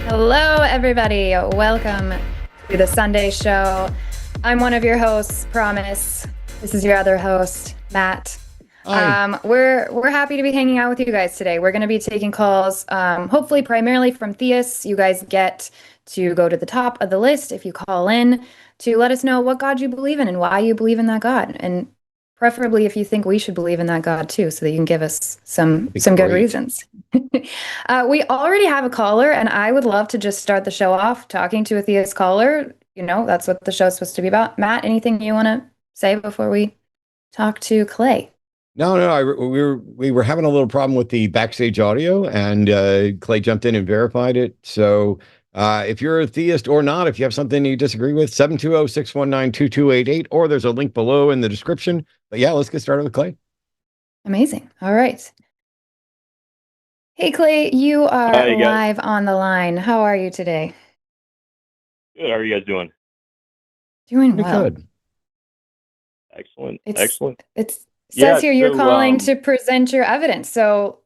Hello, everybody. Welcome to the Sunday show. I'm one of your hosts, Promise. This is your other host, Matt. We're happy to be hanging out with you guys today. We're going to be taking calls, hopefully primarily from theists. You guys get to go to the top of the list if you call in to let us know what God you believe in and why you believe in that God. And preferably if you think we should believe in that God too, so that you can give us some good reasons. We already have a caller, and I would love to just start the show off talking to a theist caller. You know, that's what the show's supposed to be about. Matt, anything you want to say before we talk to Clay? No, we were having a little problem with the backstage audio, and Clay jumped in and verified it. So if you're a theist or not, if you have something you disagree with, 720-619-2288, or there's a link below in the description. But yeah, let's get started with Clay. Amazing. All right. Hey, Clay, you are live on the line. How are you today? Good. How are you guys doing? Doing well. Good. Excellent. It says here you're calling to present your evidence. So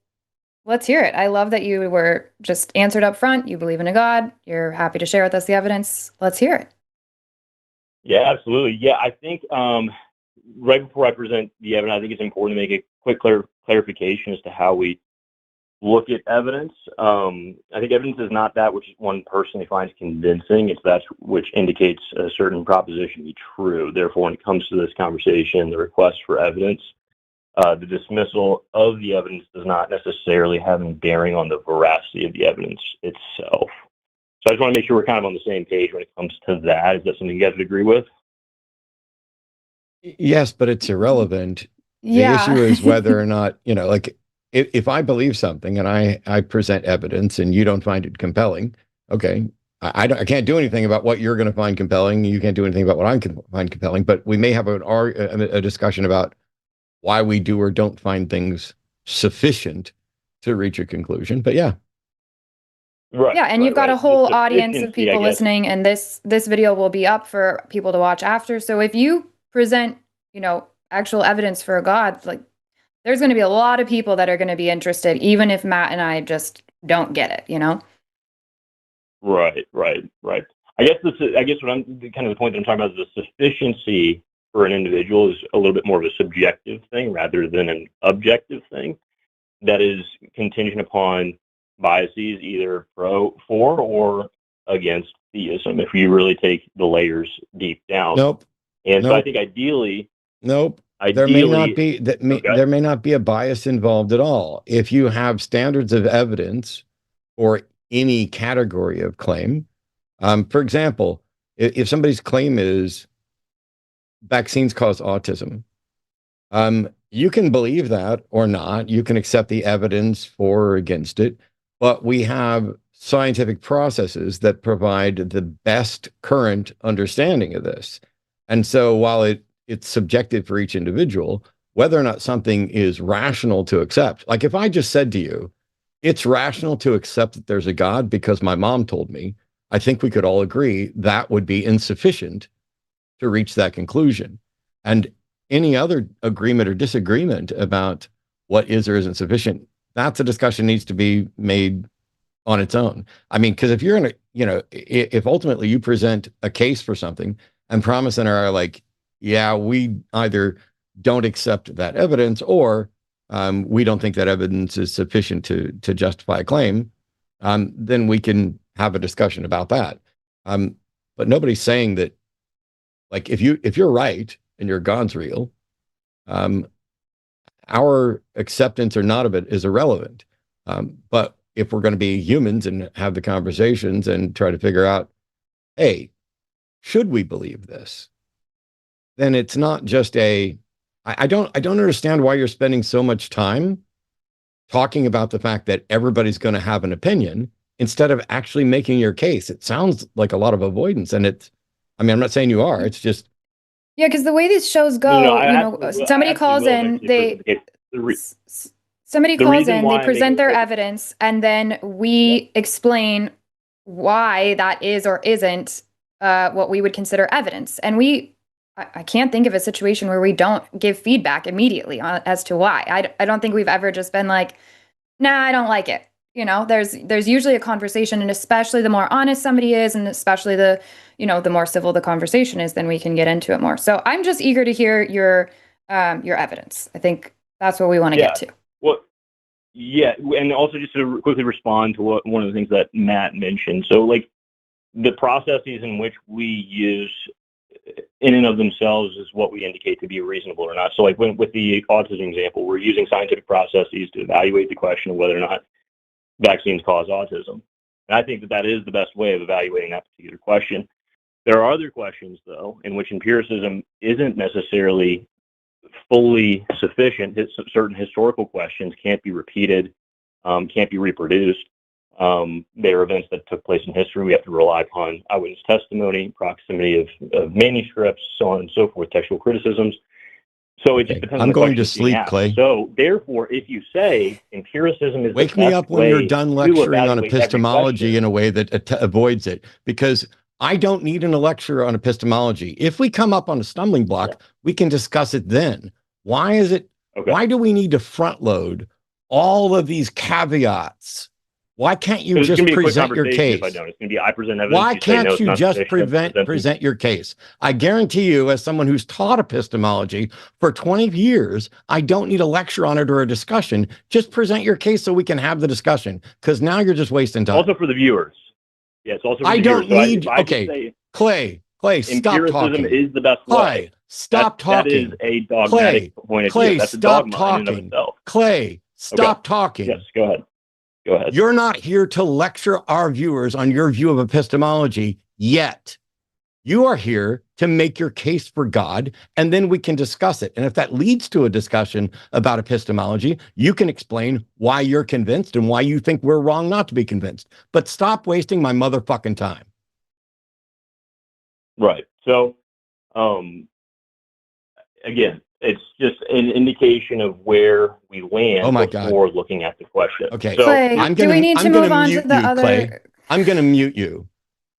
let's hear it. I love that you were just answered up front. You believe in a God. You're happy to share with us the evidence. Let's hear it. Yeah, absolutely. Yeah, I think right before I present the evidence, I think it's important to make a quick clarification as to how we look at evidence. I think evidence is not that which one personally finds convincing. It's that which indicates a certain proposition to be true. Therefore, when it comes to this conversation, the request for evidence, the dismissal of the evidence does not necessarily have any bearing on the veracity of the evidence itself. So I just want to make sure we're kind of on the same page when it comes to that. Is that something you guys would agree with? Yes, but it's irrelevant. Yeah. The issue is whether or not, like, if I believe something and I present evidence and you don't find it compelling, okay, I can't do anything about what you're going to find compelling. You can't do anything about what I can find compelling, but we may have a discussion about why we do or don't find things sufficient to reach a conclusion. But yeah. Right. Yeah, and you've got a whole audience of people listening, and this video will be up for people to watch after. So if you present, actual evidence for a God, like, there's going to be a lot of people that are going to be interested, even if Matt and I just don't get it, Right. I guess what I'm kind of the point that I'm talking about is the sufficiency for an individual is a little bit more of a subjective thing rather than an objective thing that is contingent upon biases either for or against theism, if you really take the layers deep down. Nope. So I think ideally. Nope. There may not be a bias involved at all. If you have standards of evidence or any category of claim, for example, if somebody's claim is vaccines cause autism, you can believe that or not. You can accept the evidence for or against it, but we have scientific processes that provide the best current understanding of this. And so while it's subjective for each individual, whether or not something is rational to accept. Like if I just said to you, it's rational to accept that there's a God because my mom told me, I think we could all agree that would be insufficient to reach that conclusion. And any other agreement or disagreement about what is or isn't sufficient, that's a discussion needs to be made on its own. I mean, because if you're in if ultimately you present a case for something and Promise and I are like, yeah, we either don't accept that evidence or we don't think that evidence is sufficient to justify a claim, then we can have a discussion about that. But nobody's saying that, like, if you're right and your God's real, our acceptance or not of it is irrelevant. But if we're going to be humans and have the conversations and try to figure out, hey, should we believe this? Then it's not just a, I don't understand why you're spending so much time talking about the fact that everybody's going to have an opinion instead of actually making your case. It sounds like a lot of avoidance, and I mean, I'm not saying you are. It's just yeah, because the way these shows go, somebody calls in, somebody calls in, they present their evidence, and then we explain why that is or isn't what we would consider evidence. And I can't think of a situation where we don't give feedback immediately as to why. I don't think we've ever just been like, nah, I don't like it. There's usually a conversation, and especially the more honest somebody is, and especially the more civil the conversation is, then we can get into it more. So I'm just eager to hear your evidence. I think that's what we want to get to. Well, yeah, and also just to quickly respond to one of the things that Matt mentioned. So, like, the processes in which we use in and of themselves is what we indicate to be reasonable or not. So, like, with the autism example, we're using scientific processes to evaluate the question of whether or not vaccines cause autism. And I think that is the best way of evaluating that particular question. There are other questions, though, in which empiricism isn't necessarily fully sufficient. Certain historical questions can't be repeated, can't be reproduced. There are events that took place in history. We have to rely upon eyewitness testimony, proximity of manuscripts, so on and so forth, textual criticisms. So it just depends on the going to sleep, Clay. So therefore, if you say empiricism is wake me up when you're done lecturing on epistemology in a way that avoids it, because I don't need a lecture on epistemology. If we come up on a stumbling block, we can discuss it then. Why is it? Okay. Why do we need to front load all of these caveats? Why can't you just present your case? If I don't. It's going to be I present evidence. Why can't you just present your case? I guarantee you, as someone who's taught epistemology for 20 years, I don't need a lecture on it or a discussion. Just present your case so we can have the discussion, because now you're just wasting time. Also for the viewers. Yes, also for the viewers. Need, so okay, Clay, stop talking. Empiricism is the best way. Clay, stop talking. That is a dogmatic point of view. That's a dogma in and of itself. Clay, stop talking. Yes, go ahead. Go ahead. You're not here to lecture our viewers on your view of epistemology yet. You are here to make your case for God, and then we can discuss it. And if that leads to a discussion about epistemology, you can explain why you're convinced and why you think we're wrong not to be convinced. But stop wasting my motherfucking time. Right. So, again, it's just an indication of where we land before looking at the question. Okay. So Clay, do we need to move on to the other? Clay. I'm going to mute you.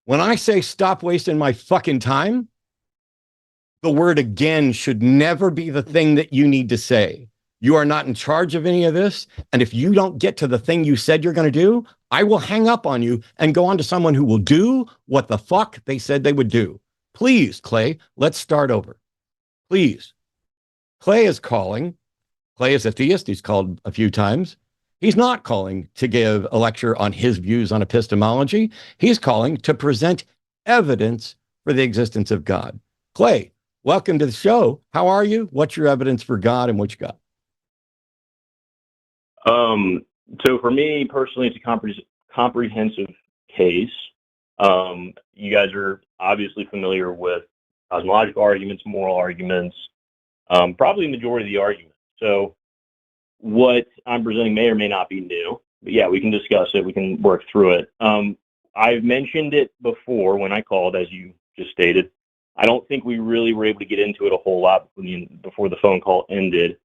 When I say stop wasting my fucking time, the word again should never be the thing that you need to say. You are not in charge of any of this. And if you don't get to the thing you said you're going to do, I will hang up on you and go on to someone who will do what the fuck they said they would do. Please, Clay, let's start over. Please. Clay is calling. Clay is a theist. He's called a few times. He's not calling to give a lecture on his views on epistemology. He's calling to present evidence for the existence of God. Clay, welcome to the show. How are you? What's your evidence for God and what you got? So for me personally, it's a comprehensive case. You guys are obviously familiar with cosmological arguments, moral arguments, probably the majority of the arguments. So what I'm presenting may or may not be new, but yeah, we can discuss it. We can work through it. I've mentioned it before when I called, as you just stated. I don't think we really were able to get into it a whole lot before the phone call ended.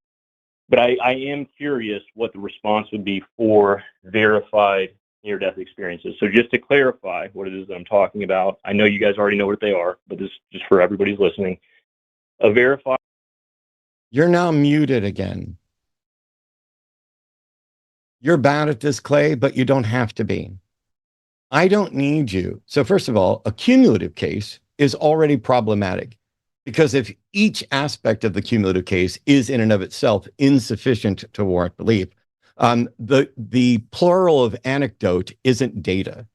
But I am curious what the response would be for verified near-death experiences. So just to clarify what it is that I'm talking about, I know you guys already know what they are, but this is just for everybody's listening. A verified... You're now muted again. You're bad at this, Clay, but you don't have to be. I don't need you. So first of all, a cumulative case is already problematic, because if each aspect of the cumulative case is in and of itself insufficient to warrant belief, the plural of anecdote isn't data,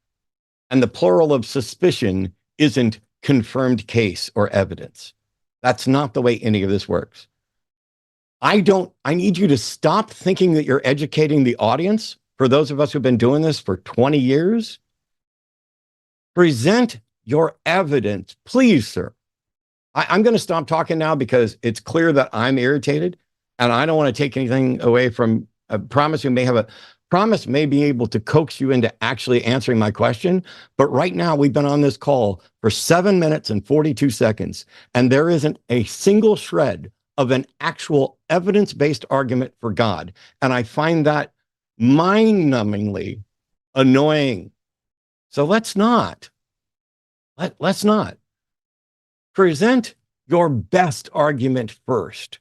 and the plural of suspicion isn't confirmed case or evidence. That's not the way any of this works. I need you to stop thinking that you're educating the audience. For those of us who've been doing this for 20 years, present your evidence, please, sir. I'm going to stop talking now because it's clear that I'm irritated, and I don't want to take anything away from Promise, who may have a Promise may be able to coax you into actually answering my question. But right now, we've been on this call for 7 minutes and 42 seconds, and there isn't a single shred of an actual evidence-based argument for God. And I find that mind-numbingly annoying. So let's not present your best argument first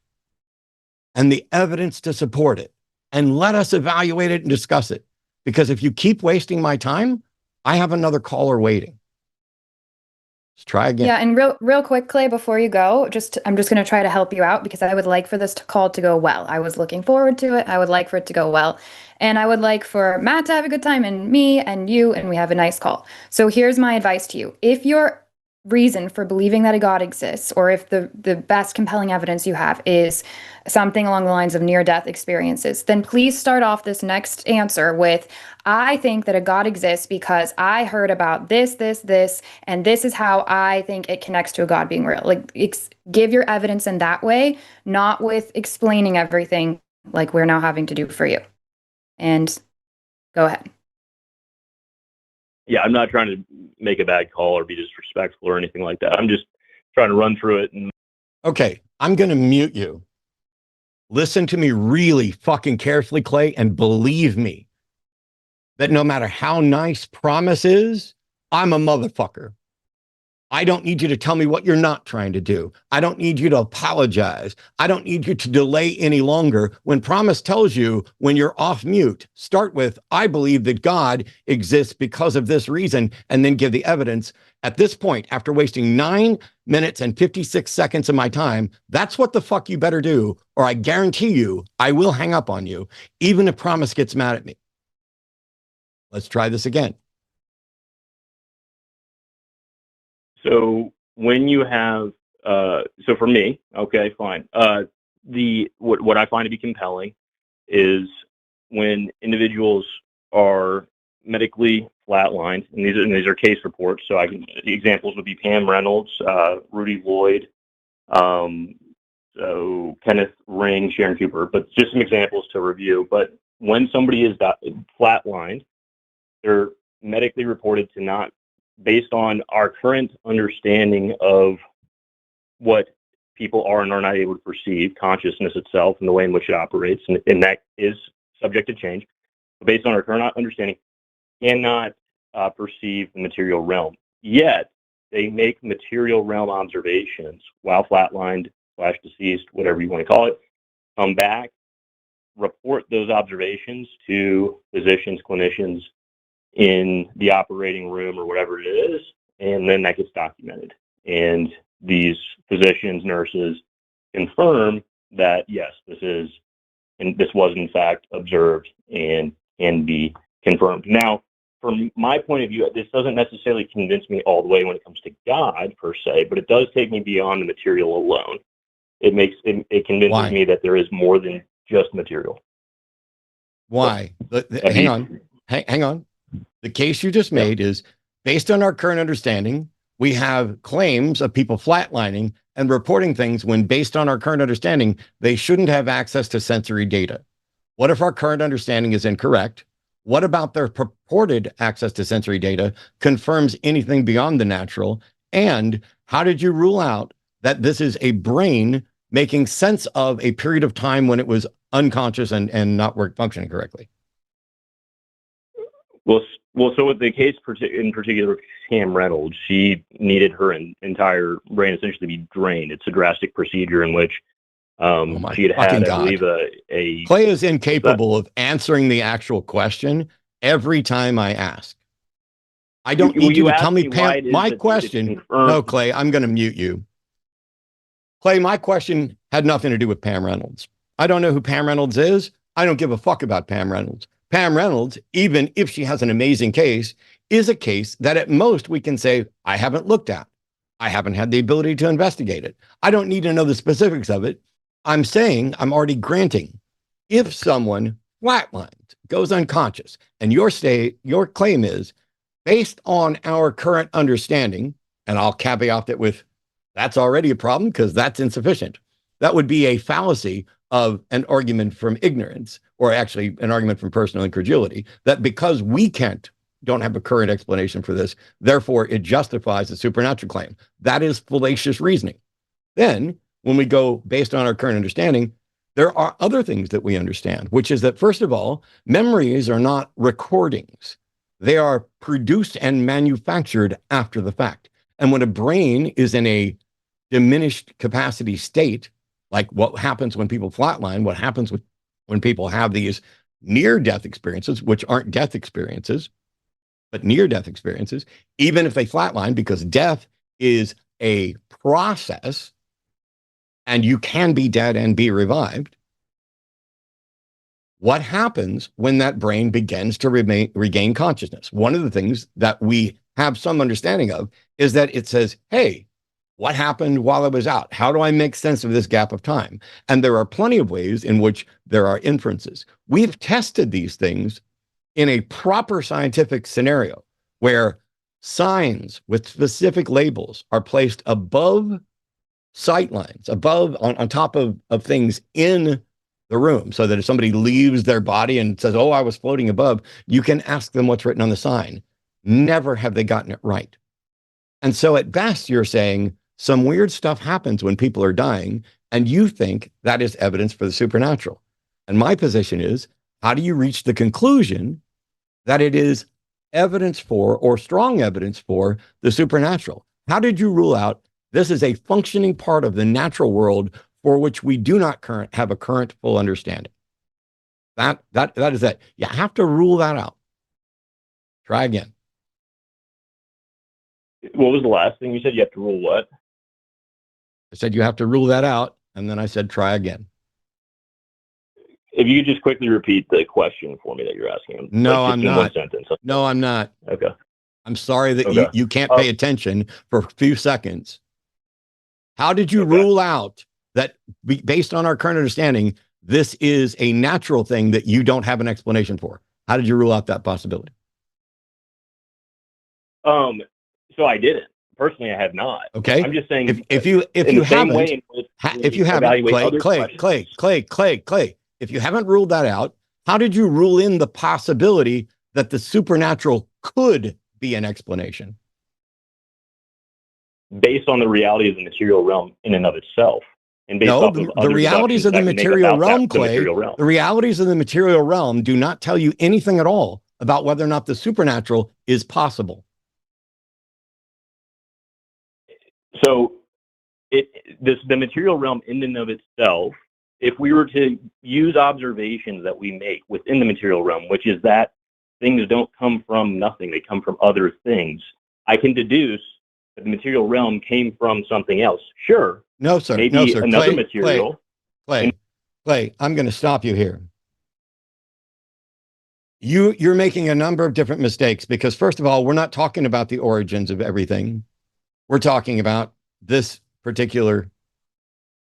and the evidence to support it, and let us evaluate it and discuss it. Because if you keep wasting my time, I have another caller waiting. Let's try again. Yeah, and real quick, Clay, before you go, I'm just going to try to help you out, because I would like for this call to go well. I was looking forward to it. I would like for it to go well. And I would like for Matt to have a good time, and me and you, and we have a nice call. So here's my advice to you. If your reason for believing that a God exists, or if the best compelling evidence you have is something along the lines of near-death experiences, then please start off this next answer with, I think that a God exists because I heard about this, and this is how I think it connects to a God being real. Like, give your evidence in that way, not with explaining everything like we're now having to do for you. And go ahead. Yeah, I'm not trying to make a bad call or be disrespectful or anything like that. I'm just trying to run through it. Okay, I'm going to mute you. Listen to me really fucking carefully, Clay, and believe me that no matter how nice Promise is, I'm a motherfucker. I don't need you to tell me what you're not trying to do. I don't need you to apologize. I don't need you to delay any longer. When Promise tells you when you're off mute, start with, I believe that God exists because of this reason, and then give the evidence. At this point, after wasting 9 minutes and 56 seconds of my time, that's what the fuck you better do, or I guarantee you, I will hang up on you, even if Promise gets mad at me. Let's try this again. So when you have, so for me, okay, fine. What I find to be compelling is when individuals are medically flatlined, and these are case reports. So the examples would be Pam Reynolds, Rudy Lloyd, so Kenneth Ring, Sharon Cooper, but just some examples to review. But when somebody is flatlined, they're medically reported to not, based on our current understanding of what people are and are not able to perceive, consciousness itself and the way in which it operates, and that is subject to change, but based on our current understanding, cannot perceive the material realm. Yet, they make material realm observations while flatlined, / deceased, whatever you want to call it, come back, report those observations to physicians, clinicians, in the operating room or whatever it is, and then that gets documented. And these physicians, nurses confirm that, yes, this was in fact observed and can be confirmed. Now, from my point of view, this doesn't necessarily convince me all the way when it comes to God per se, but it does take me beyond the material alone. It convinces me that there is more than just material. Why? Hang on. The case you just made is based on our current understanding. We have claims of people flatlining and reporting things when, based on our current understanding, they shouldn't have access to sensory data. What if our current understanding is incorrect? What about their purported access to sensory data confirms anything beyond the natural? And how did you rule out that this is a brain making sense of a period of time when it was unconscious and not functioning correctly? Well, so with the case in particular, Pam Reynolds, she needed her entire brain essentially be drained. It's a drastic procedure in which she had, I believe, a Clay is incapable of answering the actual question every time I ask. I don't need you to tell me, Pam. My question, no, Clay, I'm going to mute you. Clay, my question had nothing to do with Pam Reynolds. I don't know who Pam Reynolds is. I don't give a fuck about Pam Reynolds. Pam Reynolds, even if she has an amazing case, is a case that at most we can say, I haven't looked at. I haven't had the ability to investigate it. I don't need to know the specifics of it. I'm saying, I'm already granting, if someone flatlines, goes unconscious, and your claim is, based on our current understanding, and I'll caveat it with That's already a problem because that's insufficient. That would be a fallacy of an argument from ignorance, or actually an argument from personal incredulity, that because we don't have a current explanation for this, therefore it justifies the supernatural claim. That is fallacious reasoning. Then, when we go based on our current understanding, there are other things that we understand, which is that, first of all, memories are not recordings. They are produced and manufactured after the fact. And when a brain is in a diminished capacity state, like what happens when people flatline, what happens when people have these near-death experiences, which aren't death experiences, but near-death experiences, even if they flatline, because death is a process, and you can be dead and be revived. What happens when that brain begins to regain consciousness? One of the things that we have some understanding of is that it says, hey, what happened while I was out? How do I make sense of this gap of time? And there are plenty of ways in which there are inferences. We've tested these things in a proper scientific scenario where signs with specific labels are placed above sight lines, above, on top of things in the room, so that if somebody leaves their body and says, oh, I was floating above, you can ask them what's written on the sign. Never have they gotten it right. And so at best, you're saying some weird stuff happens when people are dying, and you think that is evidence for the supernatural. And my position is, how do you reach the conclusion that it is evidence for, or strong evidence for, the supernatural? How did you rule out this is a functioning part of the natural world for which we do not have a current full understanding? That is that. You have to rule that out. Try again. What was the last thing you said? You have to rule what? I said you have to rule that out, and then I said try again. If you could just quickly repeat the question for me that you're asking. No, like I'm not. One sentence. No, I'm not. Okay. I'm sorry that you can't pay attention for a few seconds. How did you rule out that, based on our current understanding, this is a natural thing that you don't have an explanation for? How did you rule out that possibility? So I didn't. Personally, I have not. Okay. I'm just saying, if you haven't, Clay, if you haven't ruled that out, how did you rule in the possibility that the supernatural could be an explanation? Based on the reality of the material realm in and of itself. And based off of the realities of the material realm, Clay, the realities of the material realm do not tell you anything at all about whether or not the supernatural is possible. So the material realm in and of itself, if we were to use observations that we make within the material realm, which is that things don't come from nothing, they come from other things, I can deduce that the material realm came from something else. Sure. No, sir. Maybe no, sir. Another material. Clay, I'm going to stop you here. You're making a number of different mistakes, because first of all, we're not talking about the origins of everything. We're talking about this particular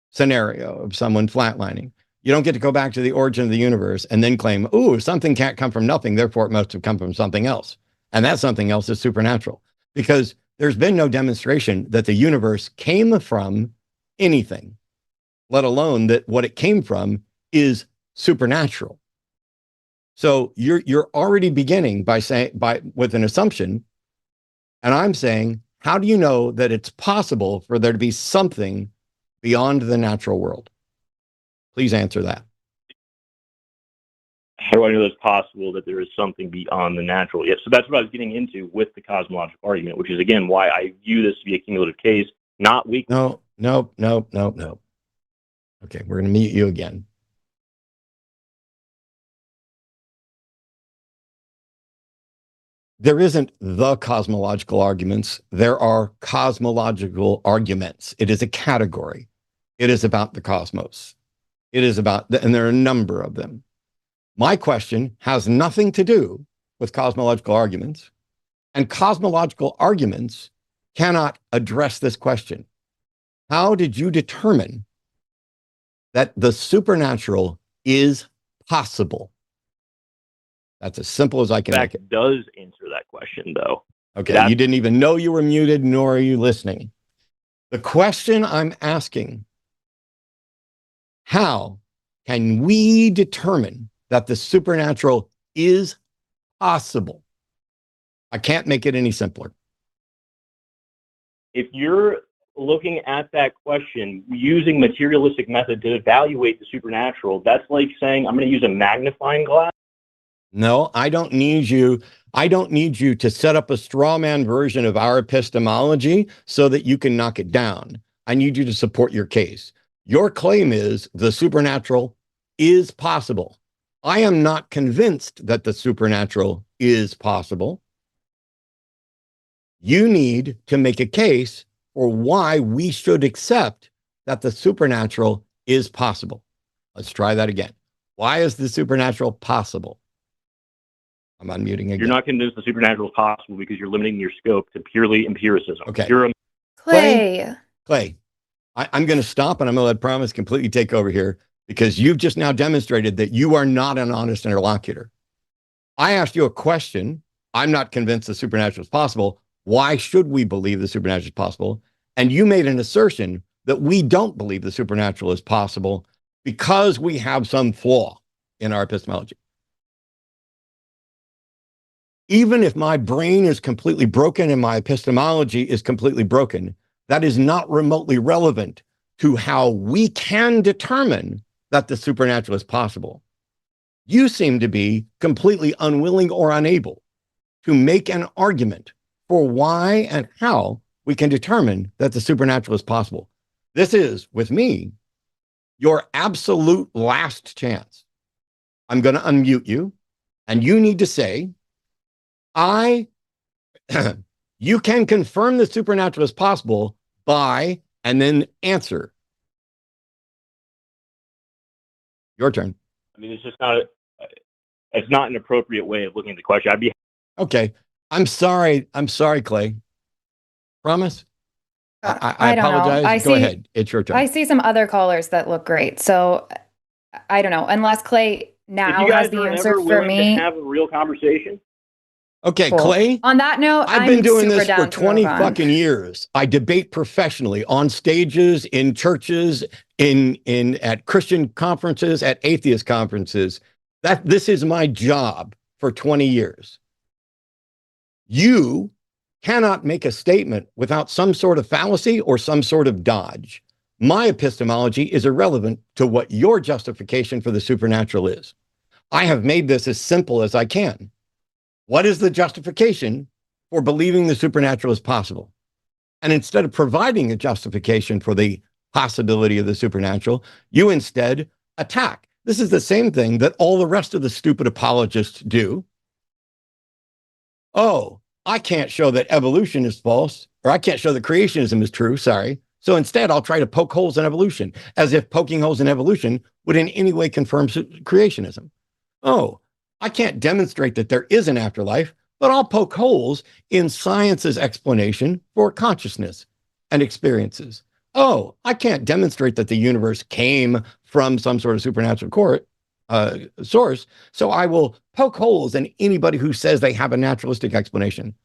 scenario of someone flatlining. You don't get to go back to the origin of the universe and then claim, oh, something can't come from nothing, therefore it must have come from something else. And that something else is supernatural, because there's been no demonstration that the universe came from anything, let alone that what it came from is supernatural. So you're already beginning with an assumption, and I'm saying, how do you know that it's possible for there to be something beyond the natural world? Please answer that. How do I know it's possible that there is something beyond the natural? Yes, so that's what I was getting into with the cosmological argument, which is, again, why I view this to be a cumulative case, not weak. No. Okay, we're going to mute you again. There isn't the cosmological arguments. There are cosmological arguments. It is a category. It is about the cosmos. It is about, and there are a number of them. My question has nothing to do with cosmological arguments, and cosmological arguments cannot address this question. How did you determine that the supernatural is possible? That's as simple as I can make it. That does answer that question, though. Okay, you didn't even know you were muted, nor are you listening. The question I'm asking, how can we determine that the supernatural is possible? I can't make it any simpler. If you're looking at that question using materialistic method to evaluate the supernatural, that's like saying, I'm going to use a magnifying glass. No, I don't need you. I don't need you to set up a straw man version of our epistemology so that you can knock it down. I need you to support your case. Your claim is the supernatural is possible. I am not convinced that the supernatural is possible. You need to make a case for why we should accept that the supernatural is possible. Let's try that again. Why is the supernatural possible? I'm unmuting again. You're not convinced the supernatural is possible because you're limiting your scope to purely empiricism. Okay. Clay, I'm going to stop and I'm going to let Promise completely take over here because you've just now demonstrated that you are not an honest interlocutor. I asked you a question. I'm not convinced the supernatural is possible. Why should we believe the supernatural is possible? And you made an assertion that we don't believe the supernatural is possible because we have some flaw in our epistemology. Even if my brain is completely broken and my epistemology is completely broken, that is not remotely relevant to how we can determine that the supernatural is possible. You seem to be completely unwilling or unable to make an argument for why and how we can determine that the supernatural is possible. This is, with me, your absolute last chance. I'm going to unmute you, and you need to say, you can confirm the supernatural is possible by, and then answer. Your turn. I mean, it's just not, it's not an appropriate way of looking at the question. Okay. I'm sorry, Clay. Promise? I apologize. Go ahead. It's your turn. I see some other callers that look great. So I don't know. Unless Clay now has the answer for me. To have a real conversation. Okay, cool. Clay. On that note, I've been doing this for 20 fucking years. I debate professionally on stages, in churches, at Christian conferences, at atheist conferences. This is my job for 20 years. You cannot make a statement without some sort of fallacy or some sort of dodge. My epistemology is irrelevant to what your justification for the supernatural is. I have made this as simple as I can. What is the justification for believing the supernatural is possible? And instead of providing a justification for the possibility of the supernatural, you instead attack. This is the same thing that all the rest of the stupid apologists do. Oh, I can't show that evolution is false, or I can't show that creationism is true, sorry. So instead, I'll try to poke holes in evolution, as if poking holes in evolution would in any way confirm creationism. Oh, I can't demonstrate that there is an afterlife, but I'll poke holes in science's explanation for consciousness and experiences. Oh, I can't demonstrate that the universe came from some sort of supernatural source, so I will poke holes in anybody who says they have a naturalistic explanation.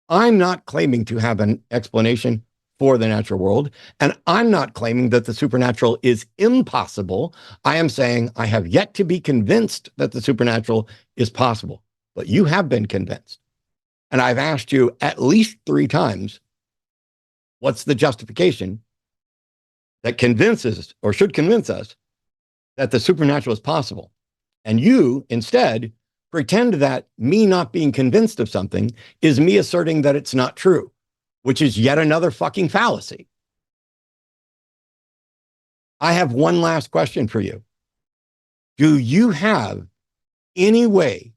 I'm not claiming to have an explanation for the natural world, and I'm not claiming that the supernatural is impossible. I am saying I have yet to be convinced that the supernatural is possible, but you have been convinced. And I've asked you at least 3 times, what's the justification that convinces or should convince us that the supernatural is possible? And you instead pretend that me not being convinced of something is me asserting that it's not true, which is yet another fucking fallacy. I have one last question for you. Do you have any way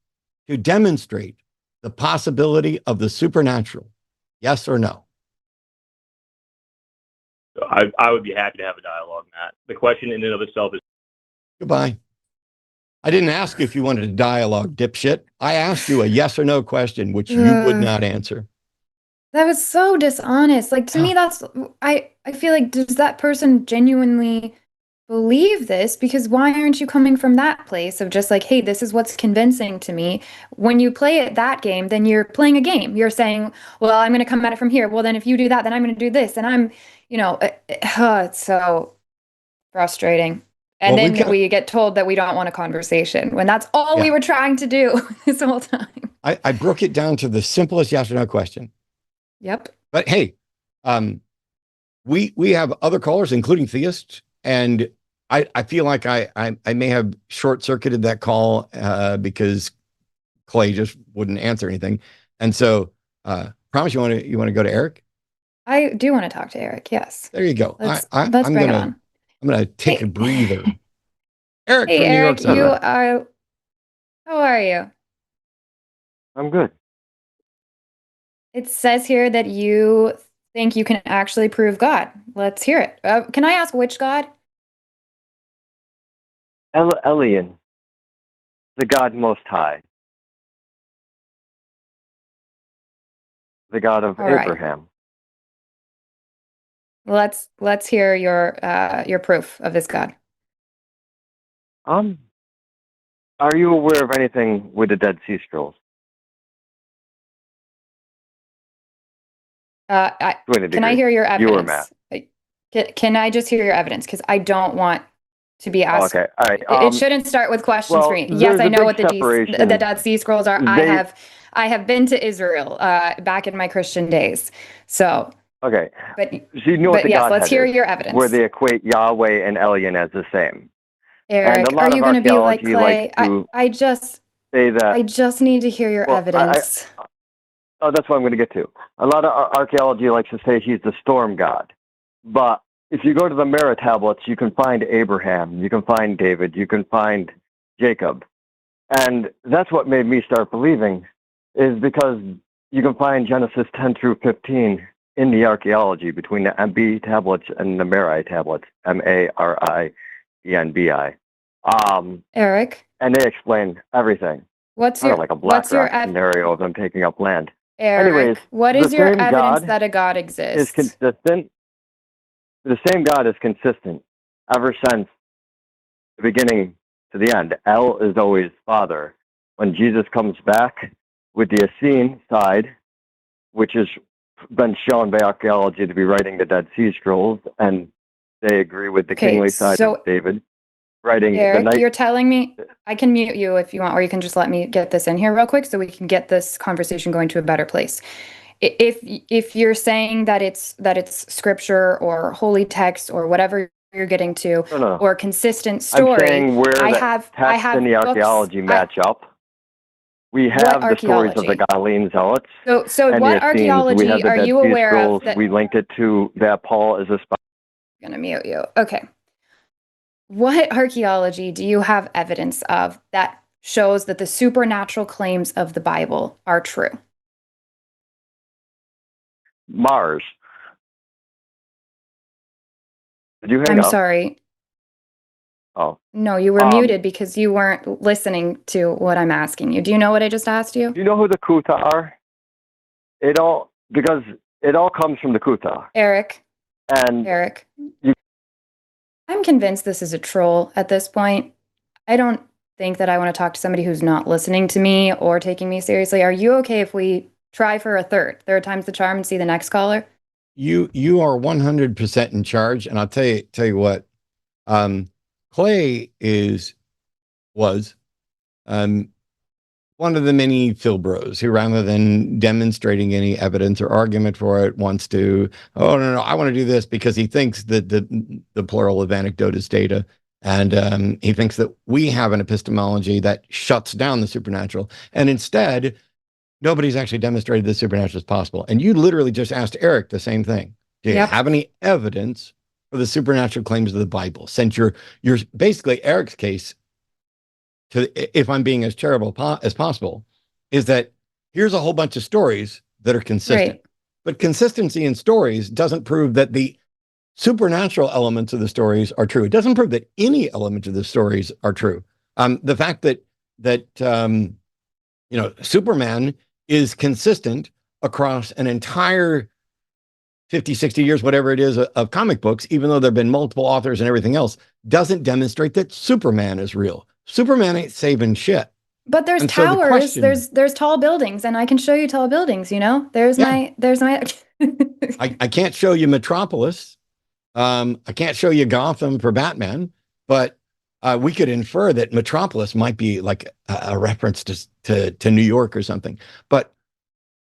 to demonstrate the possibility of the supernatural? Yes or no? I would be happy to have a dialogue, Matt. The question in and of itself is... Goodbye. I didn't ask you if you wanted a dialogue, dipshit. I asked you a yes or no question, which you would not answer. That was so dishonest. Like, to me, that's, I feel like, does that person genuinely believe this because why aren't you coming from that place of just like, hey, this is what's convincing to me? When you play it that game, then you're playing a game. You're saying, well, I'm going to come at it from here. Well, then if you do that, then I'm going to do this. And I'm, it's so frustrating. And Well, then we get told that we don't want a conversation when that's all we were trying to do this whole time. I broke it down to the simplest yes or no question. Yep. But hey, we have other callers, including theists, and I feel like I may have short-circuited that call because Clay just wouldn't answer anything. And so promise you want to go to Eric? I do want to talk to Eric, yes. There you go. Let's bring it on. I'm gonna take a breather. Eric hey, from New Eric, York. How are you? I'm good. It says here that you think you can actually prove God. Let's hear it. Can I ask which God? Elion, the God Most High, the God of Abraham. Let's hear your proof of this God. Are you aware of anything with the Dead Sea Scrolls? Can I hear your evidence? Can I just hear your evidence? Because I don't want to be asked. Okay, all right. It shouldn't start with questions for me. Yes, I know what the Dead Sea Scrolls are. I have been to Israel back in my Christian days. So. Okay. But so you know what the yes, Godhead let's hear is, your evidence. where they equate Yahweh and Elion as the same. Eric, are you going to be like Clay? I just say that. I just need to hear your evidence. That's what I'm going to get to. A lot of archaeology likes to say he's the storm god. But if you go to the Mara tablets, you can find Abraham, you can find David, you can find Jacob. And that's what made me start believing, is because you can find Genesis 10 through 15 in the archaeology between the MB tablets and the Mari tablets, Marienbi. Eric? And they explain everything. What's your, like a Black Rock scenario of them taking up land. Eric, anyways, what is your evidence that a God exists? Is consistent. The same God is consistent ever since the beginning to the end. El is always Father. When Jesus comes back with the Essene side, which has been shown by archaeology to be writing the Dead Sea Scrolls, and they agree with the kingly side of David. Writing Eric, you're telling me I can mute you if you want, or you can just let me get this in here real quick so we can get this conversation going to a better place. If you're saying that it's scripture or holy text or whatever you're getting to, or consistent story, I'm saying where the text and the archaeology match up. We have the stories of the Galilean zealots. So what archaeology are you aware of? We linked it to that Paul is a spy. I'm gonna mute you. Okay. What archaeology do you have evidence of that shows that the supernatural claims of the Bible are true? Mars. Did you hang up? I'm sorry. Oh. No, you were muted because you weren't listening to what I'm asking you. Do you know what I just asked you? Do you know who the Kuta are? Because it all comes from the Kuta. Eric. And Eric. I'm convinced this is a troll at this point. I don't think that I want to talk to somebody who's not listening to me or taking me seriously. Are you okay if we try for a third time's the charm and see the next caller? You are 100% in charge, and I'll tell you what. Clay was one of the many Philbros who, rather than demonstrating any evidence or argument for it, wants to, oh, no, I want to do this because he thinks that the plural of anecdote is data. And he thinks that we have an epistemology that shuts down the supernatural. And instead, nobody's actually demonstrated the supernatural is possible. And you literally just asked Eric the same thing. Do you have any evidence for the supernatural claims of the Bible? Since you're basically Eric's case, if I'm being as charitable as possible, is that here's a whole bunch of stories that are consistent. Right. But consistency in stories doesn't prove that the supernatural elements of the stories are true. It doesn't prove that any element of the stories are true. The fact that Superman is consistent across an entire 50, 60 years, whatever it is, of comic books, even though there have been multiple authors and everything else, doesn't demonstrate that Superman is real. Superman ain't saving shit. But there's towers, there's tall buildings, and I can show you tall buildings, you know? There's my I can't show you Metropolis. I can't show you Gotham for Batman, but we could infer that Metropolis might be like a reference to New York or something. But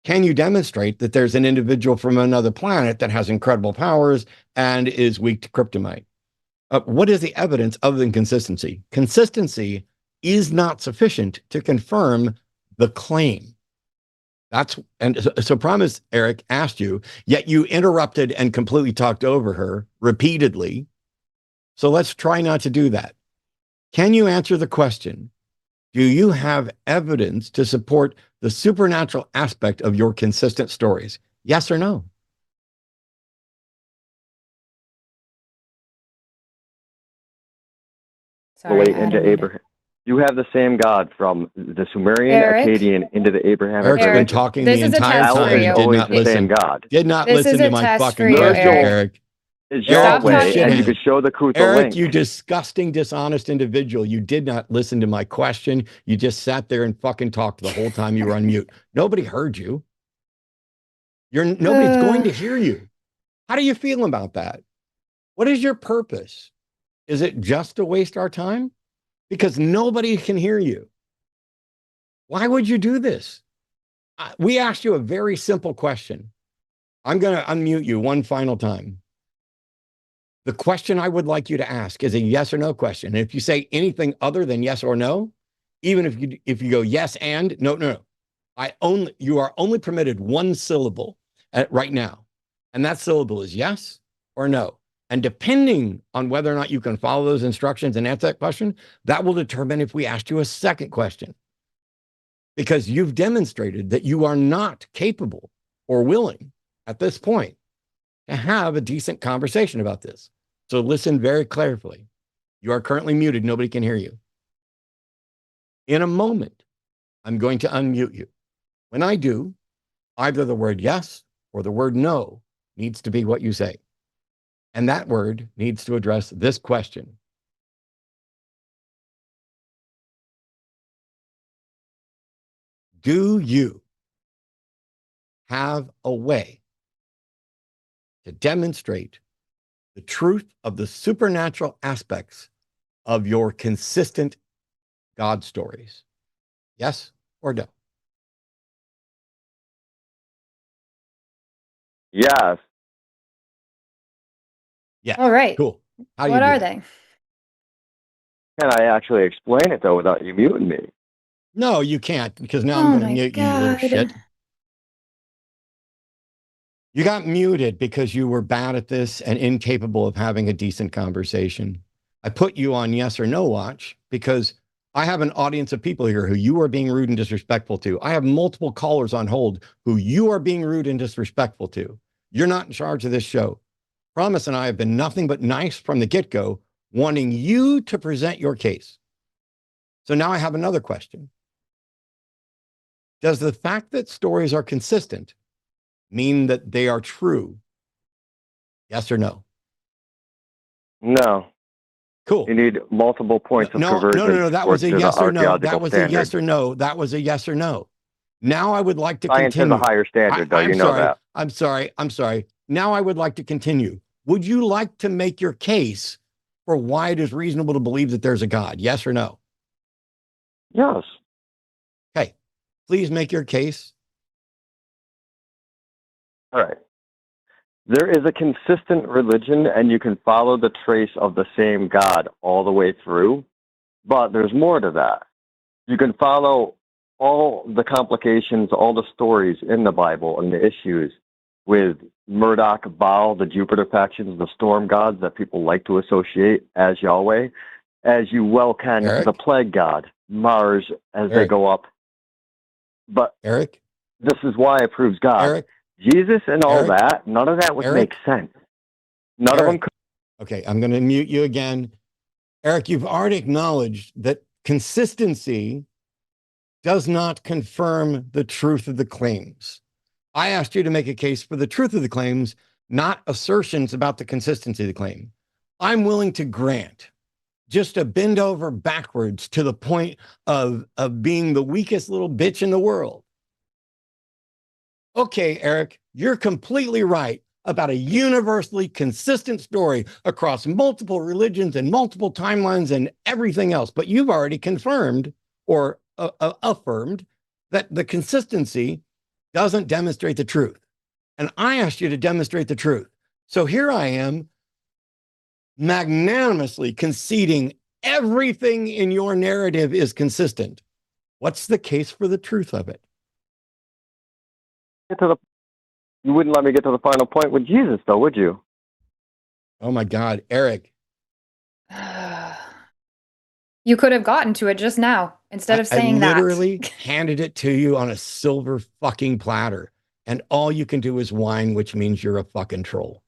can you demonstrate that there's an individual from another planet that has incredible powers and is weak to kryptonite? What is the evidence other than consistency? Consistency is not sufficient to confirm the claim. So Promise, Eric, asked you, yet you interrupted and completely talked over her repeatedly. So let's try not to do that. Can you answer the question? Do you have evidence to support the supernatural aspect of your consistent stories? Yes or no? Sorry, into Abraham. You have the same God from the Sumerian, Akkadian, into the Abrahamic. Eric's been talking the entire time. Did not listen. God. Did not listen to my fucking question, Eric. Is Yahweh, and you could show the Cus Eric, link. you disgusting, dishonest individual. You did not listen to my question. You just sat there and fucking talked the whole time you were on mute. Nobody heard you. Nobody's going to hear you. How do you feel about that? What is your purpose? Is it just to waste our time? Because nobody can hear you. Why would you do this? We asked you a very simple question. I'm going to unmute you one final time. The question I would like you to ask is a yes or no question. And if you say anything other than yes or no, even if you go yes and no, you are only permitted one syllable right now. And that syllable is yes or no. And depending on whether or not you can follow those instructions and answer that question, that will determine if we asked you a second question. Because you've demonstrated that you are not capable or willing at this point to have a decent conversation about this. So listen very carefully. You are currently muted. Nobody can hear you. In a moment, I'm going to unmute you. When I do, either the word yes or the word no needs to be what you say. And that word needs to address this question. Do you have a way to demonstrate the truth of the supernatural aspects of your consistent God stories? Yes or no? Yes. Yeah. All right. Cool. What are they? Can I actually explain it, though, without you muting me? No, you can't, because now I'm going to mute you, you little shit. You got muted because you were bad at this and incapable of having a decent conversation. I put you on yes or no watch because I have an audience of people here who you are being rude and disrespectful to. I have multiple callers on hold who you are being rude and disrespectful to. You're not in charge of this show. Promise and I have been nothing but nice from the get-go, wanting you to present your case. So now I have another question. Does the fact that stories are consistent mean that they are true? Yes or no? No. Cool. You need multiple points of conversion. No. That was a yes or no. That was a yes or no. That was a yes or no. Now I would like to continue. Science is a higher standard, though. You know that. I'm sorry. Now I would like to continue. Would you like to make your case for why it is reasonable to believe that there's a God? Yes or no? Yes. Okay. Please make your case. All right. There is a consistent religion, and you can follow the trace of the same God all the way through, but there's more to that. You can follow all the complications, all the stories in the Bible and the issues with Murdoch, Baal, the Jupiter factions, the storm gods that people like to associate as Yahweh, as you well can, the plague god, Mars, as they go up. But Eric, this is why it proves God. Eric, Jesus and all that, none of that would make sense. None of them could. Okay, I'm going to mute you again. Eric, you've already acknowledged that consistency does not confirm the truth of the claims. I asked you to make a case for the truth of the claims, not assertions about the consistency of the claim. I'm willing to grant just to bend over backwards to the point of being the weakest little bitch in the world. Okay, Eric, you're completely right about a universally consistent story across multiple religions and multiple timelines and everything else. But you've already confirmed or affirmed that the consistency doesn't demonstrate the truth. And I asked you to demonstrate the truth. So here I am, magnanimously conceding everything in your narrative is consistent. What's the case for the truth of it? You wouldn't let me get to the final point with Jesus, though, would you? Oh my God, Eric. You could have gotten to it just now instead of saying that. I literally handed it to you on a silver fucking platter, and all you can do is whine, which means you're a fucking troll.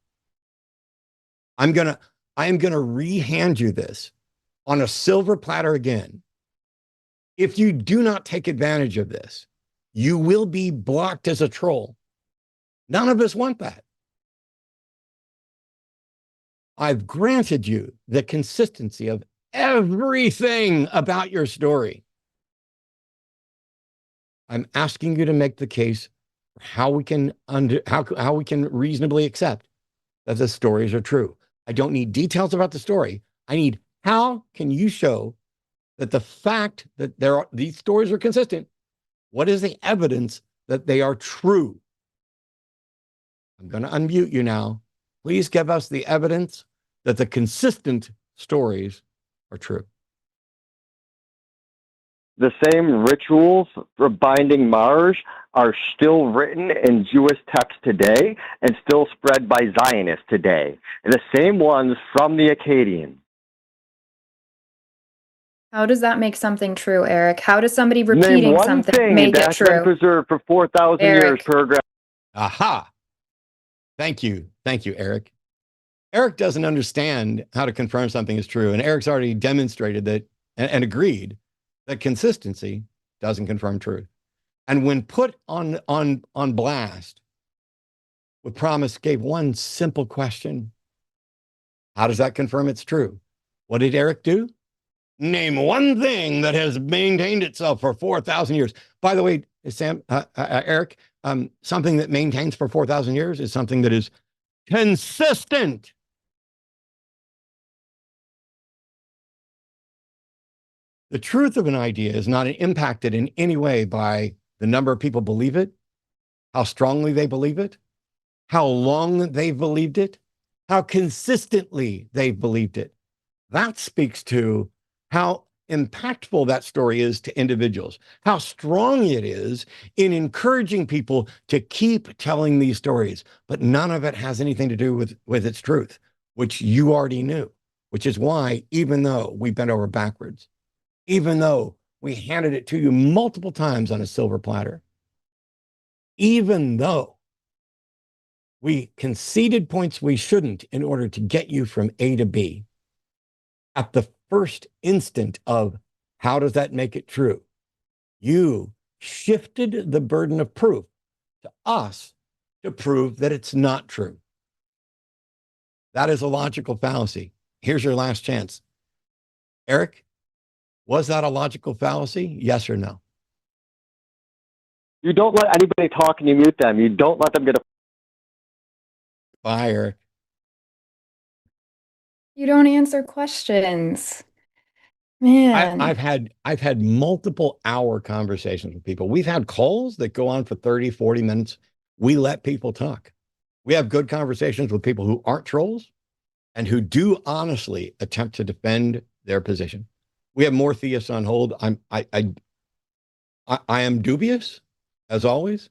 I am gonna rehand you this on a silver platter again. If you do not take advantage of this, you will be blocked as a troll. None of us want that. I've granted you the consistency of everything about your story. I'm asking you to make the case for how we can reasonably accept that the stories are true. I don't need details about the story. I need, how can you show that the fact that these stories are consistent? What is the evidence that they are true? I'm going to unmute you now. Please give us the evidence that the consistent stories are true. The same rituals for binding Mars are still written in Jewish texts today and still spread by Zionists today. And the same ones from the Akkadian. How does that make something true, Eric? How does somebody repeating something make it true? Been preserved for 4,000 years, paragraph. Aha. Thank you, Eric. Eric doesn't understand how to confirm something is true, and Eric's already demonstrated that and agreed that consistency doesn't confirm truth. And when put on blast, what Promise gave one simple question: how does that confirm it's true? What did Eric do? Name one thing that has maintained itself for 4,000 years. By the way, Eric, something that maintains for 4,000 years is something that is consistent. The truth of an idea is not impacted in any way by the number of people believe it, how strongly they believe it, how long they've believed it, how consistently they've believed it. That speaks to how impactful that story is to individuals, how strong it is in encouraging people to keep telling these stories. But none of it has anything to do with its truth, which you already knew, which is why, even though we bent over backwards, even though we handed it to you multiple times on a silver platter, even though we conceded points we shouldn't in order to get you from A to B, at the first instant of how does that make it true, you shifted the burden of proof to us to prove that it's not true. That is a logical fallacy. Here's your last chance. Eric, was that a logical fallacy? Yes or no? You don't let anybody talk and you mute them. You don't let them get a... Bye, Eric. You don't answer questions. Man. I've had multiple hour conversations with people. We've had calls that go on for 30, 40 minutes. We let people talk. We have good conversations with people who aren't trolls and who do honestly attempt to defend their position. We have more theists on hold. I am dubious, as always,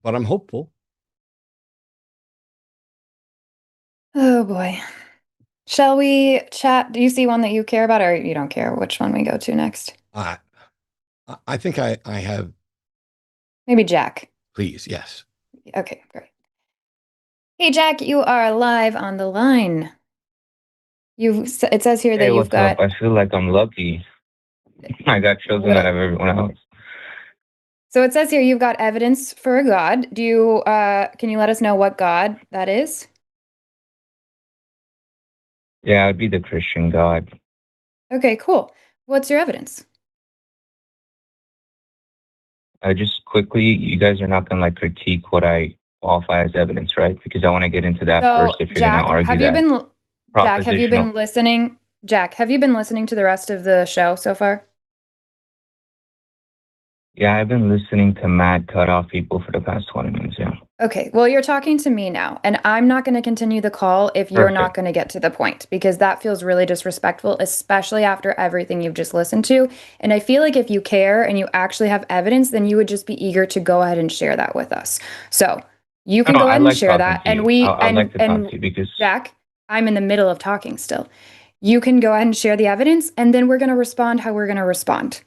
but I'm hopeful. Oh boy. Shall we chat? Do you see one that you care about, or you don't care which one we go to next? I think I have. Maybe Jack. Please, yes. Okay, great. Hey, Jack, you are live on the line. It says here that you've got... I feel like I'm lucky. I got chosen out of everyone else. So it says here you've got evidence for a God. Do you can you let us know what God that is? Yeah, it'd be the Christian God. Okay, cool. What's your evidence? Just quickly, you guys are not gonna like critique what I qualify as evidence, right? Because I want to get into that first. If you're Jack, gonna argue have you that been Jack, have you been propositional. listening? Jack, have you been listening to the rest of the show so far? Yeah, I've been listening to Matt cut off people for the past 20 minutes. Yeah. Okay, well, you're talking to me now, and I'm not going to continue the call if you're not Perfect. going to get to the point, because that feels really disrespectful, especially after everything you've just listened to. And I feel like if you care and you actually have evidence, then you would just be eager to go ahead and share that with us. So you can No, go I ahead and like share talking that. to And you. we I'd like to talk and to you because Jack, I'm in the middle of talking still. You can go ahead and share the evidence, and then we're going to respond how we're going to respond.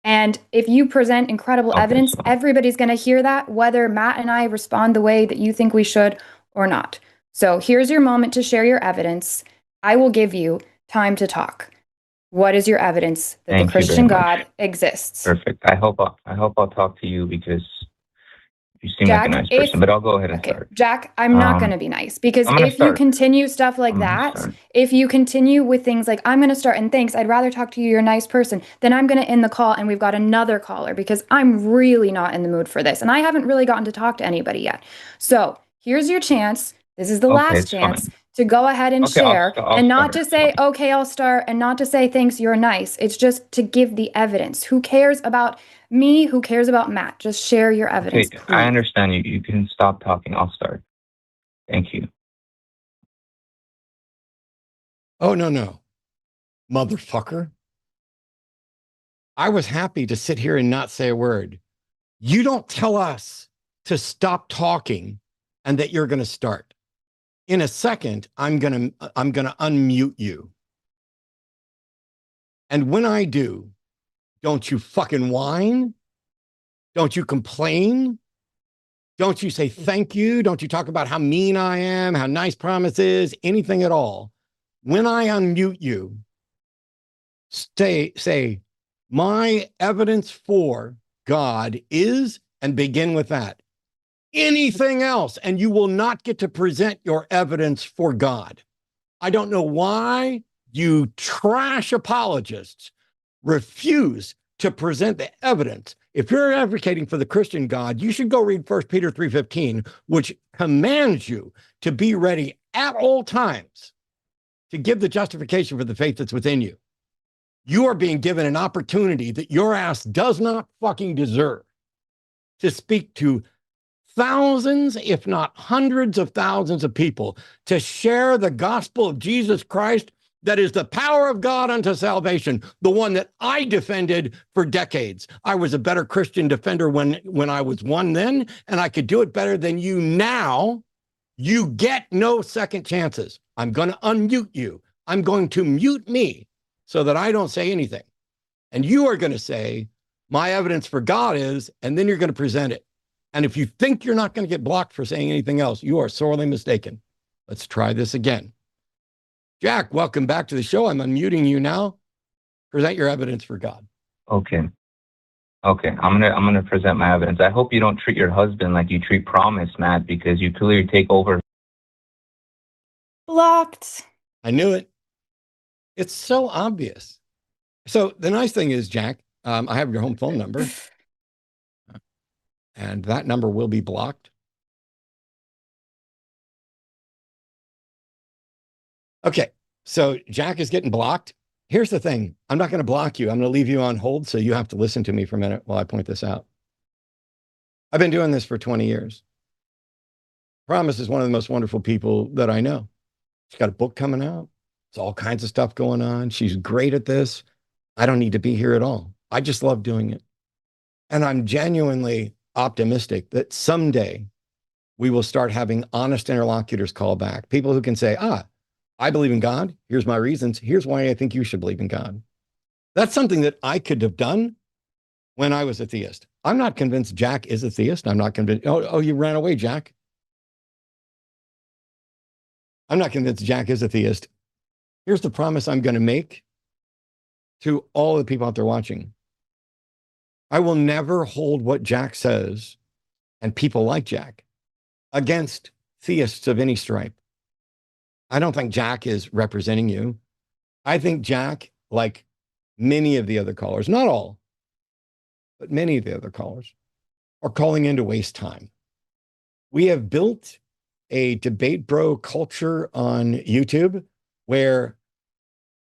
And if you present incredible evidence, so everybody's going to hear that, whether Matt and I respond the way that you think we should or not. So here's your moment to share your evidence. I will give you time to talk. What is your evidence that the thank you very Christian much. God exists? Perfect. I hope I'll talk to you because you seem like a Jack, nice person. But I'll go ahead and start. Jack, I'm not going to be nice, because I'm gonna if you start. continue stuff like I'm gonna that, start. if you continue with things like, I'm going to start and thanks, I'd rather talk to you, you're a nice person, then I'm going to end the call and we've got another caller, because I'm really not in the mood for this. And I haven't really gotten to talk to anybody yet. So here's your chance. This is the Okay, last it's chance fine. to go ahead and Okay, share, I'll and not start. to It's say, fine. okay, I'll start, and not to say, thanks, you're nice. It's just to give the evidence. Who cares about me? Who cares about Matt? Just share your evidence, Okay, please. I understand you. You can stop talking. I'll start. Thank you. Oh, no, motherfucker. I was happy to sit here and not say a word. You don't tell us to stop talking and that you're going to start. In a second, I'm going to unmute you. And when I do, don't you fucking whine? Don't you complain? Don't you say thank you? Don't you talk about how mean I am, how nice Promise is, anything at all? When I unmute you, say, my evidence for God is, and begin with that. Anything else, and you will not get to present your evidence for God. I don't know why you trash apologists refuse to present the evidence. If you're advocating for the Christian God, you should go read 1 Peter 3:15, which commands you to be ready at all times to give the justification for the faith that's within you. You are being given an opportunity that your ass does not fucking deserve to speak to thousands, if not hundreds of thousands of people, to share the gospel of Jesus Christ that is the power of God unto salvation, the one that I defended for decades. I was a better Christian defender when I was one then, and I could do it better than you now. You get no second chances. I'm going to unmute you. I'm going to mute me so that I don't say anything. And you are going to say, my evidence for God is, and then you're going to present it. And if you think you're not going to get blocked for saying anything else, you are sorely mistaken. Let's try this again. Jack, welcome back to the show. I'm unmuting you now. Present your evidence for God. Okay. I'm gonna present my evidence. I hope you don't treat your husband like you treat Promise, Matt, because you clearly take over. Blocked. I knew it. It's so obvious. So the nice thing is, Jack, I have your home phone number, and that number will be blocked. Okay, so Jack is getting blocked. Here's the thing. I'm not going to block you. I'm going to leave you on hold, so you have to listen to me for a minute while I point this out. I've been doing this for 20 years. Promise is one of the most wonderful people that I know. She's got a book coming out. There's all kinds of stuff going on. She's great at this. I don't need to be here at all. I just love doing it. And I'm genuinely optimistic that someday we will start having honest interlocutors call back. People who can say, I believe in God. Here's my reasons. Here's why I think you should believe in God. That's something that I could have done when I was a theist. I'm not convinced Jack is a theist. I'm not convinced. Oh, you ran away, Jack. I'm not convinced Jack is a theist. Here's the promise I'm going to make to all the people out there watching. I will never hold what Jack says and people like Jack against theists of any stripe. I don't think Jack is representing you. I think Jack, like many of the other callers, not all, but many of the other callers, are calling in to waste time. We have built a debate bro culture on YouTube where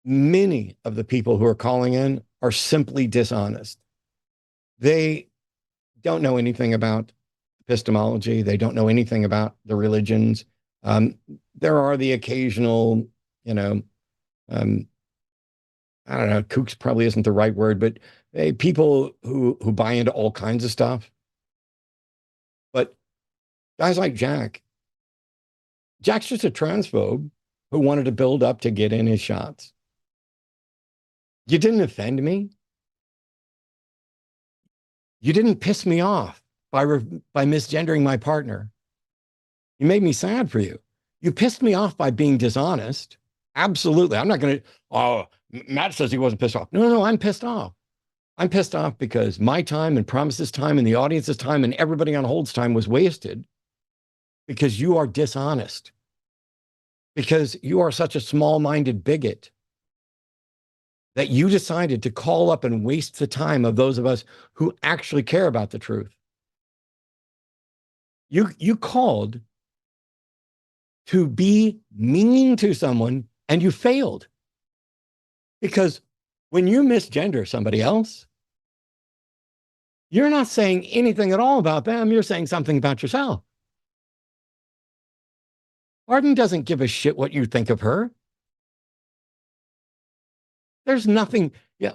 many of the people who are calling in are simply dishonest. They don't know anything about epistemology. They don't know anything about the religions. There are the occasional, I don't know, kooks probably isn't the right word, but people who buy into all kinds of stuff. But guys like Jack's just a transphobe who wanted to build up to get in his shots. You didn't offend me. You didn't piss me off by misgendering my partner. You made me sad for you. You pissed me off by being dishonest. Absolutely. I'm not going to, Matt says he wasn't pissed off. No, I'm pissed off. I'm pissed off because my time and Promise's time and the audience's time and everybody on hold's time was wasted because you are dishonest. Because you are such a small-minded bigot that you decided to call up and waste the time of those of us who actually care about the truth. You called to be mean to someone and you failed. Because when you misgender somebody else, you're not saying anything at all about them. You're saying something about yourself. Arden doesn't give a shit what you think of her. There's nothing. Yeah.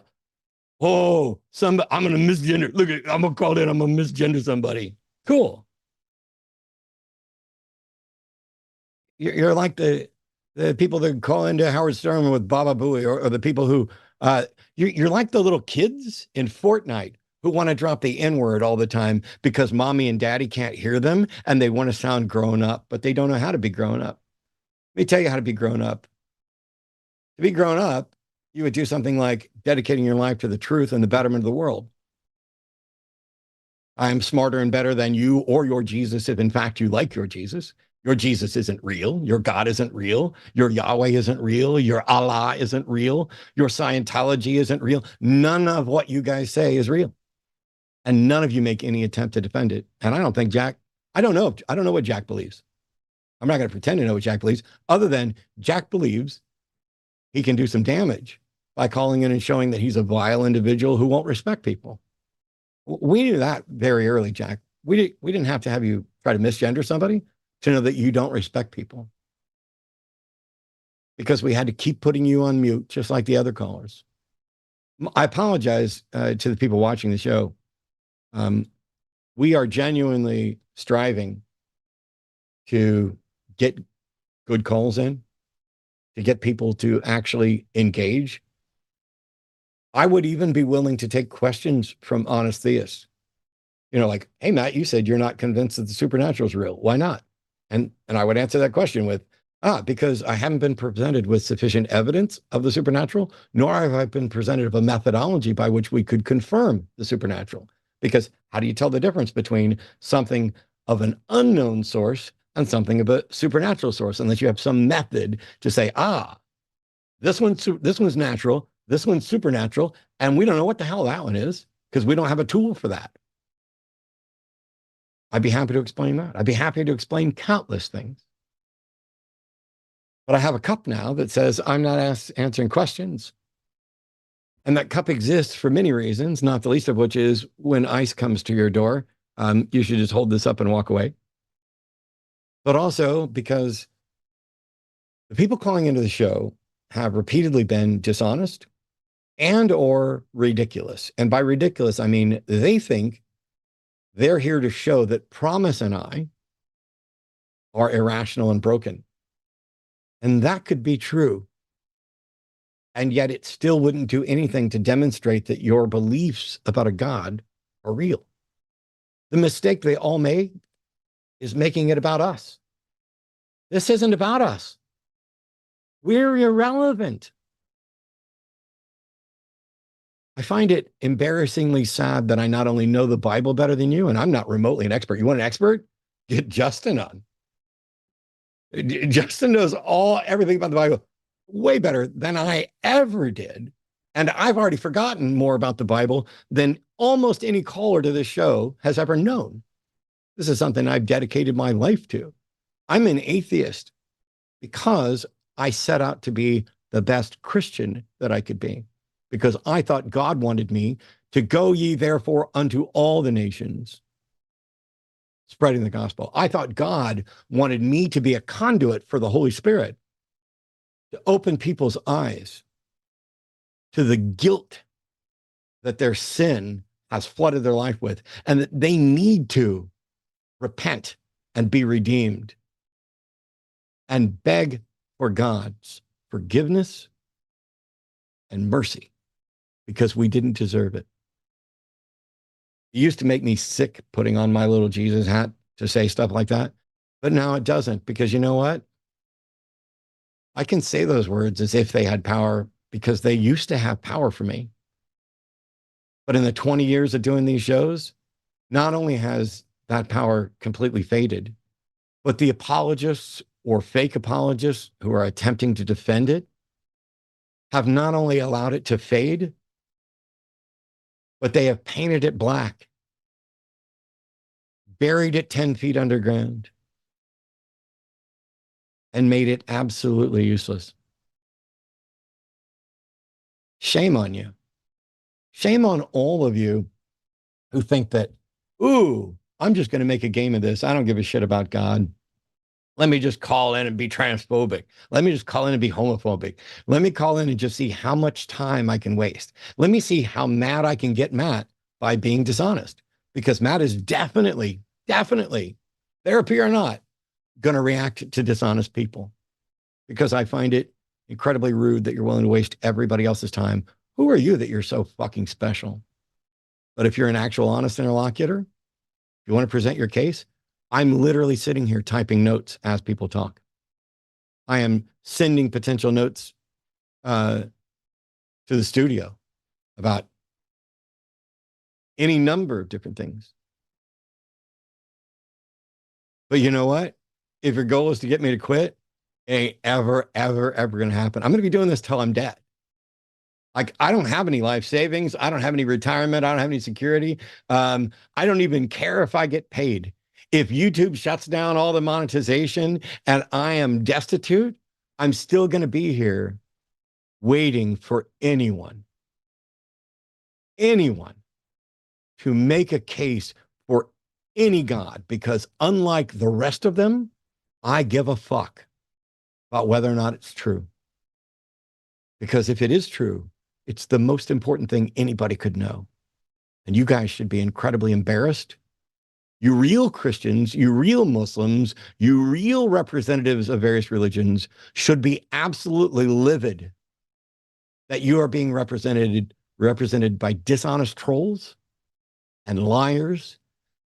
Oh, I'm going to misgender. Look, I'm going to call in. I'm going to misgender somebody. Cool. You're like the people that call into Howard Stern with Baba Booey, or the people who, you're like the little kids in Fortnite who want to drop the N-word all the time because mommy and daddy can't hear them and they want to sound grown up, but they don't know how to be grown up. Let me tell you how to be grown up. To be grown up, you would do something like dedicating your life to the truth and the betterment of the world. I am smarter and better than you or your Jesus if in fact you like your Jesus. Your Jesus isn't real. Your God isn't real. Your Yahweh isn't real. Your Allah isn't real. Your Scientology isn't real. None of what you guys say is real. And none of you make any attempt to defend it. And I don't think Jack, I don't know what Jack believes. I'm not going to pretend to know what Jack believes, other than Jack believes he can do some damage by calling in and showing that he's a vile individual who won't respect people. We knew that very early, Jack. We didn't have to have you try to misgender somebody to know that you don't respect people. Because we had to keep putting you on mute, just like the other callers. I apologize to the people watching the show. We are genuinely striving to get good calls in, to get people to actually engage. I would even be willing to take questions from honest theists. Like, hey, Matt, you said you're not convinced that the supernatural is real. Why not? And I would answer that question with, because I haven't been presented with sufficient evidence of the supernatural, nor have I been presented with a methodology by which we could confirm the supernatural. Because how do you tell the difference between something of an unknown source and something of a supernatural source, unless you have some method to say, this one's natural, this one's supernatural, and we don't know what the hell that one is because we don't have a tool for that. I'd be happy to explain that. I'd be happy to explain countless things. But I have a cup now that says I'm not answering questions. And that cup exists for many reasons, not the least of which is when ICE comes to your door, you should just hold this up and walk away. But also because the people calling into the show have repeatedly been dishonest and or ridiculous. And by ridiculous, I mean they think they're here to show that Promise and I are irrational and broken. And that could be true. And yet it still wouldn't do anything to demonstrate that your beliefs about a God are real. The mistake they all made is making it about us. This isn't about us. We're irrelevant. I find it embarrassingly sad that I not only know the Bible better than you, and I'm not remotely an expert. You want an expert? Get Justin on. Justin knows everything about the Bible way better than I ever did. And I've already forgotten more about the Bible than almost any caller to this show has ever known. This is something I've dedicated my life to. I'm an atheist because I set out to be the best Christian that I could be, because I thought God wanted me to go ye therefore unto all the nations, spreading the gospel. I thought God wanted me to be a conduit for the Holy Spirit, to open people's eyes to the guilt that their sin has flooded their life with, and that they need to repent and be redeemed and beg for God's forgiveness and mercy, because we didn't deserve it. It used to make me sick putting on my little Jesus hat to say stuff like that, but now it doesn't, because you know what? I can say those words as if they had power, because they used to have power for me. But in the 20 years of doing these shows, not only has that power completely faded, but the apologists or fake apologists who are attempting to defend it have not only allowed it to fade, but they have painted it black, buried it 10 feet underground, and made it absolutely useless. Shame on you. Shame on all of you who think that, ooh, I'm just going to make a game of this. I don't give a shit about God. Let me just call in and be transphobic. Let me just call in and be homophobic. Let me call in and just see how much time I can waste. Let me see how mad I can get Matt by being dishonest. Because Matt is definitely, therapy or not, going to react to dishonest people. Because I find it incredibly rude that you're willing to waste everybody else's time. Who are you that you're so fucking special? But if you're an actual honest interlocutor, if you want to present your case, I'm literally sitting here typing notes as people talk. I am sending potential notes to the studio about any number of different things. But you know what? If your goal is to get me to quit, it ain't ever going to happen. I'm going to be doing this till I'm dead. Like, I don't have any life savings. I don't have any retirement. I don't have any security. I don't even care if I get paid. If YouTube shuts down all the monetization and I am destitute, I'm still going to be here waiting for anyone to make a case for any God, because unlike the rest of them, I give a fuck about whether or not it's true. Because if it is true, it's the most important thing anybody could know. And you guys should be incredibly embarrassed. You real Christians, you real Muslims, you real representatives of various religions should be absolutely livid that you are being represented by dishonest trolls and liars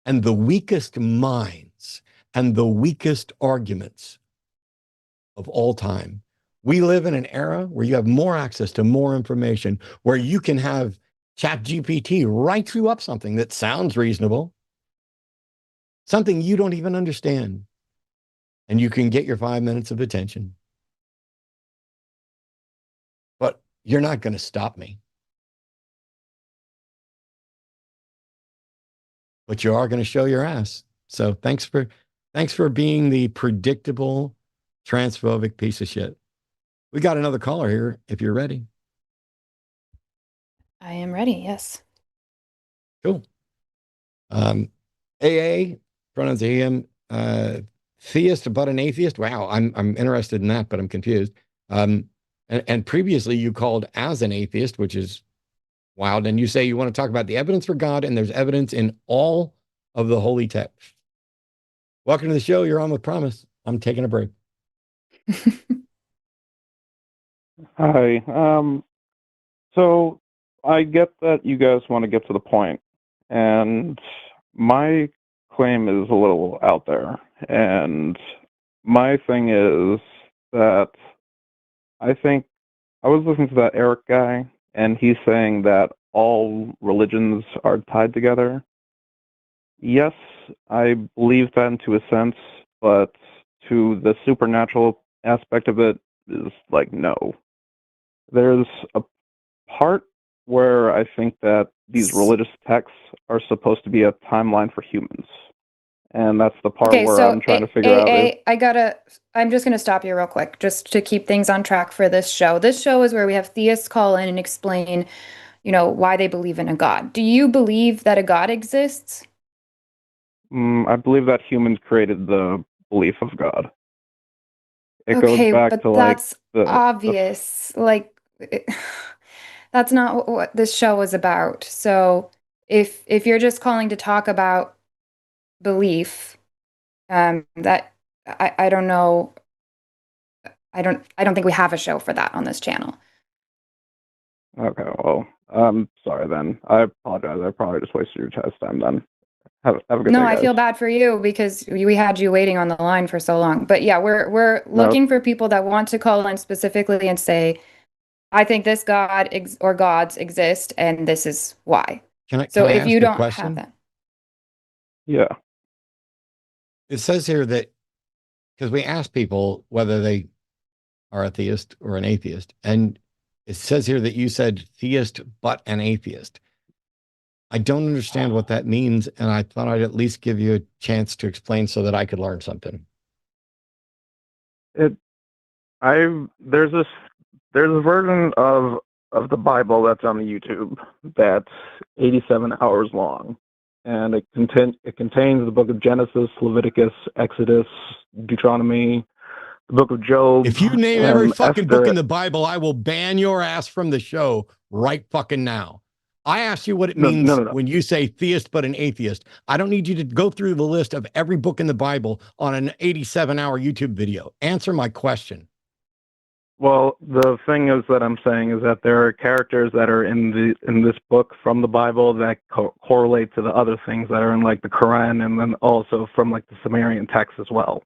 and the weakest minds and the weakest arguments of all time. We live in an era where you have more access to more information, where you can have ChatGPT write you up something that sounds reasonable, something you don't even understand, and you can get your 5 minutes of attention. But you're not going to stop me. But you are going to show your ass. So thanks for being the predictable, transphobic piece of shit. We got another caller here, if you're ready. I am ready, yes. Cool. AA, pronouns he, him, theist but an atheist. Wow, I'm interested in that, but I'm confused. And previously you called as an atheist, which is wild. And you say you want to talk about the evidence for God, and there's evidence in all of the holy text. Welcome to the show. You're on with Promise. I'm taking a break. Hi. So I get that you guys want to get to the point, and my claim is a little out there. And my thing is that I think I was listening to that Eric guy, and he's saying that all religions are tied together. Yes, I believe that to a sense, but to the supernatural aspect of it is like no. There's a part where I think that these religious texts are supposed to be a timeline for humans. And that's the part where I'm trying to figure out. I'm just going to stop you real quick, just to keep things on track for this show. This show is where we have theists call in and explain, why they believe in a God. Do you believe that a God exists? I believe that humans created the belief of God. It Okay, goes back but to that's obvious. That's not what this show is about. So if you're just calling to talk about belief, that I don't know. I don't think we have a show for that on this channel. Okay, well, sorry then. I apologize. I probably just wasted your test time then. Have a good day, No, I guys. feel bad for you because we had you waiting on the line for so long. But yeah, we're looking for people that want to call in specifically and say, I think this God or gods exist, and this is why. Can I if ask you a don't question? have that, Yeah. It says here that, because we asked people whether they are a theist or an atheist, and it says here that you said theist but an atheist. I don't understand what that means, and I thought I'd at least give you a chance to explain so that I could learn something. There's a version of the Bible that's on the YouTube that's 87 hours long, and it contains the book of Genesis, Leviticus, Exodus, Deuteronomy, the book of Job. If you name every fucking Esther. book in the Bible, I will ban your ass from the show right fucking now. I asked you what it means when you say theist but an atheist. I don't need you to go through the list of every book in the Bible on an 87-hour YouTube video. Answer my question. Well, the thing is that I'm saying is that there are characters that are in this book from the Bible that correlate to the other things that are in like the Quran, and then also from like the Sumerian text as well.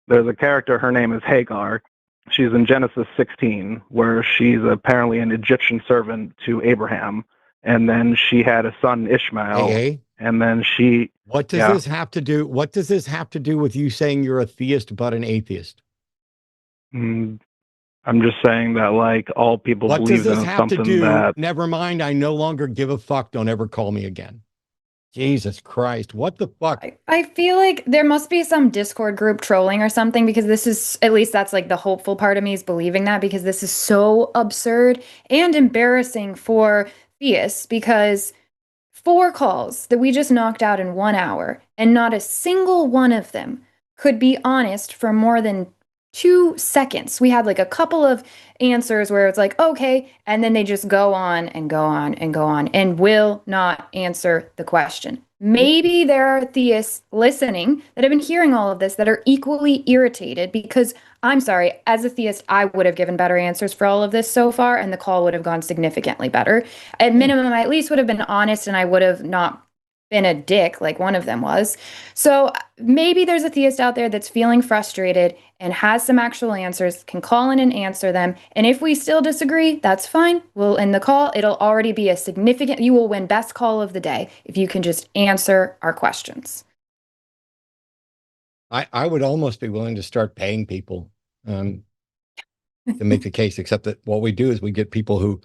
There's a character, her name is Hagar. She's in Genesis 16, where she's apparently an Egyptian servant to Abraham, and then she had a son, Ishmael, and then she... What does this have to do? What does this have to do with you saying you're a theist but an atheist? I'm just saying that, like, all people believe in something that... Never mind, I no longer give a fuck. Don't ever call me again. Jesus Christ, what the fuck? I feel like there must be some Discord group trolling or something, because this is, at least that's like the hopeful part of me is believing that, because this is so absurd and embarrassing for theists, because 4 calls that we just knocked out in 1 hour, and not a single one of them could be honest for more than 2 seconds. We had like a couple of answers where it's like, okay, and then they just go on and go on and go on and will not answer the question. Maybe there are theists listening that have been hearing all of this that are equally irritated, because I'm sorry, as a theist, I would have given better answers for all of this so far, and the call would have gone significantly better. At minimum, I at least would have been honest, and I would have not been a dick like one of them was. So maybe there's a theist out there that's feeling frustrated and has some actual answers, can call in and answer them. And if we still disagree, that's fine. We'll end the call. It'll already be a significant, you will win best call of the day if you can just answer our questions. I would almost be willing to start paying people to make the case, except that what we do is we get people who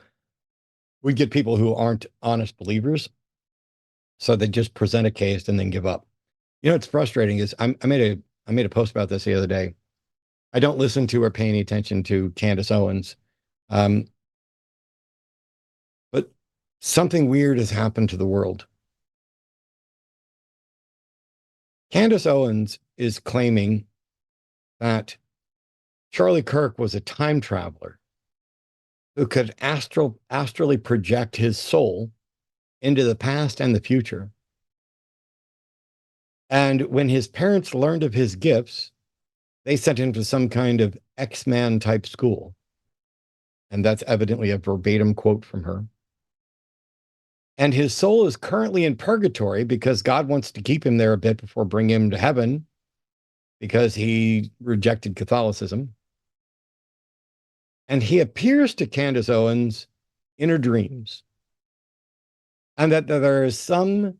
aren't honest believers. So they just present a case and then give up. You know, what's frustrating is I made a post about this the other day. I don't listen to or pay any attention to Candace Owens. But something weird has happened to the world. Candace Owens is claiming that Charlie Kirk was a time traveler who could astrally project his soul into the past and the future. And when his parents learned of his gifts, they sent him to some kind of X-Man type school. And that's evidently a verbatim quote from her. And his soul is currently in purgatory because God wants to keep him there a bit before bringing him to heaven, because he rejected Catholicism. And he appears to Candace Owens inner dreams, and that there is some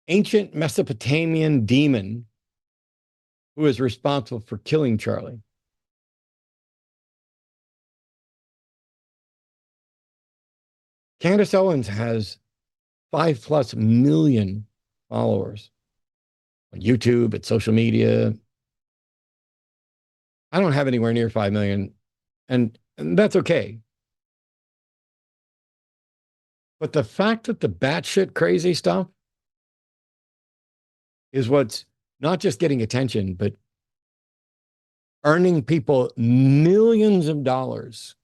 ancient Mesopotamian demon who is responsible for killing Charlie. Candace Owens has 5+ million followers on YouTube, at social media. I don't have anywhere near 5 million, and that's okay. But the fact that the batshit crazy stuff is what's not just getting attention, but earning people millions of dollars.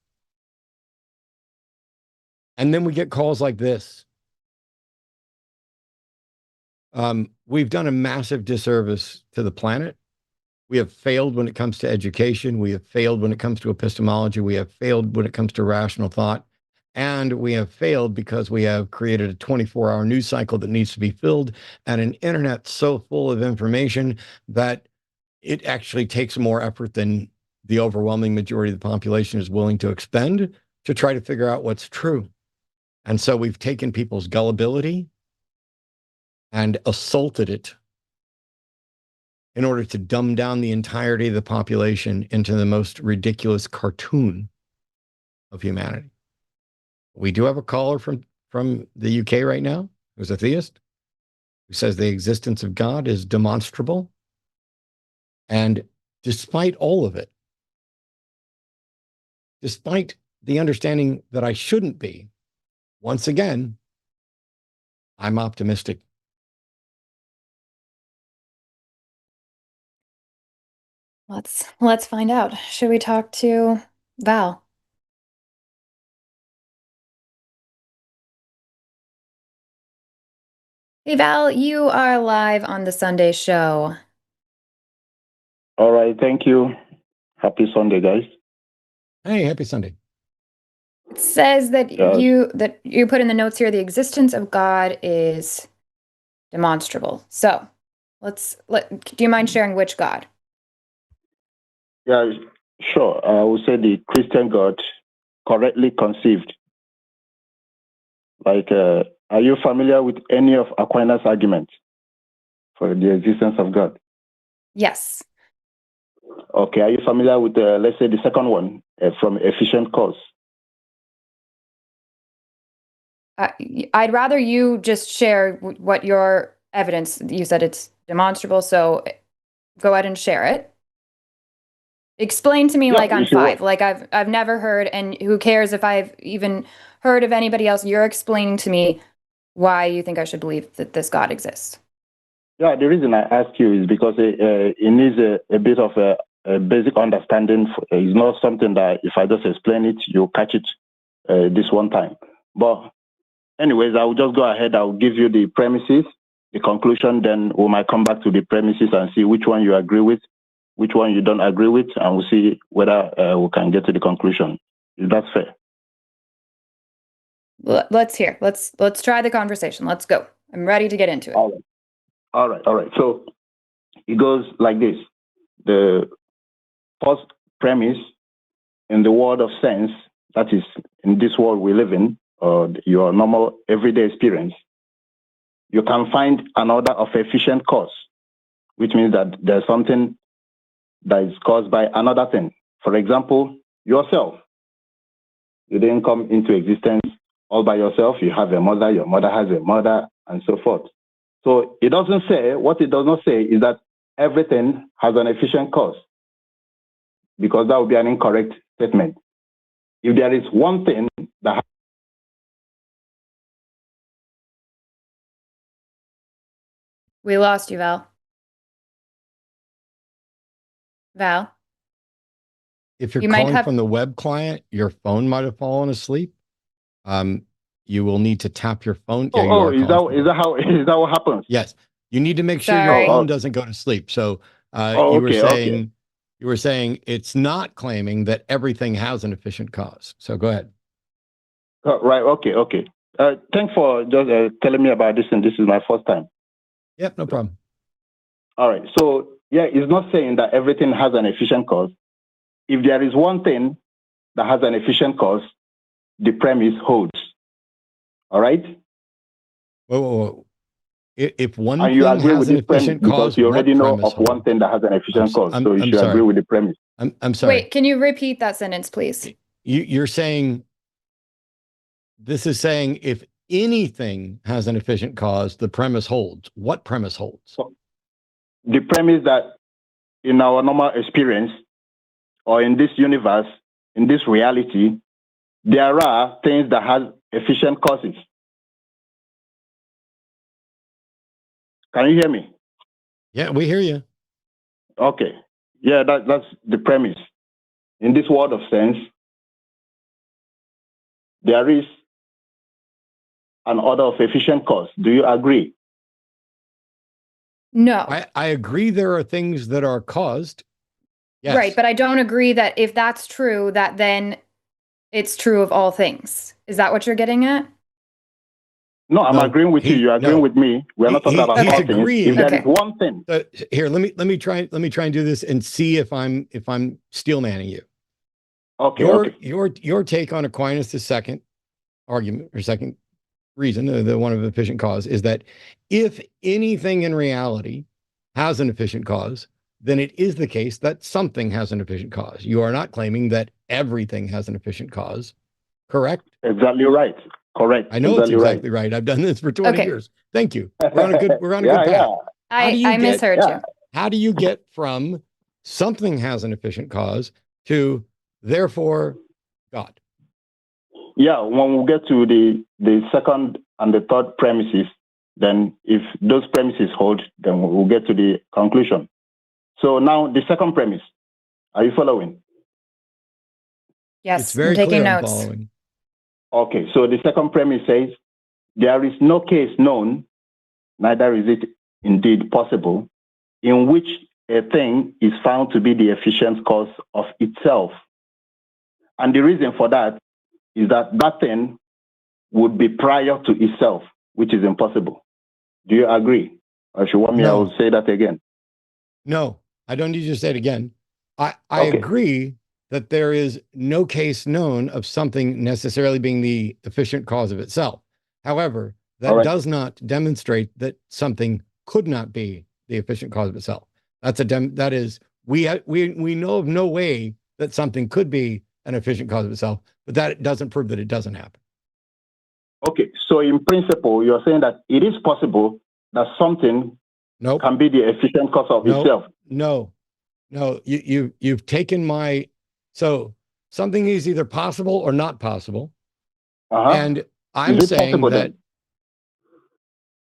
And then we get calls like this. We've done a massive disservice to the planet. We have failed when it comes to education. We have failed when it comes to epistemology. We have failed when it comes to rational thought. And we have failed because we have created a 24-hour news cycle that needs to be filled, and an internet so full of information that it actually takes more effort than the overwhelming majority of the population is willing to expend to try to figure out what's true. And so we've taken people's gullibility and assaulted it in order to dumb down the entirety of the population into the most ridiculous cartoon of humanity. We do have a caller from the UK right now who's a theist, who says the existence of God is demonstrable. And despite all of it, despite the understanding that I shouldn't be, once again, I'm optimistic. Let's find out. Should we talk to Val? Hey, Val, you are live on the Sunday show. All right, thank you. Happy Sunday, guys. Hey, happy Sunday. It says that you put in the notes here, the existence of God is demonstrable. So do you mind sharing which God? Yeah, sure. I would say the Christian God, correctly conceived. Like, are you familiar with any of Aquinas' arguments for the existence of God? Yes. Okay, are you familiar with, let's say, the second one from efficient cause? I'd rather you just share what your evidence, you said it's demonstrable, so go ahead and share it. Explain to me, like on 5, like I've never heard, and who cares if I've even heard of anybody else. You're explaining to me why you think I should believe that this God exists. Yeah, the reason I ask you is because it needs a bit of a basic understanding. It's not something that if I just explain it, you'll catch it this one time. But anyways, I will just go ahead. I'll give you the premises, the conclusion, then we might come back to the premises and see which one you agree with, which one you don't agree with, and we'll see whether we can get to the conclusion. Is that fair? Let's hear. Let's try the conversation. Let's go. I'm ready to get into it. All right. So it goes like this. The first premise in the world of sense, that is in this world we live in, or your normal everyday experience, you can find an order of efficient cause, which means that there's something that is caused by another thing. For example, yourself. You didn't come into existence all by yourself. You have a mother, your mother has a mother, and so forth. So it doesn't say, what it does not say is that everything has an efficient cause, because that would be an incorrect statement. If there is one thing that has... We lost you, Val. Val? If you're calling from the web client, your phone might have fallen asleep. You will need to tap your phone. Is that what happens? Yes. You need to make sure your phone doesn't go to sleep. So you were saying it's not claiming that everything has an efficient cause. So go ahead. Right. Okay. Thanks for just telling me about this, and this is my first time. Yep, no problem. All right. So yeah, it's not saying that everything has an efficient cause. If there is one thing that has an efficient cause, the premise holds. All right? Whoa. If one and you thing agree has with an this premise efficient cause, because you already what know premise of one holds? thing that has an efficient cause, so you I'm should sorry. agree with the premise. I'm sorry. Wait, can you repeat that sentence, please? You're saying, this is saying if anything has an efficient cause, the premise holds. What premise holds? The premise that in our normal experience, or in this universe, in this reality, there are things that have efficient causes. Can you hear me? Yeah, we hear you. Okay. Yeah, that's the premise. In this world of sense, there is an order of efficient cause. Do you agree? No. I agree there are things that are caused. Yes. Right, but I don't agree that if that's true, that then it's true of all things. Is that what you're getting at? No, I'm agreeing with you. You're agreeing with me. We're not talking about all things. If there is one thing. Here, let me try and do this and see if I'm steel manning you. Okay. Your take on Aquinas' second argument or second reason, the one of efficient cause, is that if anything in reality has an efficient cause, then it is the case that something has an efficient cause. You are not claiming that everything has an efficient cause, correct? Exactly right. Correct. I know it's exactly right. I've done this for 20 years. Thank you. We're on a good path. Yeah. I misheard you. How do you get from something has an efficient cause to therefore God? Yeah, when we get to the second and the third premises, then if those premises hold, then we'll get to the conclusion. So now the second premise, are you following? Yes, it's very I'm taking clear notes. I'm following. Okay, so the second premise says, there is no case known, neither is it indeed possible, in which a thing is found to be the efficient cause of itself. And the reason for that is that that thing would be prior to itself, which is impossible. Do you agree? Or if you want me, I will say that again. No, I don't need you to say it again. I agree that there is no case known of something necessarily being the efficient cause of itself. However, that does not demonstrate that something could not be the efficient cause of itself. That is, we know of no way that something could be an efficient cause of itself, but that doesn't prove that it doesn't happen. Okay, so in principle, you're saying that it is possible that something can be the efficient cause of itself. No, you've taken my, so something is either possible or not possible. And I'm saying that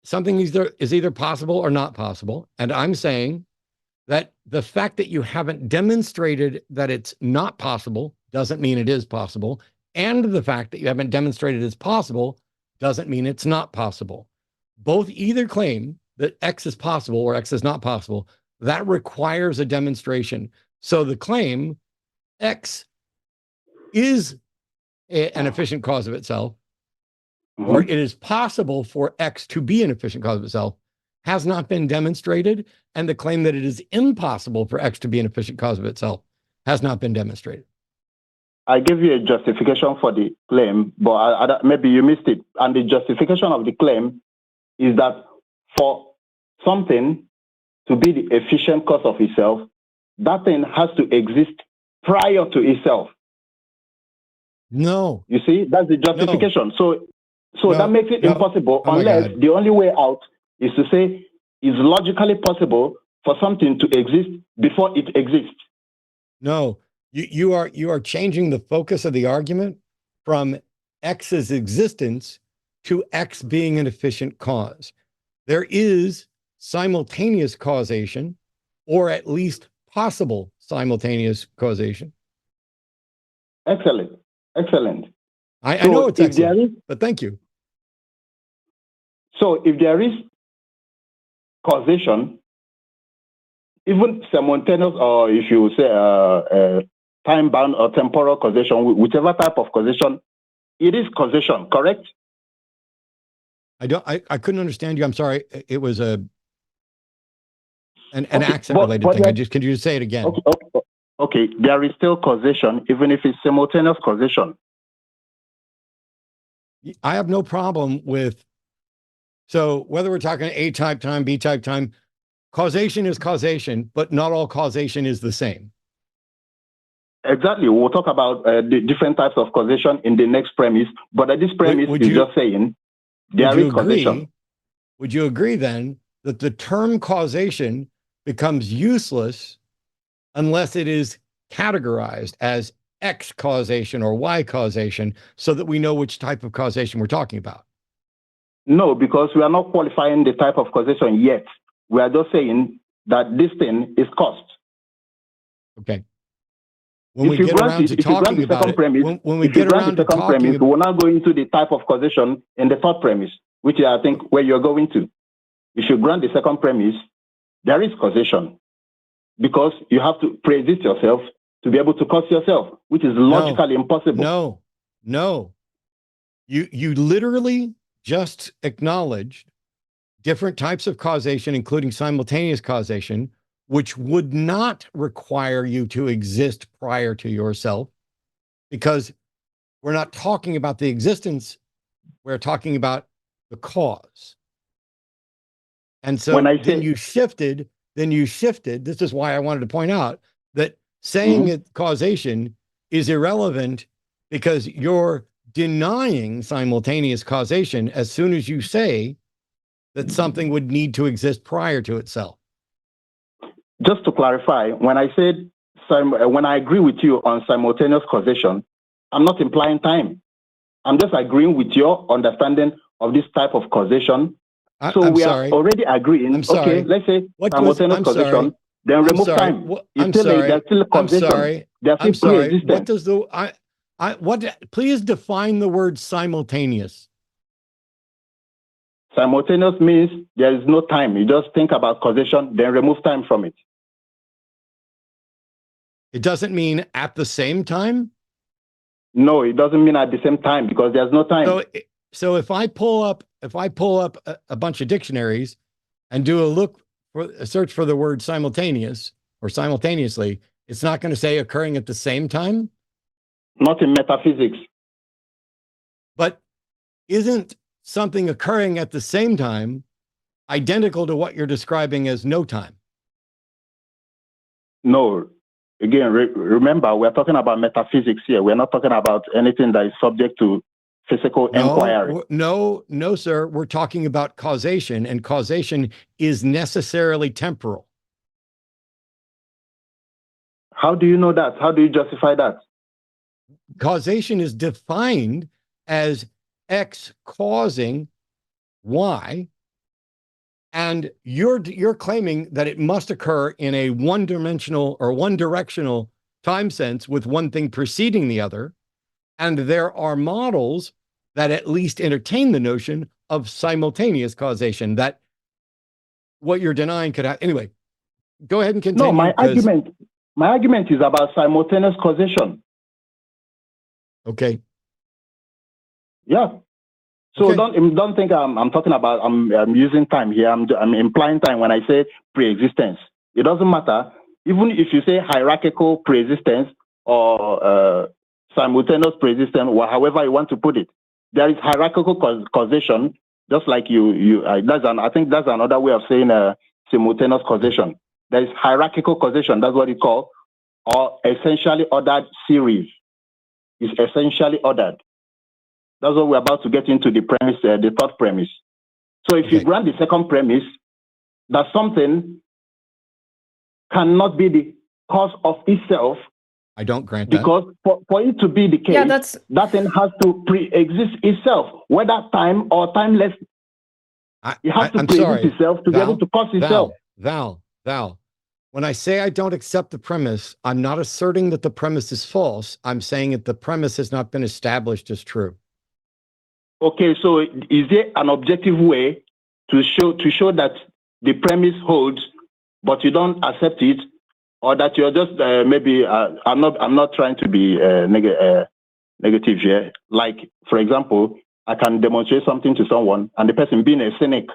something is either possible or not possible. And I'm saying that the fact that you haven't demonstrated that it's not possible doesn't mean it is possible. And the fact that you haven't demonstrated it's possible doesn't mean it's not possible. Both either claim that X is possible or X is not possible. That requires a demonstration. So the claim X is an efficient cause of itself, or it is possible for X to be an efficient cause of itself, has not been demonstrated. And the claim that it is impossible for X to be an efficient cause of itself has not been demonstrated. I give you a justification for the claim, but maybe you missed it. And the justification of the claim is that for something to be the efficient cause of itself, that thing has to exist prior to itself. No. You see, that's the justification. So that makes it impossible unless the only way out is to say it's logically possible for something to exist before it exists. No, you are changing the focus of the argument from X's existence to X being an efficient cause. There is simultaneous causation, or at least possible simultaneous causation. Excellent. I know it's excellent, but thank you. So if there is causation, even simultaneous, or if you say time-bound or temporal causation, whichever type of causation, it is causation, correct? I couldn't understand you. I'm sorry. It was an accent-related thing. Can you just say it again? Okay. There is still causation, even if it's simultaneous causation. I have no problem with, so whether we're talking A-type time, B-type time, causation is causation, but not all causation is the same. Exactly. We'll talk about the different types of causation in the next premise, but this premise is just saying there is causation. Would you agree then that the term causation becomes useless unless it is categorized as X causation or Y causation so that we know which type of causation we're talking about? No, because we are not qualifying the type of causation yet. We are just saying that this thing is caused. Okay. When we get around to talking about it, when we get around to talking, we're not going into the type of causation in the third premise, which I think where you're going to. If you grant the second premise, there is causation because you have to pre-exist yourself to be able to cause yourself, which is logically impossible. No. You literally just acknowledged different types of causation, including simultaneous causation, which would not require you to exist prior to yourself, because we're not talking about the existence, we're talking about the cause. And so then you shifted, this is why I wanted to point out that saying that causation is irrelevant because you're denying simultaneous causation as soon as you say that something would need to exist prior to itself. Just to clarify, when I said, when I agree with you on simultaneous causation, I'm not implying time. I'm just agreeing with your understanding of this type of causation. So we are already agreeing. Okay, let's say simultaneous causation, then remove time. There's still causation. I'm sorry. What does please define the word simultaneous. Simultaneous means there is no time. You just think about causation, then remove time from it. It doesn't mean at the same time? No, it doesn't mean at the same time because there's no time. So if I pull up a bunch of dictionaries and do a search for the word simultaneous or simultaneously, it's not going to say occurring at the same time? Not in metaphysics. But isn't something occurring at the same time identical to what you're describing as no time? No. Again, remember, we're talking about metaphysics here. We're not talking about anything that is subject to physical inquiry. No, sir. We're talking about causation, and causation is necessarily temporal. How do you know that? How do you justify that? Causation is defined as X causing Y, and you're claiming that it must occur in a one-dimensional or one-directional time sense with one thing preceding the other, and there are models that at least entertain the notion of simultaneous causation, that what you're denying could happen. Anyway, go ahead and continue. No, my argument is about simultaneous causation. Okay. Yeah. So don't think I'm talking about I'm using time here. I'm implying time when I say pre-existence. It doesn't matter, even if you say hierarchical pre-existence or simultaneous pre-existence, or however you want to put it. There is hierarchical causation, just like I think that's another way of saying simultaneous causation. There is hierarchical causation. That's what you call, or essentially ordered series. It's essentially ordered. That's what we're about to get into the premise, the third premise. So if you grant the second premise, that something cannot be the cause of itself. I don't grant that. Because for it to be the case, that thing has to pre-exist itself, whether time or timeless. It has to pre-exist itself to be able to cause itself. Val, when I say I don't accept the premise, I'm not asserting that the premise is false. I'm saying that the premise has not been established as true. Okay, so is there an objective way to show that the premise holds, but you don't accept it, or that you're just maybe I'm not trying to be negative here. Like, for example, I can demonstrate something to someone, and the person being a cynic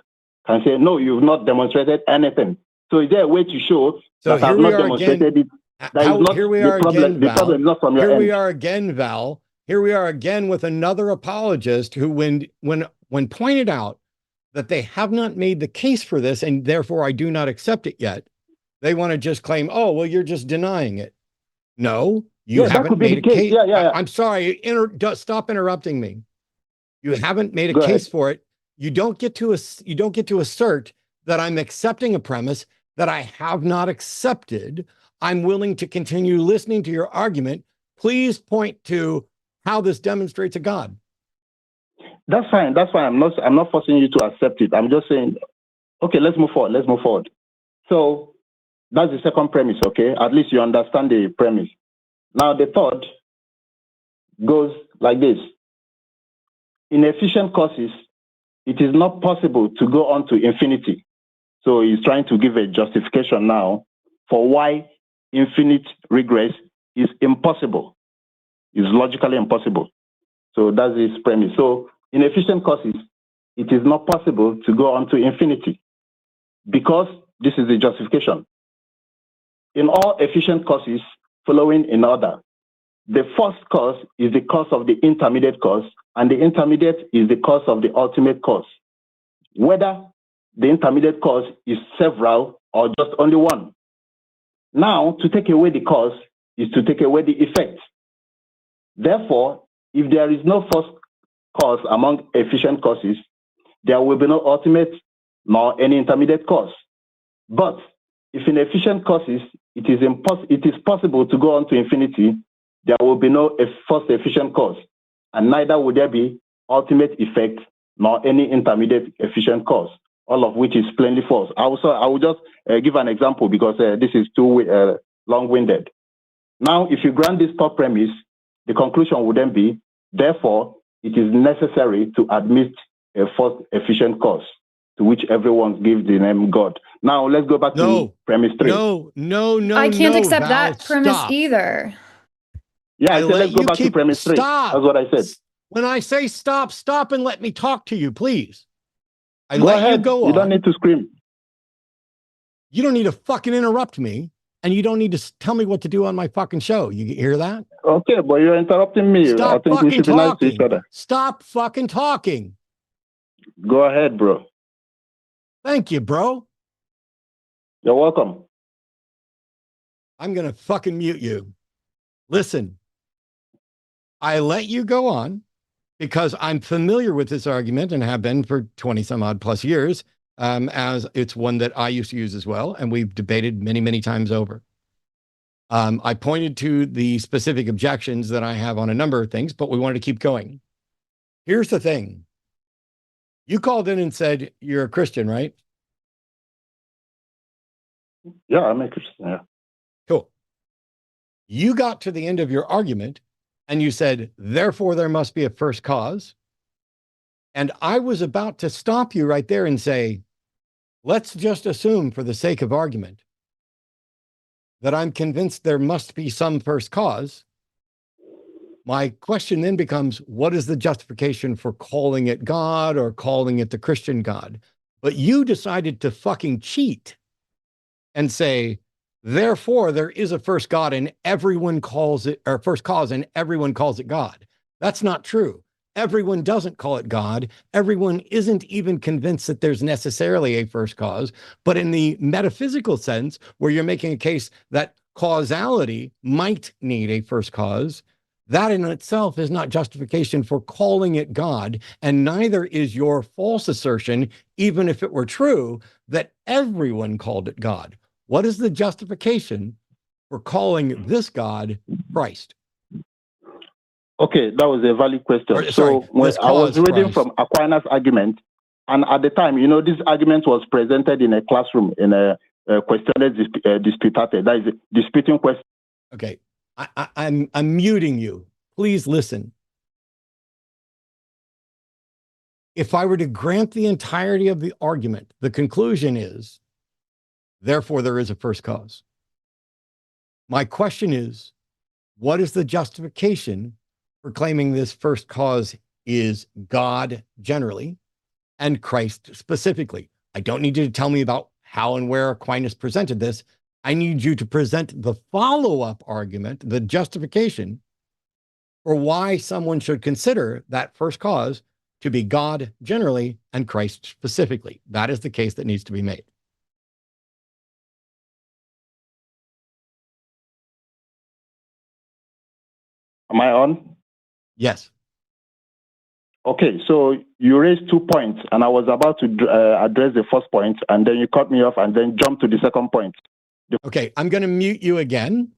can say, "No, you've not demonstrated anything." So is there a way to show that I've not demonstrated it? Here we are again, Val. here we are again with another apologist who, when pointed out that they have not made the case for this, and therefore I do not accept it yet, they want to just claim, oh, well, you're just denying it. No, you haven't made a case. I'm sorry, stop interrupting me. You haven't made a case for it. You don't get to assert that I'm accepting a premise that I have not accepted. I'm willing to continue listening to your argument. Please point to how this demonstrates a God. That's fine. That's fine. I'm not forcing you to accept it. I'm just saying, okay, let's move forward. So that's the second premise, okay? At least you understand the premise. Now the third goes like this. In efficient causes, it is not possible to go on to infinity. So he's trying to give a justification now for why infinite regress is impossible. It's logically impossible. So that's his premise. So in efficient causes, it is not possible to go on to infinity because this is the justification. In all efficient causes following in order, the first cause is the cause of the intermediate cause, and the intermediate is the cause of the ultimate cause. Whether the intermediate cause is several or just only one. Now, to take away the cause is to take away the effect. Therefore, if there is no first cause among efficient causes, there will be no ultimate nor any intermediate cause. But if in efficient causes it is possible to go on to infinity, there will be no first efficient cause, and neither will there be ultimate effect nor any intermediate efficient cause, all of which is plainly false. I will just give an example because this is too long-winded. Now, if you grant this top premise, the conclusion would then be, therefore, it is necessary to admit a first efficient cause to which everyone gives the name God. Now, let's go back to premise 3. No. I can't accept Val, that premise stop. either. Yeah, I said let's go back to premise 3. Stop. That's what I said. When I say stop and let me talk to you, please. Go ahead. You don't need to scream. You don't need to fucking interrupt me, and you don't need to tell me what to do on my fucking show. You hear that? Okay, but you're interrupting me. Stop I think we should be nice to each other. Stop fucking talking. Go ahead, bro. Thank you, bro. You're welcome. I'm going to fucking mute you. Listen, I let you go on because I'm familiar with this argument and have been for 20 some odd plus years, as it's one that I used to use as well. And we've debated many, many times over. I pointed to the specific objections that I have on a number of things, but we wanted to keep going. Here's the thing. You called in and said you're a Christian, right? Yeah, I'm a Christian. Yeah. Cool. You got to the end of your argument and you said, therefore, there must be a first cause. And I was about to stop you right there and say, let's just assume for the sake of argument that I'm convinced there must be some first cause. My question then becomes, what is the justification for calling it God or calling it the Christian God? But you decided to fucking cheat and say, therefore, there is a first God and everyone calls it, or first cause, and everyone calls it God. That's not true. Everyone doesn't call it God. Everyone isn't even convinced that there's necessarily a first cause. But in the metaphysical sense, where you're making a case that causality might need a first cause, that in itself is not justification for calling it God, and neither is your false assertion, even if it were true, that everyone called it God. What is the justification for calling this God Christ? Okay, that was a valid question. When I was reading from Aquinas' argument, and at the time, this argument was presented in a classroom in a questionnaire disputate, that is disputing question. Okay, I'm muting you. Please listen. If I were to grant the entirety of the argument, the conclusion is, therefore, there is a first cause. My question is, what is the justification for claiming this first cause is God generally and Christ specifically? I don't need you to tell me about how and where Aquinas presented this. I need you to present the follow-up argument, the justification or why someone should consider that first cause to be God generally and Christ specifically. That is the case that needs to be made. Am I on? Yes. Okay, so you raised 2 points, and I was about to address the first point, and then you cut me off and then jumped to the second point. Okay, I'm going to mute you again.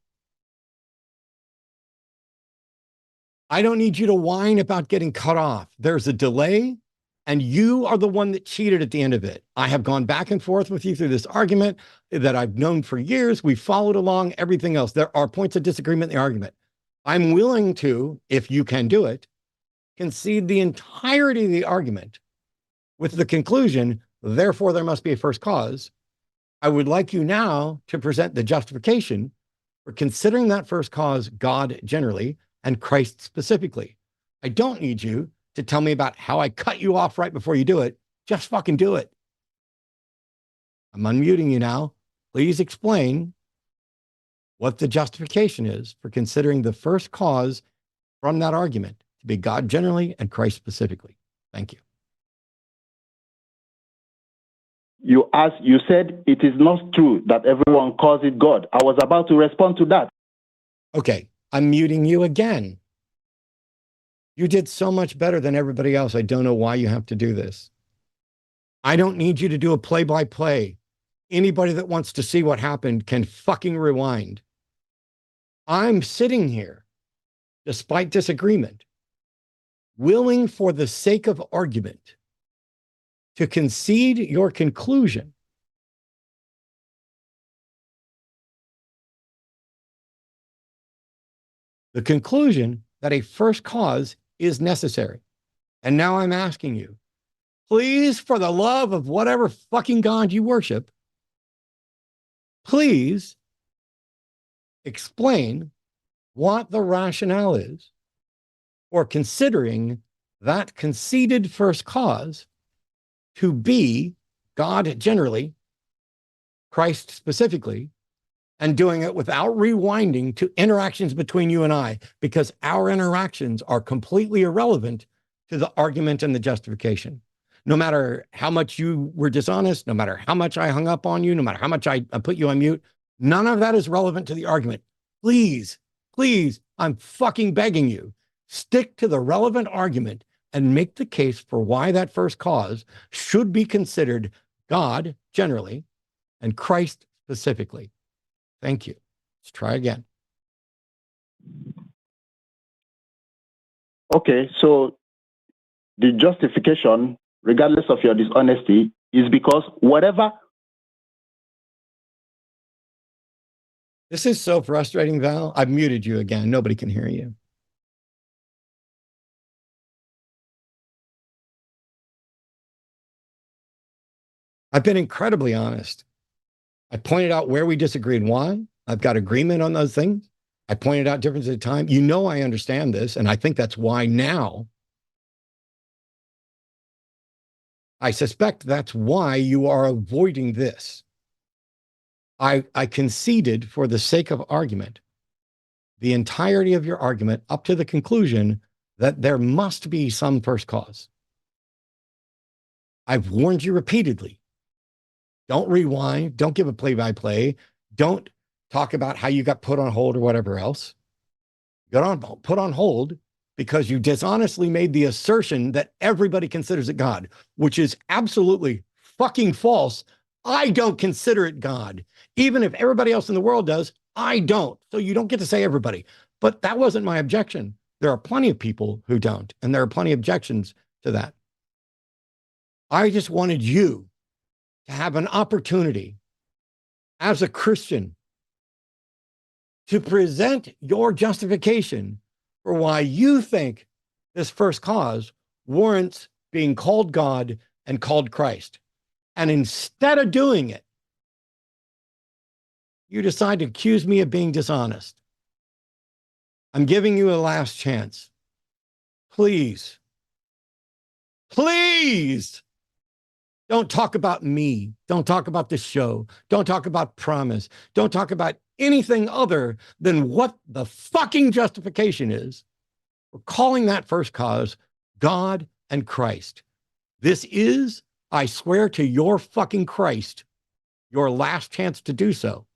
I don't need you to whine about getting cut off. There's a delay, and you are the one that cheated at the end of it. I have gone back and forth with you through this argument that I've known for years. We followed along, everything else. There are points of disagreement in the argument. I'm willing to, if you can do it, concede the entirety of the argument with the conclusion, therefore there must be a first cause. I would like you now to present the justification for considering that first cause God generally and Christ specifically. I don't need you to tell me about how I cut you off right before you do it. Just fucking do it. I'm unmuting you now. Please explain what the justification is for considering the first cause from that argument to be God generally and Christ specifically. Thank you. You said it is not true that everyone calls it God. I was about to respond to that. Okay, I'm muting you again. You did so much better than everybody else. I don't know why you have to do this. I don't need you to do a play-by-play. Anybody that wants to see what happened can fucking rewind. I'm sitting here, despite disagreement, willing for the sake of argument to concede your conclusion the conclusion that a first cause is necessary. And now I'm asking you, please, for the love of whatever fucking God you worship, please explain what the rationale is for considering that conceded first cause to be God generally, Christ specifically, and doing it without rewinding to interactions between you and I, because our interactions are completely irrelevant to the argument and the justification. No matter how much you were dishonest, no matter how much I hung up on you, no matter how much I put you on mute, none of that is relevant to the argument. Please, please, I'm fucking begging you, stick to the relevant argument and make the case for why that first cause should be considered God generally and Christ specifically. Thank you. Let's try again. Okay, so the justification, regardless of your dishonesty, is because whatever. This is so frustrating, Val. I've muted you again. Nobody can hear you. I've been incredibly honest. I pointed out where we disagreed and why. I've got agreement on those things. I pointed out differences of time. You know I understand this, and I think that's why now I suspect that's why you are avoiding this. I conceded, for the sake of argument, the entirety of your argument up to the conclusion that there must be some first cause. I've warned you repeatedly. Don't rewind. Don't give a play-by-play. Don't talk about how you got put on hold or whatever else. You got put on hold because you dishonestly made the assertion that everybody considers it God, which is absolutely fucking false. I don't consider it God. Even if everybody else in the world does, I don't. So you don't get to say everybody. But that wasn't my objection. There are plenty of people who don't, and there are plenty of objections to that. I just wanted you to have an opportunity as a Christian to present your justification for why you think this first cause warrants being called God and called Christ. And instead of doing it, you decide to accuse me of being dishonest. I'm giving you a last chance. Please, please don't talk about me. Don't talk about the show. Don't talk about promise. Don't talk about anything other than what the fucking justification is We're calling that first cause God and Christ. This is, I swear to your fucking Christ, your last chance to do so.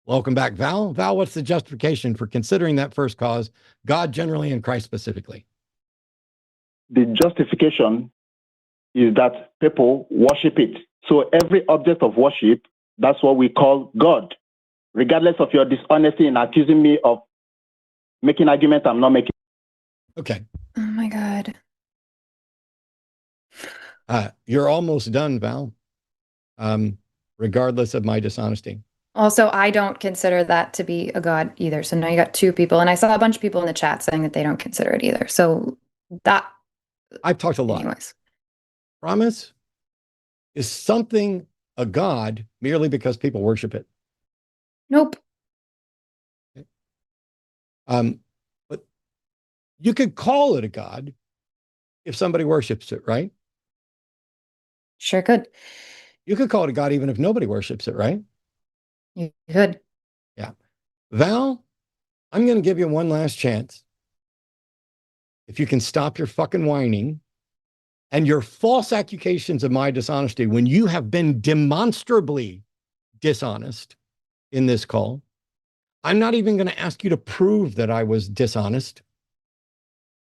Welcome back, Val. Val, what's the justification for considering that first cause God generally and Christ specifically? The justification is that people worship it. So every object of worship, that's what we call God. Regardless of your dishonesty in accusing me of making argument I'm not making. Okay. Oh my God. You're almost done, Val. Regardless of my dishonesty. Also, I don't consider that to be a God either. So now you got two people, and I saw a bunch of people in the chat saying that they don't consider it either. So that I've talked a lot. Anyways. Promise is something a God merely because people worship it. Nope. Okay. But you could call it a God if somebody worships it, right? Sure could. You could call it a God even if nobody worships it, right? You could. Yeah. Val, I'm going to give you one last chance. If you can stop your fucking whining and your false accusations of my dishonesty when you have been demonstrably dishonest in this call, I'm not even going to ask you to prove that I was dishonest.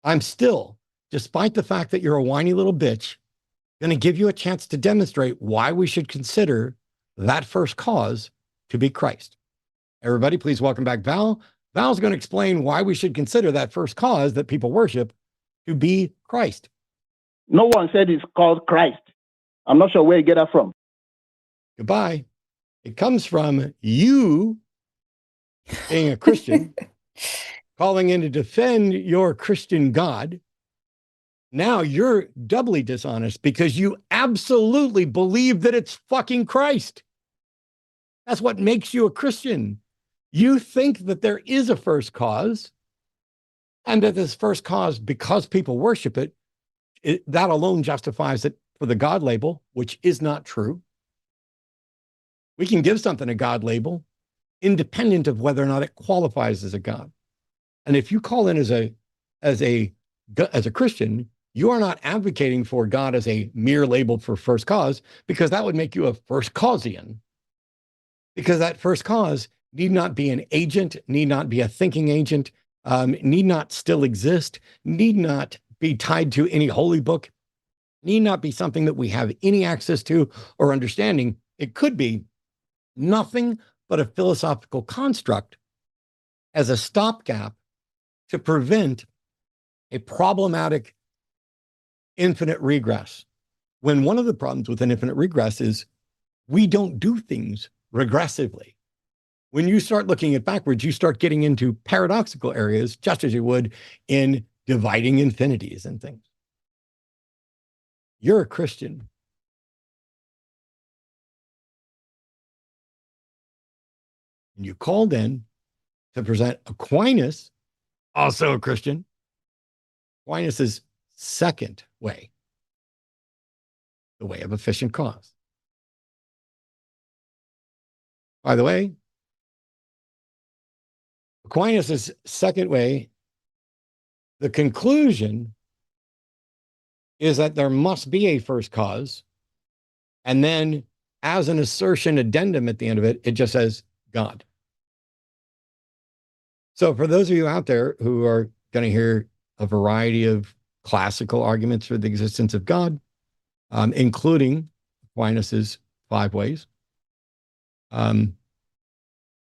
I'm still, despite the fact that you're a whiny little bitch, going to give you a chance to demonstrate why we should consider that first cause to be Christ. Everybody, please welcome back Val. Val's going to explain why we should consider that first cause that people worship to be Christ. No one said it's called Christ. I'm not sure where you get that from. Goodbye. It comes from you being a Christian, calling in to defend your Christian God. Now you're doubly dishonest because you absolutely believe that it's fucking Christ. That's what makes you a Christian. You think that there is a first cause, and that this first cause, because people worship it, that alone justifies it for the God label, which is not true. We can give something a God label independent of whether or not it qualifies as a God. And if you call in as a Christian, you are not advocating for God as a mere label for first cause, because that would make you a first causian. Because that first cause need not be an agent, need not be a thinking agent, need not still exist, need not be tied to any holy book, need not be something that we have any access to or understanding. It could be nothing but a philosophical construct as a stopgap to prevent a problematic infinite regress. When one of the problems with an infinite regress is we don't do things regressively. When you start looking at backwards, you start getting into paradoxical areas, just as you would in dividing infinities and things. You're a Christian. And you called in to present Aquinas, also a Christian, Aquinas' second way, the way of efficient cause. By the way, Aquinas' second way, the conclusion is that there must be a first cause, and then as an assertion addendum at the end of it, it just says God. So for those of you out there who are going to hear a variety of classical arguments for the existence of God, including Aquinas' 5 ways,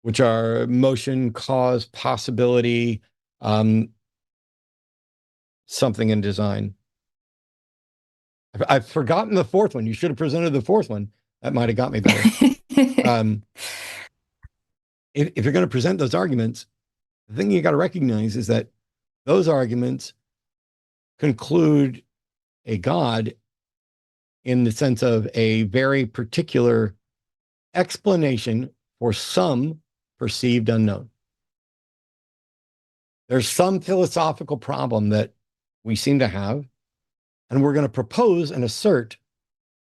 which are motion, cause, possibility, something in design. I've forgotten the 4th one. You should have presented the 4th one. That might have got me better. If you're going to present those arguments, the thing you got to recognize is that those arguments conclude a God in the sense of a very particular explanation for some perceived unknown. There's some philosophical problem that we seem to have, and we're going to propose and assert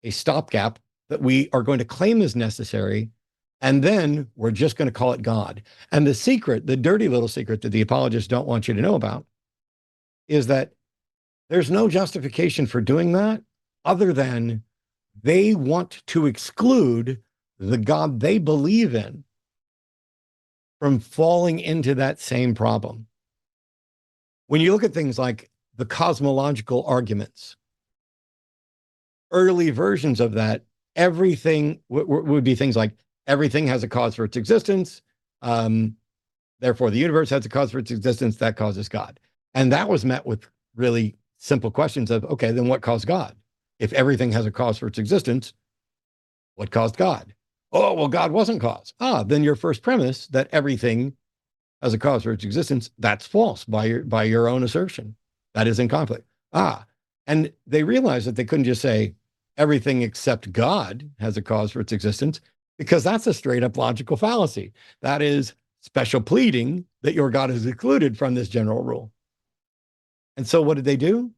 a stopgap that we are going to claim is necessary And then we're just going to call it God. And the secret, the dirty little secret that the apologists don't want you to know about, is that there's no justification for doing that other than they want to exclude the God they believe in from falling into that same problem. When you look at things like the cosmological arguments, early versions of that, everything would be things like everything has a cause for its existence. Therefore, the universe has a cause for its existence. That causes God. And that was met with really simple questions of, okay, then what caused God? If everything has a cause for its existence, what caused God? Oh, well, God wasn't cause. Then your first premise that everything has a cause for its existence, that's false by your own assertion. That is in conflict. And they realized that they couldn't just say everything except God has a cause for its existence, because that's a straight up logical fallacy. That is special pleading that your God is excluded from this general rule. And so what did they do?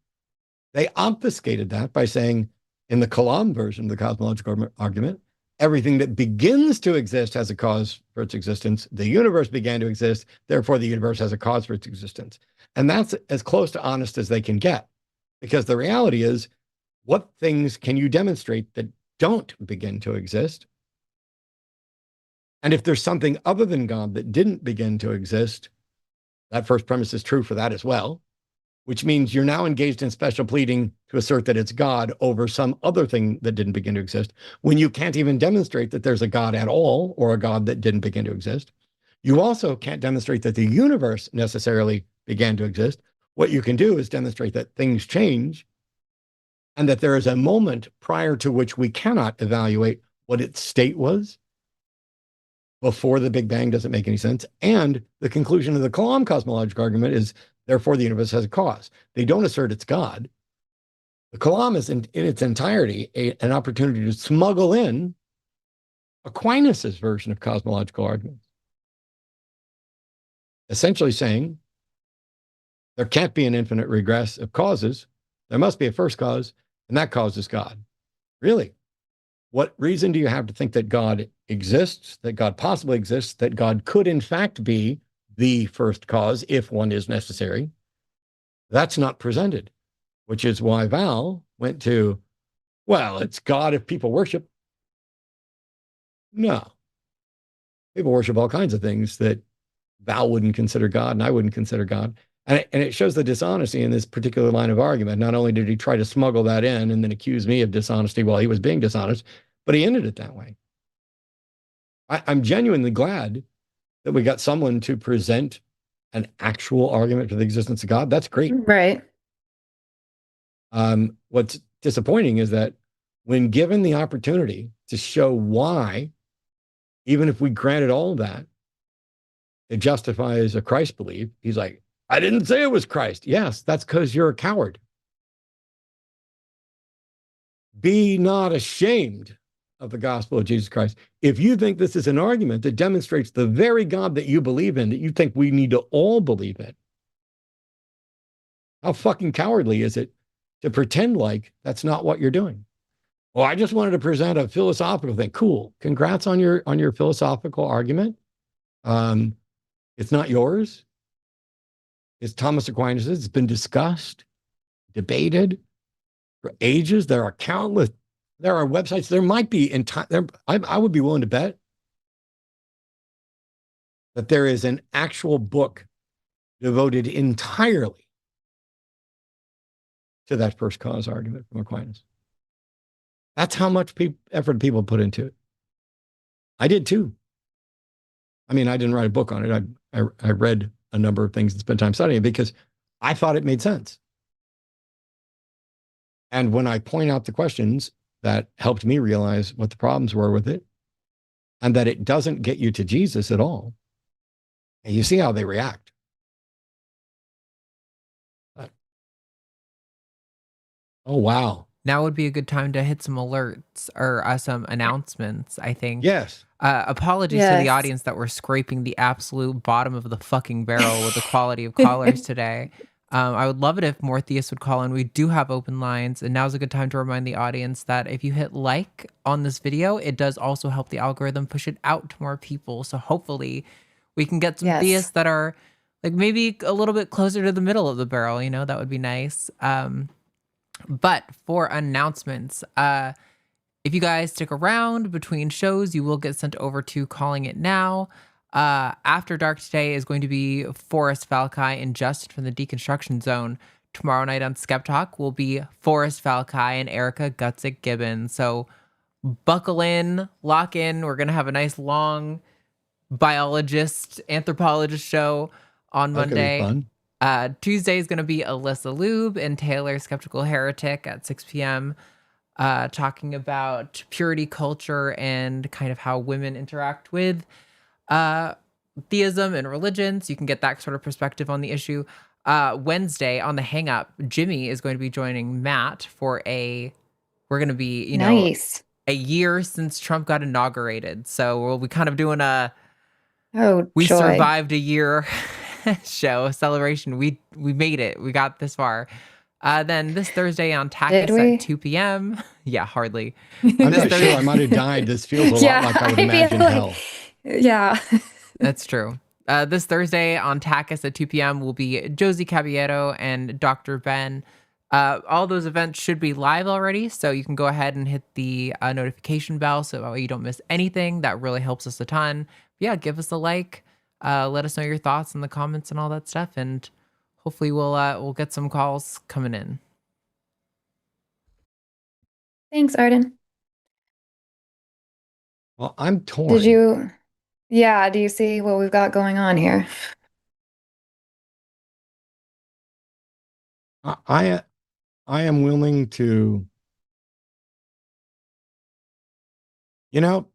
They obfuscated that by saying, in the Kalam version of the cosmological argument, everything that begins to exist has a cause for its existence. The universe began to exist, therefore the universe has a cause for its existence. And that's as close to honest as they can get, because the reality is, what things can you demonstrate that don't begin to exist? And if there's something other than God that didn't begin to exist, that first premise is true for that as well, which means you're now engaged in special pleading to assert that it's God over some other thing that didn't begin to exist, when you can't even demonstrate that there's a God at all, or a God that didn't begin to exist. You also can't demonstrate that the universe necessarily began to exist. What you can do is demonstrate that things change, and that there is a moment prior to which we cannot evaluate what its state was before the Big Bang. Doesn't make any sense. And the conclusion of the Kalam cosmological argument is, therefore the universe has a cause. They don't assert it's God. The Kalam is in its entirety an opportunity to smuggle in Aquinas's version of cosmological arguments, essentially saying there can't be an infinite regress of causes. There must be a first cause, and that cause is God. Really? What reason do you have to think that God exists, that God possibly exists, that God could in fact be the first cause if one is necessary? That's not presented, which is why Val went to, well, it's God if people worship. No. People worship all kinds of things that Val wouldn't consider God, and I wouldn't consider God. And it shows the dishonesty in this particular line of argument. Not only did he try to smuggle that in and then accuse me of dishonesty while he was being dishonest, but he ended it that way. I'm genuinely glad that we got someone to present an actual argument for the existence of God. That's great. Right. What's disappointing is that when given the opportunity to show why, even if we granted all of that, it justifies a Christ belief, he's like, I didn't say it was Christ. Yes, that's because you're a coward. Be not ashamed of the gospel of Jesus Christ. If you think this is an argument that demonstrates the very God that you believe in, that you think we need to all believe in, how fucking cowardly is it to pretend like that's not what you're doing? Well, I just wanted to present a philosophical thing. Cool. Congrats on your philosophical argument. It's not yours. It's Thomas Aquinas'. It's been discussed, debated for ages. There are countless, there are websites. There might be, I would be willing to bet that there is an actual book devoted entirely to that first cause argument from Aquinas. That's how much effort people put into it. I did too. I mean, I didn't write a book on it. I read a number of things and spent time studying it because I thought it made sense. And when I point out the questions, that helped me realize what the problems were with it, and that it doesn't get you to Jesus at all. And you see how they react. But, oh, wow. Now would be a good time to hit some alerts or some announcements, I think. Yes. Apologies to the audience that we're scraping the absolute bottom of the fucking barrel with the quality of callers today. I would love it if more theists would call in. We do have open lines, and now's a good time to remind the audience that if you hit like on this video, it does also help the algorithm push it out to more people. So hopefully we can get some theists that are like maybe a little bit closer to the middle of the barrel, you know, that would be nice. But for announcements, if you guys stick around between shows, you will get sent over to Calling It Now. After dark today is going to be Forrest Valkai and Justin from the Deconstruction Zone. Tomorrow night on Skeptalk will be Forrest Valkai and Erica Gutzik Gibbons. So buckle in, lock in. We're going to have a nice long biologist, anthropologist show on Monday. Fun. Tuesday is going to be Alyssa Lube and Taylor Skeptical Heretic at 6 p.m. Talking about purity culture and kind of how women interact with theism and religions. You can get that sort of perspective on the issue. Wednesday on the Hang Up, Jimmy is going to be joining Matt for we're going to be, you know, a year since Trump got inaugurated. So we'll be kind of doing we survived a year show celebration. We made it. We got this far. Then this Thursday on TACIS at 2 p.m. Yeah, hardly. I'm not sure. I might have died. This feels a lot like I would imagine hell. Yeah. That's true. This Thursday on TACIS at 2 p.m. will be Josie Caballero and Dr. Ben. All those events should be live already, so you can go ahead and hit the notification bell so you don't miss anything. That really helps us a ton. Yeah, give us a like. Let us know your thoughts in the comments and all that stuff, and hopefully we'll get some calls coming in. Thanks, Arden. Well, I'm torn. Do you see what we've got going on here? I am willing to, I'm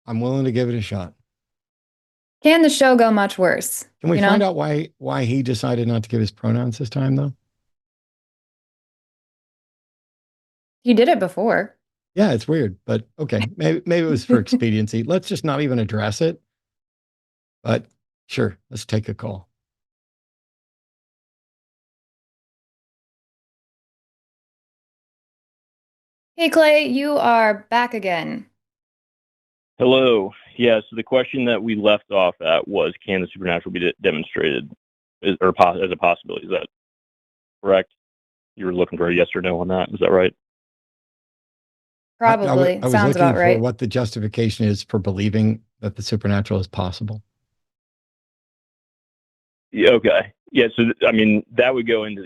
willing to give it a shot. Can the show go much worse? Can we find out why he decided not to give his pronouns this time, though? He did it before. Yeah, it's weird, but okay. Maybe it was for expediency. Let's just not even address it. But sure, let's take a call. Hey, Clay, you are back again. Hello. Yeah, so the question that we left off at was, can the supernatural be demonstrated as a possibility? Is that correct? You were looking for a yes or no on that. Is that right? Probably. I was Sounds looking about right. for what the justification is for believing that the supernatural is possible. Yeah, okay. Yeah, so I mean, that would go into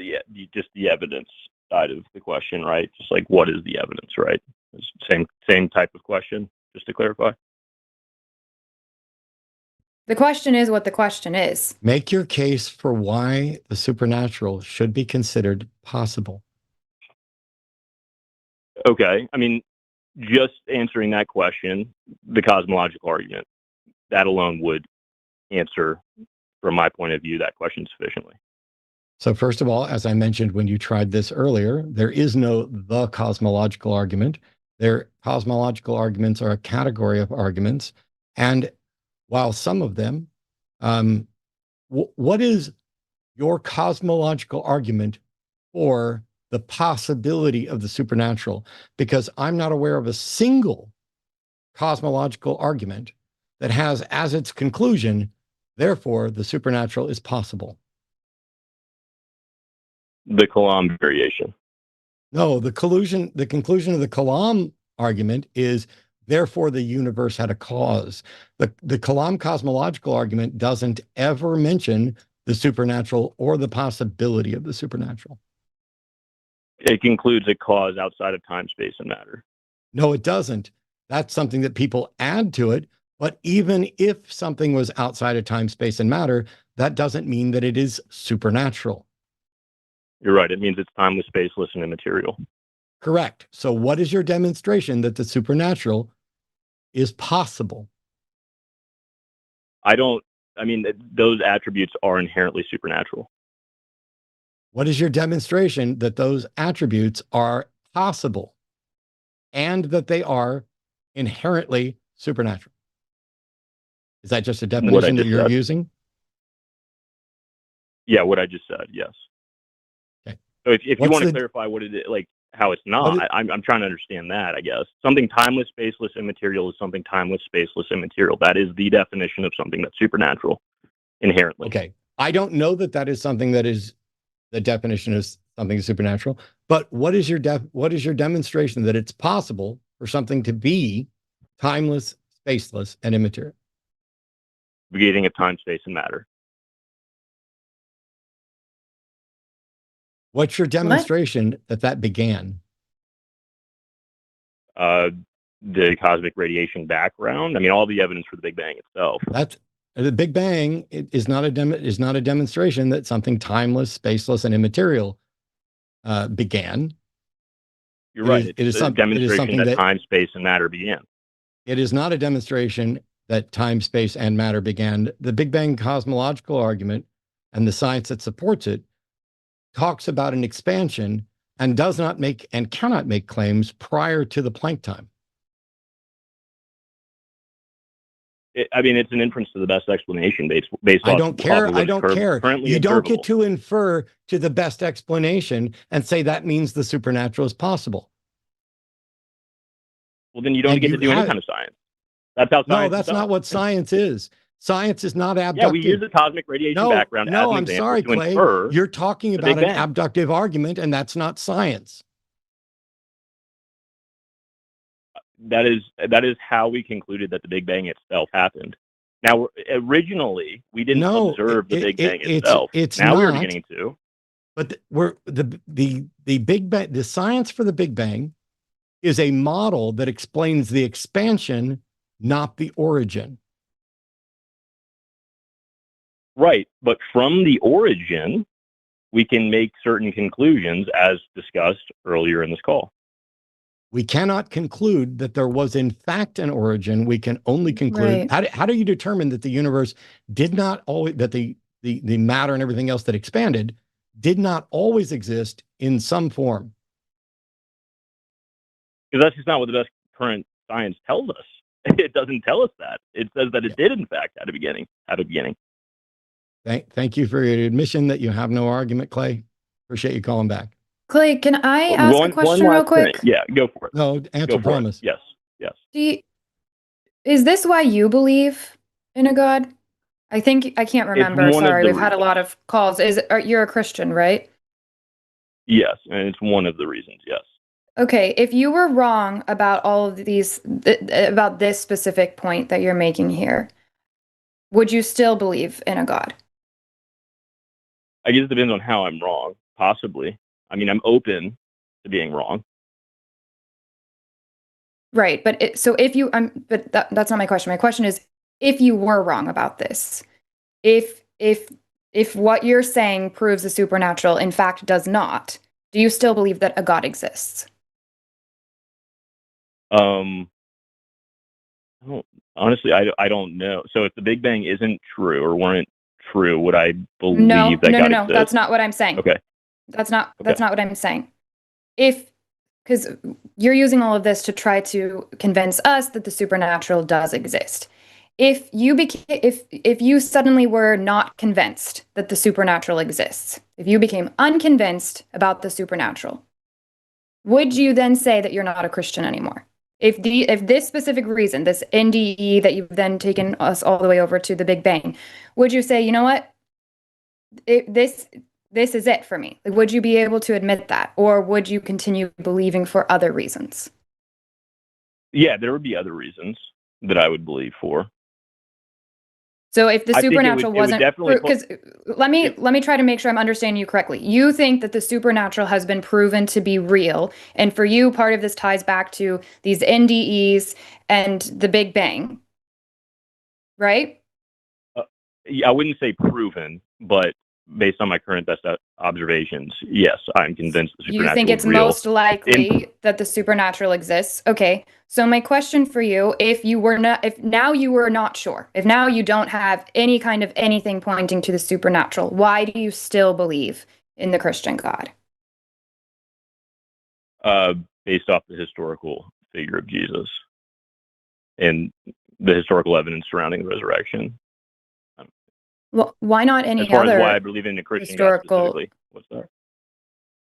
just the evidence side of the question, right? Just like, what is the evidence, right? Same type of question, just to clarify. The question is what the question is. Make your case for why the supernatural should be considered possible. Okay. I mean, just answering that question, the cosmological argument, that alone would answer, from my point of view, that question sufficiently. So first of all, as I mentioned when you tried this earlier, there is no the cosmological argument. Cosmological arguments are a category of arguments. And while some of them, what is your cosmological argument for the possibility of the supernatural? Because I'm not aware of a single cosmological argument that has as its conclusion, therefore, the supernatural is possible. The Kalam variation. No, the conclusion of the Kalam argument is, therefore, the universe had a cause. The Kalam cosmological argument doesn't ever mention the supernatural or the possibility of the supernatural. It concludes a cause outside of time, space, and matter. No, it doesn't. That's something that people add to it. But even if something was outside of time, space, and matter, that doesn't mean that it is supernatural. You're right. It means it's timeless, spaceless, and immaterial. Correct. So what is your demonstration that the supernatural is possible? I mean, those attributes are inherently supernatural. What is your demonstration that those attributes are possible and that they are inherently supernatural? Is that just a definition that you're using? Yeah, what I just said, yes. Okay. So if you want to clarify what it is, like how it's not, I'm trying to understand that, I guess. Something timeless, spaceless, immaterial is something timeless, spaceless, immaterial. That is the definition of something that's supernatural inherently. Okay. I don't know that that is something that is the definition of something supernatural, but what is your demonstration that it's possible for something to be timeless, spaceless, and immaterial? Beginning of time, space, and matter. What's your demonstration that began? The cosmic radiation background. I mean, all the evidence for the Big Bang itself. That's the Big Bang is not a demonstration that something timeless, spaceless, and immaterial began. You're right. It is a demonstration that time, space, and matter began. It is not a demonstration that time, space, and matter began. The Big Bang cosmological argument and the science that supports it talks about an expansion and does not make and cannot make claims prior to the Planck time. I mean, it's an inference to the best explanation based I off. don't care. I don't care. Currently you don't observable. get to infer to the best explanation and say that means the supernatural is possible. Well, then you don't get to do any kind of science. That's how science. No, that's not what science is. Science is not abductive. Yeah, we use the cosmic radiation background. No, as an I'm example sorry, to Clay. infer You're talking about an abductive argument, and that's not science. That is how we concluded that the Big Bang itself happened. Now, originally, we didn't observe the Big Bang itself. Now we're beginning to. But the Big Bang, the science for the Big Bang is a model that explains the expansion, not the origin. Right, but from the origin, we can make certain conclusions as discussed earlier in this call. We cannot conclude that there was in fact an origin. We can only conclude. Right. How do you determine that the universe did not always, that the matter and everything else that expanded did not always exist in some form? Because that's just not what the best current science tells us. It doesn't tell us that. It says that it did in fact have a beginning. Thank you for your admission that you have no argument, Clay. Appreciate you calling back. Clay, can I ask a question real quick? Yeah, go for it. No, answer promise. Yes. Is this why you believe in a God? I can't remember. Sorry, we've had a lot of calls. You're a Christian, right? Yes, and it's one of the reasons, yes. Okay, if you were wrong about all of these, about this specific point that you're making here, would you still believe in a God? I guess it depends on how I'm wrong, possibly. I mean, I'm open to being wrong. Right, but that's not my question. My question is, if you were wrong about this, if what you're saying proves the supernatural, in fact, does not, do you still believe that a God exists? Honestly, I don't know. So if the Big Bang isn't true or weren't true, would I believe no, that God no, exists? That's not what I'm saying. Okay. That's not what I'm saying. Because you're using all of this to try to convince us that the supernatural does exist. If you suddenly were not convinced that the supernatural exists, if you became unconvinced about the supernatural, would you then say that you're not a Christian anymore? If this specific reason, this NDE that you've then taken us all the way over to the Big Bang, would you say, you know what, this is it for me? Like, would you be able to admit that, or would you continue believing for other reasons? Yeah, there would be other reasons that I would believe for. So if the supernatural wasn't, because let me try to make sure I'm understanding you correctly. You think that the supernatural has been proven to be real, and for you, part of this ties back to these NDEs and the Big Bang, right? I wouldn't say proven, but based on my current best observations, yes, I'm convinced the supernatural is real. You think it's most likely that the supernatural exists? Okay. So my question for you, if now you were not sure, if now you don't have any kind of anything pointing to the supernatural, why do you still believe in the Christian God? Based off the historical figure of Jesus and the historical evidence surrounding the resurrection. Well, why not any as far other as why I believe in a Christian historical? God specifically. What's that?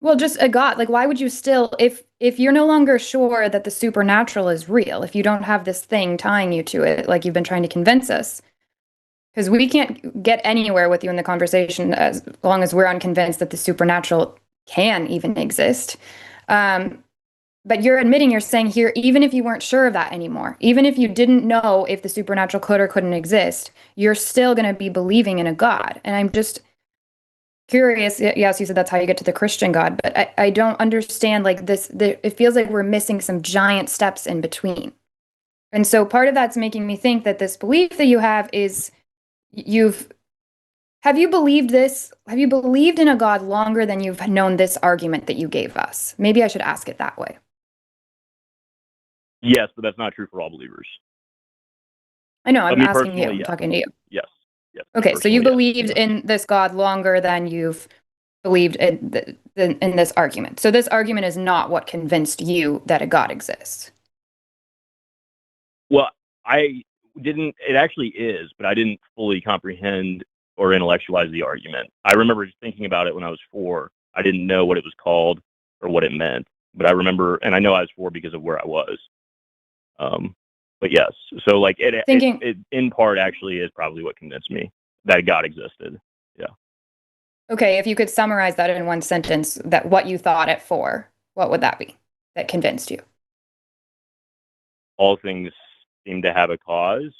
Well, just a God. Like, why would you still, if you're no longer sure that the supernatural is real, if you don't have this thing tying you to it, like you've been trying to convince us, because we can't get anywhere with you in the conversation as long as we're unconvinced that the supernatural can even exist. But you're saying here, even if you weren't sure of that anymore, even if you didn't know if the supernatural could or couldn't exist, you're still going to be believing in a God. And I'm just curious. Yes, you said that's how you get to the Christian God, but I don't understand, like this, it feels like we're missing some giant steps in between. And so part of that's making me think that this belief that you have is have you believed this? Have you believed in a God longer than you've known this argument that you gave us? Maybe I should ask it that way. Yes, but that's not true for all believers. I know, I'm Me asking you, personally, I'm yes. talking to you. Yes. Yes. Okay, so you Personally, believed yes. in this God longer than you've believed in this argument. So this argument is not what convinced you that a God exists. Well, it actually is, but I didn't fully comprehend or intellectualize the argument. I remember just thinking about it when I was 4. I didn't know what it was called or what it meant, but I remember, and I know I was 4 because of where I was. But yes, so like it in part actually is probably what convinced me that God existed. Yeah. Okay, if you could summarize that in one sentence, that what you thought at 4, what would that be that convinced you? All things seem to have a cause.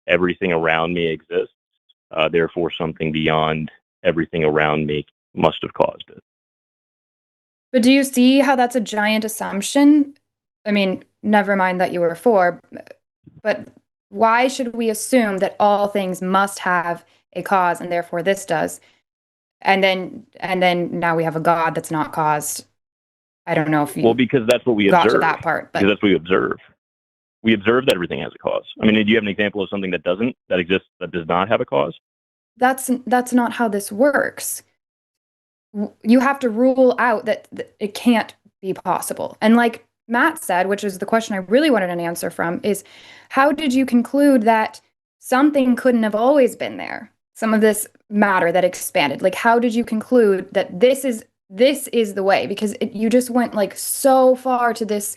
Everything around me exists. Therefore, something beyond everything around me must have caused it. But do you see how that's a giant assumption? I mean, never mind that you were 4, but why should we assume that all things must have a cause and therefore this does? And then now we have a God that's not caused. I don't know if you because that's what we got observe. to that part. But because that's what we observe. We observe that everything has a cause. I mean, do you have an example of something that exists, that does not have a cause? That's not how this works. You have to rule out that it can't be possible. And like Matt said, which is the question I really wanted an answer from, is how did you conclude that something couldn't have always been there? Some of this matter that expanded. Like, how did you conclude that this is the way? Because you just went like so far to this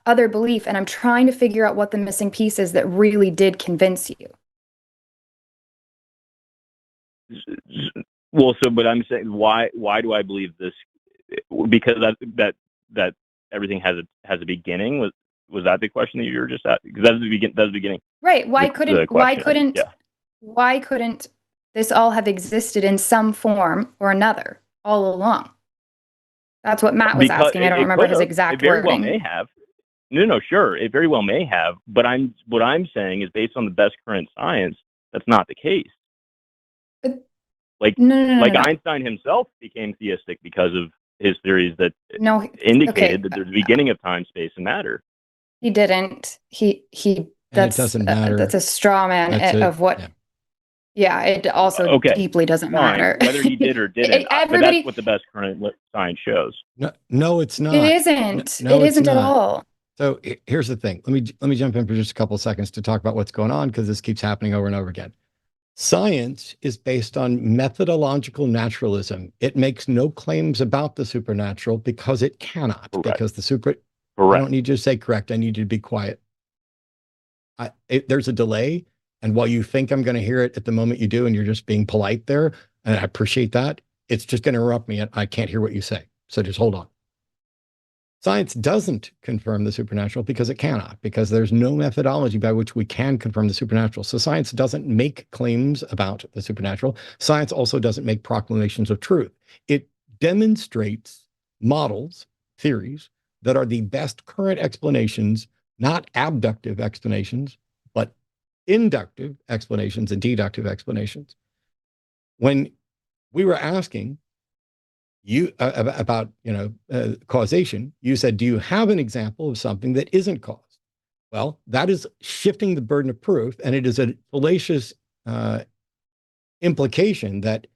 other belief, and I'm trying to figure out what the missing piece is that really did convince you. Well, but I'm saying, why do I believe this? Because that everything has a beginning. Was that the question that you were just at? Because that's the beginning. Right. Why couldn't this all have existed in some form or another all along? That's what Matt was asking. I don't remember his exact wording. It very well may have. No, sure. It very well may have. But what I'm saying is, based on the best current science, that's not the case. No. Einstein himself became theistic because of his theories that indicated that there's a beginning of time, space, and matter. He didn't. It doesn't matter. That's a straw man of what. Yeah, it also deeply doesn't matter. Whether he did or didn't. But that's what the best current science shows. No, it's not. It isn't. It isn't at all. So here's the thing. Let me jump in for just a couple of seconds to talk about what's going on, because this keeps happening over and over again. Science is based on methodological naturalism. It makes no claims about the supernatural because it cannot. Correct. Because I don't need you to say correct. I need you to be quiet. There's a delay. And while you think I'm going to hear it at the moment you do, and you're just being polite there, and I appreciate that, it's just going to interrupt me and I can't hear what you say. So just hold on. Science doesn't confirm the supernatural because it cannot, because there's no methodology by which we can confirm the supernatural. So science doesn't make claims about the supernatural. Science also doesn't make proclamations of truth. It demonstrates models, theories, that are the best current explanations, not abductive explanations, but inductive explanations and deductive explanations. When we were asking you about causation, you said, do you have an example of something that isn't caused? Well, that is shifting the burden of proof, and it is a fallacious implication that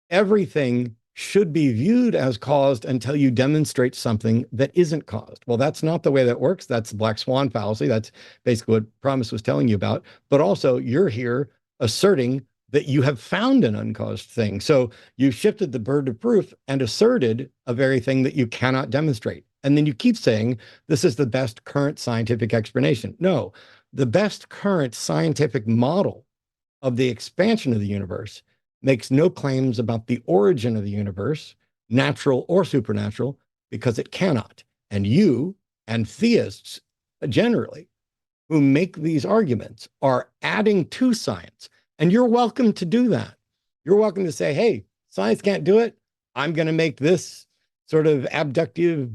everything should be viewed as caused until you demonstrate something that isn't caused. Well, that's not the way that works. That's the black swan fallacy. That's basically what Promise was telling you about. But also, you're here asserting that you have found an uncaused thing. So you shifted the burden of proof and asserted a very thing that you cannot demonstrate. And then you keep saying, this is the best current scientific explanation. No, the best current scientific model of the expansion of the universe makes no claims about the origin of the universe, natural or supernatural, because it cannot. And you and theists generally who make these arguments are adding to science. And you're welcome to do that. You're welcome to say, hey, science can't do it. I'm going to make this sort of abductive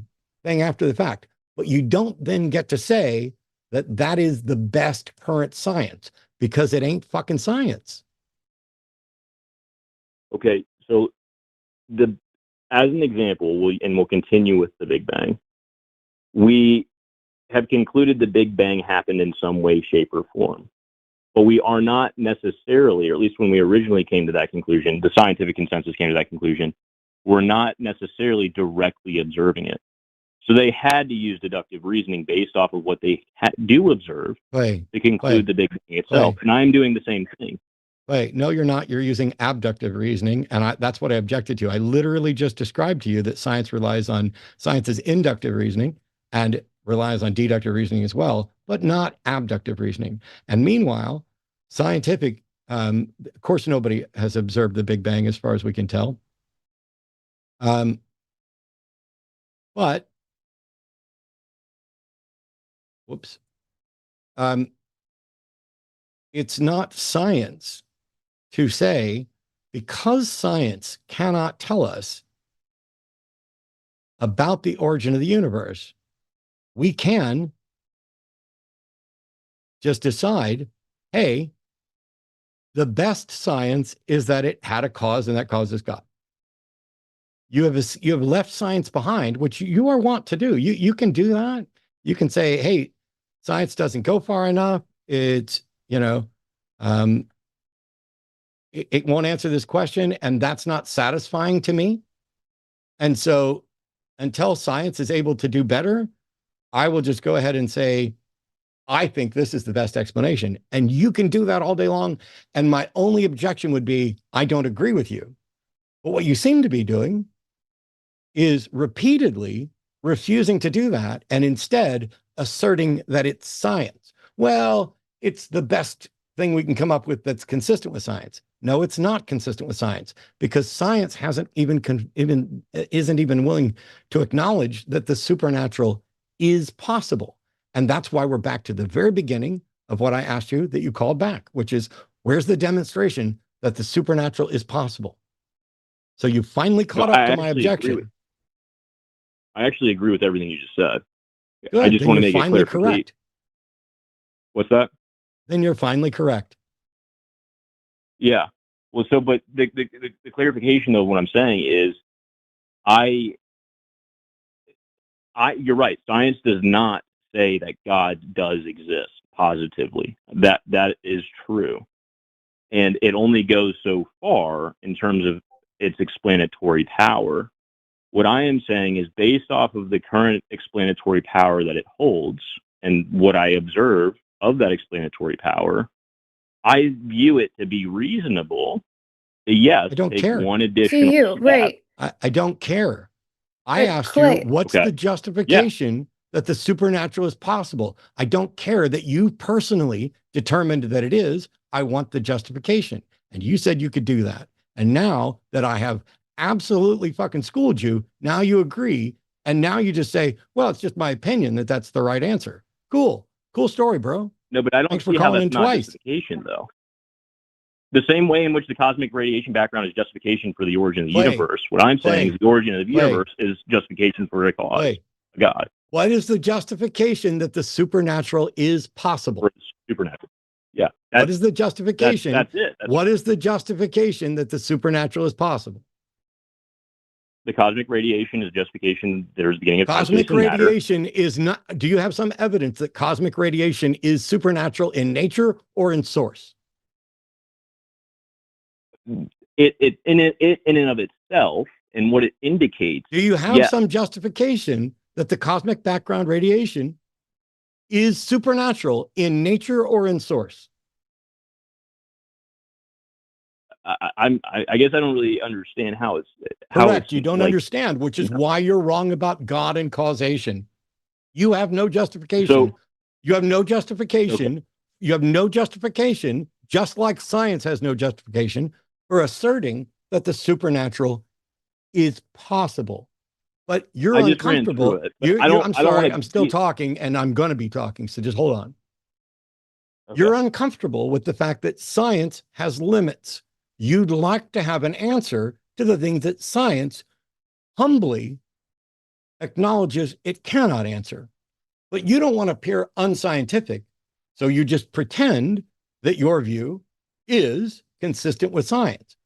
thing after the fact. But you don't then get to say that that is the best current science, because it ain't fucking science. Okay, so as an example, we'll continue with the Big Bang. We have concluded the Big Bang happened in some way, shape, or form. But we are not necessarily, or at least when we originally came to that conclusion, the scientific consensus came to that conclusion, we're not necessarily directly observing it. So they had to use deductive reasoning based off of what they do observe to conclude the Big Bang itself. And I'm doing the same thing. Wait, no, you're not. You're using abductive reasoning. And that's what I objected to. I literally just described to you that science is inductive reasoning and relies on deductive reasoning as well, but not abductive reasoning. And meanwhile, scientific, of course, nobody has observed the Big Bang as far as we can tell. But, whoops. It's not science to say, because science cannot tell us about the origin of the universe, we can just decide, hey, the best science is that it had a cause and that cause is God. You have left science behind, which you are wont to do. You can do that. You can say, hey, science doesn't go far enough. It's, it won't answer this question, and that's not satisfying to me. And so until science is able to do better, I will just go ahead and say, I think this is the best explanation. And you can do that all day long. And my only objection would be, I don't agree with you. But what you seem to be doing is repeatedly refusing to do that and instead asserting that it's science. Well, it's the best thing we can come up with that's consistent with science. No, it's not consistent with science, because science isn't even willing to acknowledge that the supernatural is possible. And that's why we're back to the very beginning of what I asked you that you called back, which is, where's the demonstration that the supernatural is possible? So you finally caught up to my objection. I actually agree with everything you just said. Good, I just want to make it clear. Correct. What's that? Then you're finally correct. Yeah. Well, but the clarification of what I'm saying is, you're right. Science does not say that God does exist positively. That is true. And it only goes so far in terms of its explanatory power. What I am saying is, based off of the current explanatory power that it holds and what I observe of that explanatory power, I view it to be reasonable. Yes, I don't care. One additional to you, right? I don't care. I asked you, what's the justification that the supernatural is possible? I don't care that you personally determined that it is. I want the justification. And you said you could do that. And now that I have absolutely fucking schooled you, now you agree. And now you just say, well, it's just my opinion that that's the right answer. Cool story, bro. No, but I don't see how that's not justification, though. The same way in which the cosmic radiation background is justification for the origin of the universe. What I'm saying is the origin of the universe is justification for a cause, God. What is the justification that the supernatural is possible? For supernatural. Yeah. What is the justification? That's it. What is the justification that the supernatural is possible? The cosmic radiation is justification. There's the beginning of cosmic radiation is not. Do you have some evidence that cosmic radiation is supernatural in nature or in source? It in and of itself, and what it indicates. Do you have some justification that the cosmic background radiation is supernatural in nature or in source? I guess I don't really understand how it's correct. You don't understand, which is why you're wrong about God and causation. You have no justification. So, you have no justification. Okay. You have no justification, just like science has no justification for asserting that the supernatural is possible. But you're uncomfortable. I'm sorry, I'm still talking, and I'm going to be talking, so just hold on. Okay. You're uncomfortable with the fact that science has limits. You'd like to have an answer to the things that science humbly acknowledges it cannot answer. But you don't want to appear unscientific, so you just pretend that your view is consistent with science.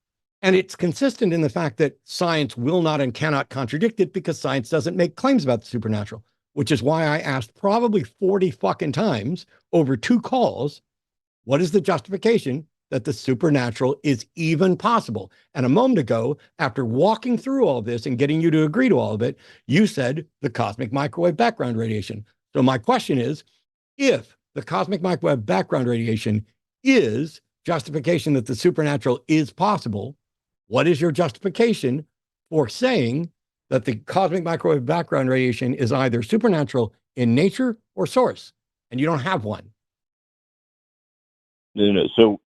And it's consistent in the fact that science will not and cannot contradict it because science doesn't make claims about the supernatural, which is why I asked probably 40 fucking times over 2 calls, what is the justification that the supernatural is even possible? And a moment ago, after walking through all this and getting you to agree to all of it, you said the cosmic microwave background radiation. So my question is, if the cosmic microwave background radiation is justification that the supernatural is possible, what is your justification for saying that the cosmic microwave background radiation is either supernatural in nature or source? And you don't have one. No. So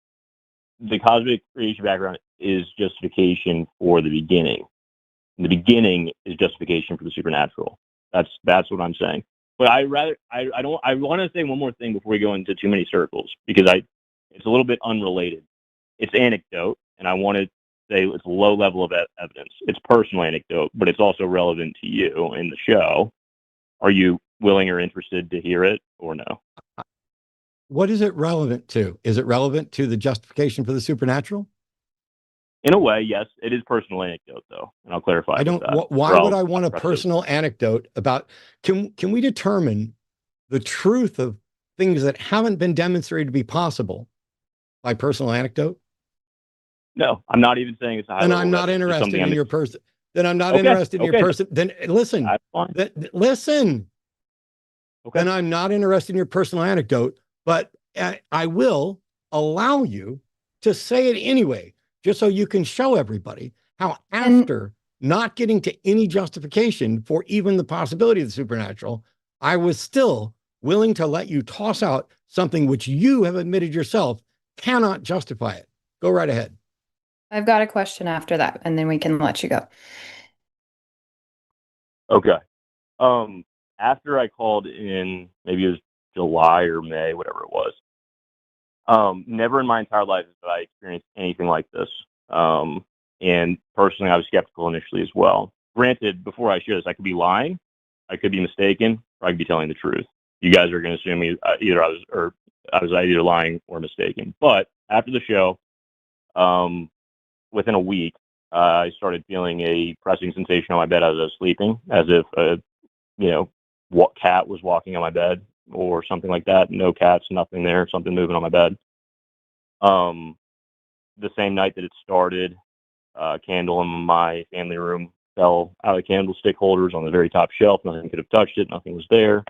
the cosmic radiation background is justification for the beginning. The beginning is justification for the supernatural. That's what I'm saying. But I want to say one more thing before we go into too many circles, because it's a little bit unrelated. It's anecdote, and I want to say it's a low level of evidence. It's personal anecdote, but it's also relevant to you in the show. Are you willing or interested to hear it or no? What is it relevant to? Is it relevant to the justification for the supernatural? In a way, yes. It is personal anecdote, though, and I'll clarify. I don't. Why would I want a personal anecdote about? Can we determine the truth of things that haven't been demonstrated to be possible by personal anecdote? No, I'm not even saying it's a high level. And I'm not interested in your person. Then I'm not interested in your person. Then listen. Listen. Okay. Then I'm not interested in your personal anecdote, but I will allow you to say it anyway, just so you can show everybody how after not getting to any justification for even the possibility of the supernatural, I was still willing to let you toss out something which you have admitted yourself cannot justify it. Go right ahead. I've got a question after that, and then we can let you go. Okay. After I called in, maybe it was July or May, whatever it was, never in my entire life have I experienced anything like this. And personally, I was skeptical initially as well. Granted, before I share this, I could be lying, I could be mistaken, or I could be telling the truth. You guys are going to assume me either I was either lying or mistaken. But after the show, within a week, I started feeling a pressing sensation on my bed as I was sleeping, as if what cat was walking on my bed or something like that. No cats, nothing there, something moving on my bed. The same night that it started, a candle in my family room fell out of candlestick holders on the very top shelf. Nothing could have touched it. Nothing was there.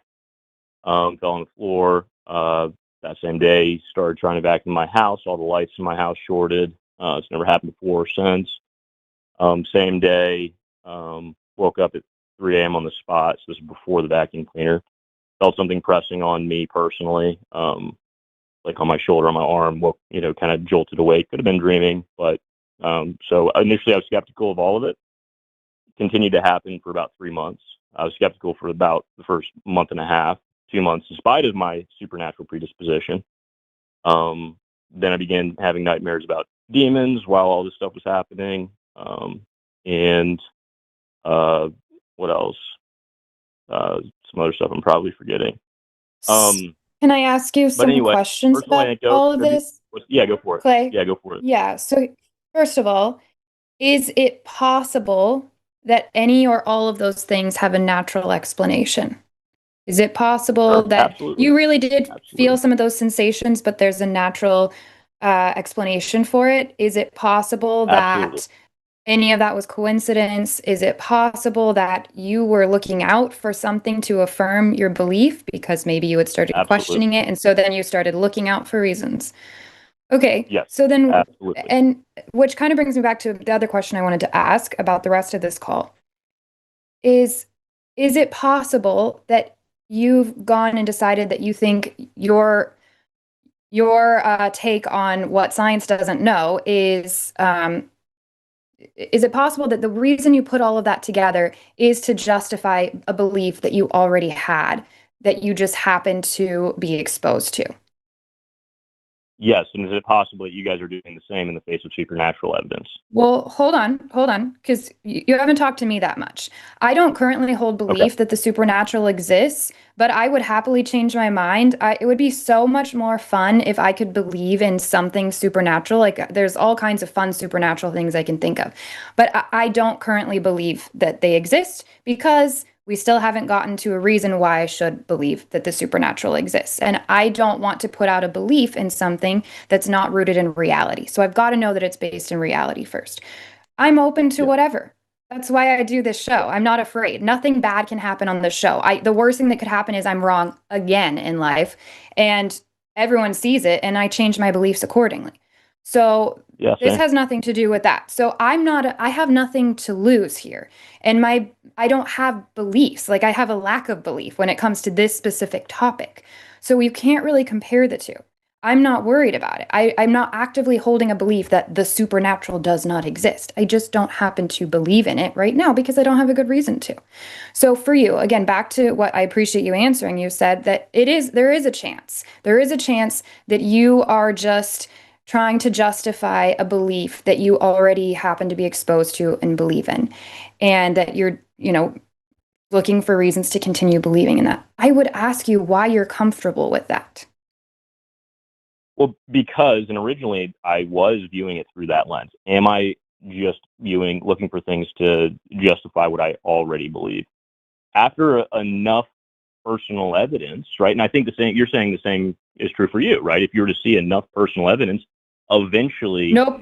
Fell on the floor. That same day, started trying to vacuum my house. All the lights in my house shorted. It's never happened before or since. Same day, woke up at 3 a.m. on the spot. So this was before the vacuum cleaner. Felt something pressing on me personally, like on my shoulder, on my arm. Woke, kind of jolted awake. Could have been dreaming, but so initially I was skeptical of all of it. Continued to happen for about 3 months. I was skeptical for about the first month and a half, 2 months, in spite of my supernatural predisposition. Then I began having nightmares about demons while all this stuff was happening. And what else? Some other stuff I'm probably forgetting. Can I ask you some questions about all of this? Yeah, go for it. Clay? Yeah, go for it. Yeah. So first of all, is it possible that any or all of those things have a natural explanation? Is it possible that absolutely. you really did feel some of those sensations, but there's a natural explanation for it? Is it possible that any of that was coincidence? Is it possible that you were looking out for something to affirm your belief because maybe you had started questioning it, and so then you started looking out for reasons? Okay. Yes, So then, absolutely. and which kind of brings me back to the other question I wanted to ask about the rest of this call. Is it possible that you've gone and decided that you think your take on what science doesn't know is it possible that the reason you put all of that together is to justify a belief that you already had, that you just happened to be exposed to? Yes, and is it possible that you guys are doing the same in the face of supernatural evidence? Well, hold on, because you haven't talked to me that much. I don't currently hold belief that the supernatural exists, but I would happily change my mind. It would be so much more fun if I could believe in something supernatural. Like there's all kinds of fun supernatural things I can think of, but I don't currently believe that they exist because we still haven't gotten to a reason why I should believe that the supernatural exists. And I don't want to put out a belief in something that's not rooted in reality. So I've got to know that it's based in reality first. I'm open to whatever. That's why I do this show. I'm not afraid. Nothing bad can happen on the show. The worst thing that could happen is I'm wrong again in life, and everyone sees it, and I change my beliefs accordingly. So this has nothing to do with that. So I have nothing to lose here. And I don't have beliefs. Like I have a lack of belief when it comes to this specific topic. So you can't really compare the two. I'm not worried about it. I'm not actively holding a belief that the supernatural does not exist. I just don't happen to believe in it right now because I don't have a good reason to. So for you, again, back to what I appreciate you answering, you said that there is a chance. There is a chance that you are just trying to justify a belief that you already happen to be exposed to and believe in, and that you're, looking for reasons to continue believing in that. I would ask you why you're comfortable with that. Well, because, and originally I was viewing it through that lens. Am I just looking for things to justify what I already believe? After enough personal evidence, right? And I think you're saying the same is true for you, right? If you were to see enough personal evidence, eventually No,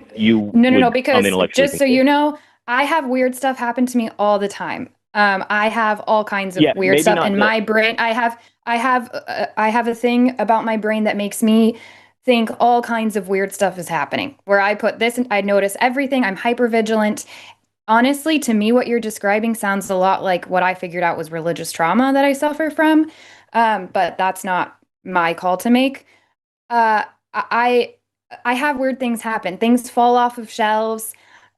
because just so you know, I have weird stuff happen to me all the time. I have all kinds of weird stuff in my brain. I have a thing about my brain that makes me think all kinds of weird stuff is happening. Where I put this and I notice everything. I'm hypervigilant. Honestly, to me, what you're describing sounds a lot like what I figured out was religious trauma that I suffer from. But that's not my call to make. I have weird things happen. Things fall off of shelves.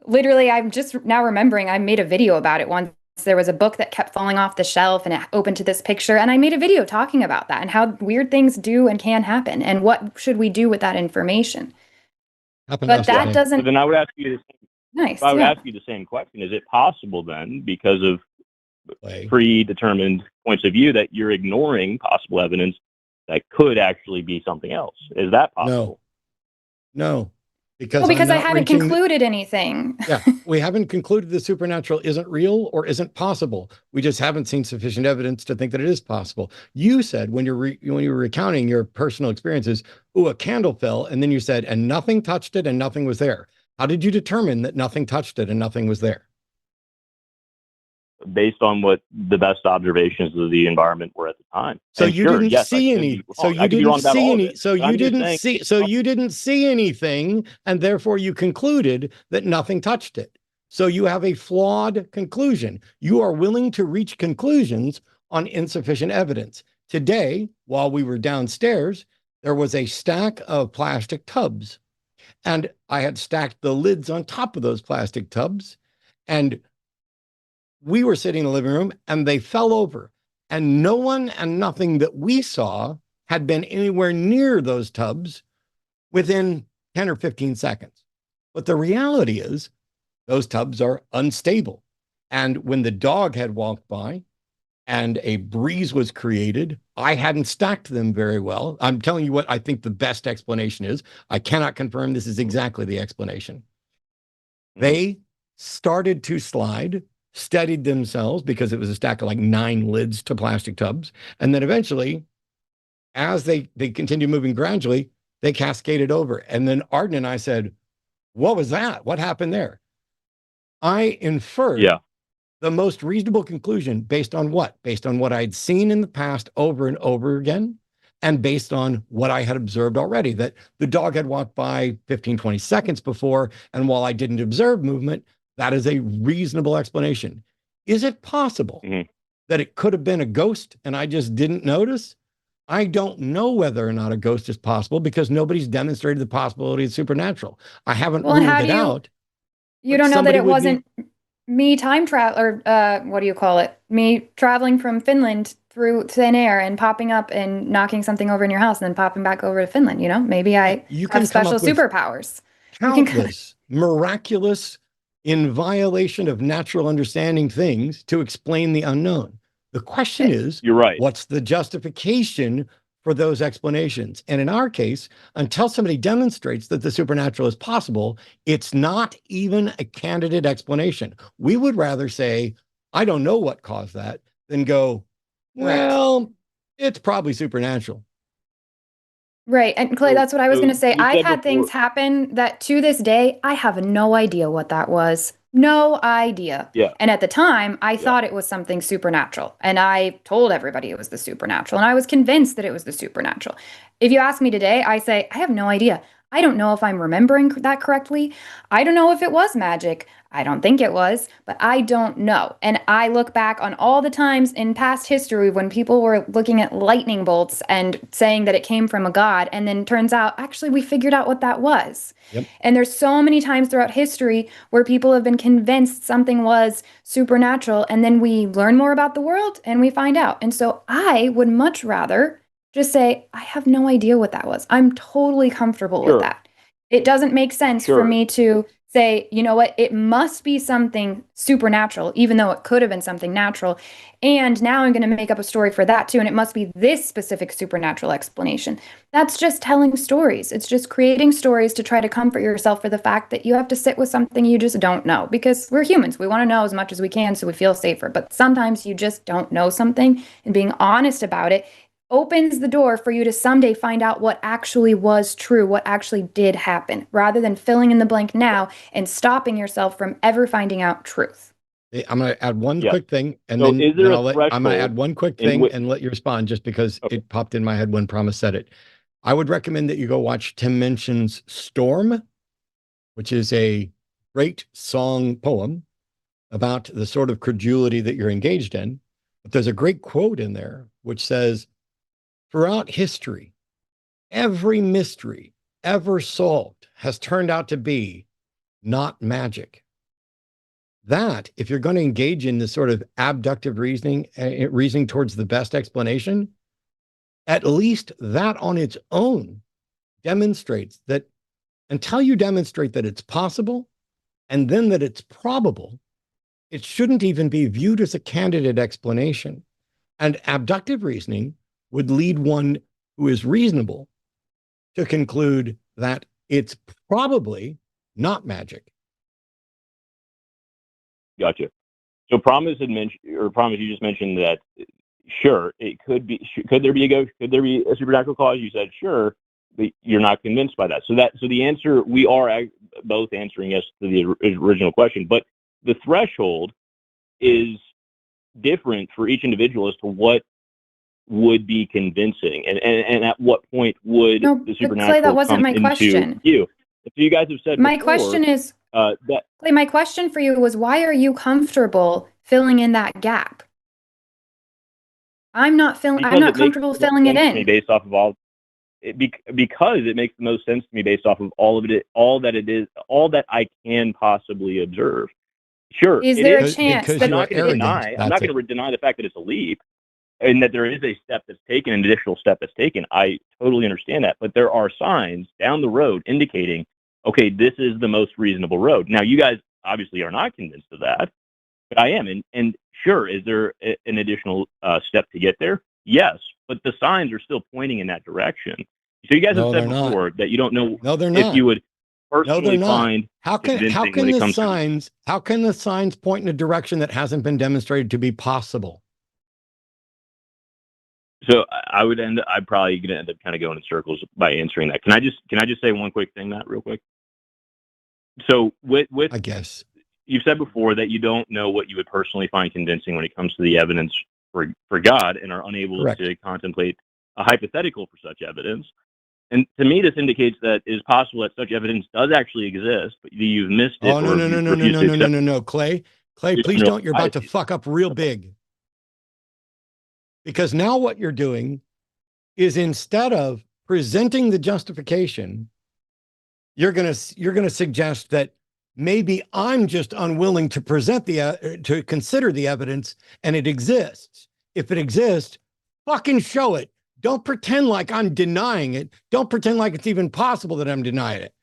Literally, I'm just now remembering I made a video about it once. There was a book that kept falling off the shelf and it opened to this picture. And I made a video talking about that and how weird things do and can happen and what should we do with that information. But that doesn't. So then I would ask you ask you the same question. Is it possible then, because of predetermined points of view, that you're ignoring possible evidence that could actually be something else? Is that possible? No, because I haven't concluded anything. Yeah, we haven't concluded the supernatural isn't real or isn't possible. We just haven't seen sufficient evidence to think that it is possible. You said when you were recounting your personal experiences, a candle fell, and then you said, and nothing touched it and nothing was there. How did you determine that nothing touched it and nothing was there? Based on what the best observations of the environment were at the time. So you didn't see any. So you didn't see any. So you didn't see. So you didn't see anything, and therefore you concluded that nothing touched it. So you have a flawed conclusion. You are willing to reach conclusions on insufficient evidence. Today, while we were downstairs, there was a stack of plastic tubs, and I had stacked the lids on top of those plastic tubs, and we were sitting in the living room and they fell over, and no one and nothing that we saw had been anywhere near those tubs within 10 or 15 seconds. But the reality is those tubs are unstable. And when the dog had walked by and a breeze was created, I hadn't stacked them very well. I'm telling you what I think the best explanation is. I cannot confirm this is exactly the explanation. They started to slide, steadied themselves because it was a stack of like 9 lids to plastic tubs. And then eventually, as they continued moving gradually, they cascaded over. And then Arden and I said, what was that? What happened there? I inferred the most reasonable conclusion based on what? Based on what I'd seen in the past over and over again, and based on what I had observed already, that the dog had walked by 15, 20 seconds before, and while I didn't observe movement, that is a reasonable explanation. Is it possible that it could have been a ghost and I just didn't notice? I don't know whether or not a ghost is possible because nobody's demonstrated the possibility of supernatural. I haven't ruled it out. You don't know that it wasn't me time travel, or what do you call it? Me traveling from Finland through thin air and popping up and knocking something over in your house and then popping back over to Finland. You know, maybe I have special superpowers. Countless miraculous, in violation of natural understanding things to explain the unknown. The question is, you're right. What's the justification for those explanations? And in our case, until somebody demonstrates that the supernatural is possible, it's not even a candidate explanation. We would rather say, I don't know what caused that, than go, well, it's probably supernatural. Right. And Clay, that's what I was going to say. I've had things happen that to this day, I have no idea what that was. No idea. Yeah. And at the time, I thought it was something supernatural. And I told everybody it was the supernatural. And I was convinced that it was the supernatural. If you ask me today, I say, I have no idea. I don't know if I'm remembering that correctly. I don't know if it was magic. I don't think it was, but I don't know. And I look back on all the times in past history when people were looking at lightning bolts and saying that it came from a god, and then turns out, actually, we figured out what that was. Yep. And there's so many times throughout history where people have been convinced something was supernatural, and then we learn more about the world and we find out. And so I would much rather just say, I have no idea what that was. I'm totally comfortable with that. It doesn't make sense for me to say, you know what, it must be something supernatural, even though it could have been something natural. And now I'm going to make up a story for that too. And it must be this specific supernatural explanation. That's just telling stories. It's just creating stories to try to comfort yourself for the fact that you have to sit with something you just don't know, because we're humans. We want to know as much as we can so we feel safer. But sometimes you just don't know something, and being honest about it opens the door for you to someday find out what actually was true, what actually did happen, rather than filling in the blank now and stopping yourself from ever finding out truth. I'm going to add one quick thing, and so then I'm going to add one quick thing and let you respond, just because it popped in my head when Promise said it. I would recommend that you go watch Tim Minchin's Storm, which is a great song poem about the sort of credulity that you're engaged in. But there's a great quote in there which says, throughout history, every mystery ever solved has turned out to be not magic. That, if you're going to engage in this sort of abductive reasoning towards the best explanation, at least that on its own demonstrates that until you demonstrate that it's possible and then that it's probable, it shouldn't even be viewed as a candidate explanation. And abductive reasoning would lead one who is reasonable to conclude that it's probably not magic. Gotcha. So Promise had mentioned, or Promise, you just mentioned that, sure, it could be. Could there be a ghost? Could there be a supernatural cause? You said sure, but you're not convinced by that. So the answer, we are both answering yes to the original question, but the threshold is different for each individual as to what would be convincing, and at what point would the supernatural Clay, that wasn't my question. You. So you guys have said my before, question is that Clay, my question for you was, why are you comfortable filling in that gap? I'm not comfortable filling it in. Based off of all, because it makes the most sense to me based off of all of it, all that I can possibly observe. Sure. Is there a chance that I'm not going to deny the fact that it's a leap, and that there is a step that's taken, an additional step that's taken. I totally understand that. But there are signs down the road indicating, okay, this is the most reasonable road. Now, you guys obviously are not convinced of that, but I am. And sure, is there an additional step to get there? Yes, but the signs are still pointing in that direction. So you guys have said before that you don't know if you would personally find. How can the signs point in a direction that hasn't been demonstrated to be possible? So I'm probably going to end up kind of going in circles by answering that. Can I just say one quick thing, Matt, real quick? So with I guess you've said before that you don't know what you would personally find convincing when it comes to the evidence for God, and are unable to contemplate a hypothetical for such evidence. And to me, this indicates that it is possible that such evidence does actually exist, but you've missed it. Oh, no, Clay, please don't. You're about to fuck up real big. Because now what you're doing is, instead of presenting the justification, you're going to suggest that maybe I'm just unwilling to present to consider the evidence, and it exists. If it exists, fucking show it. Don't pretend like I'm denying it. Don't pretend like it's even possible that I'm denying it.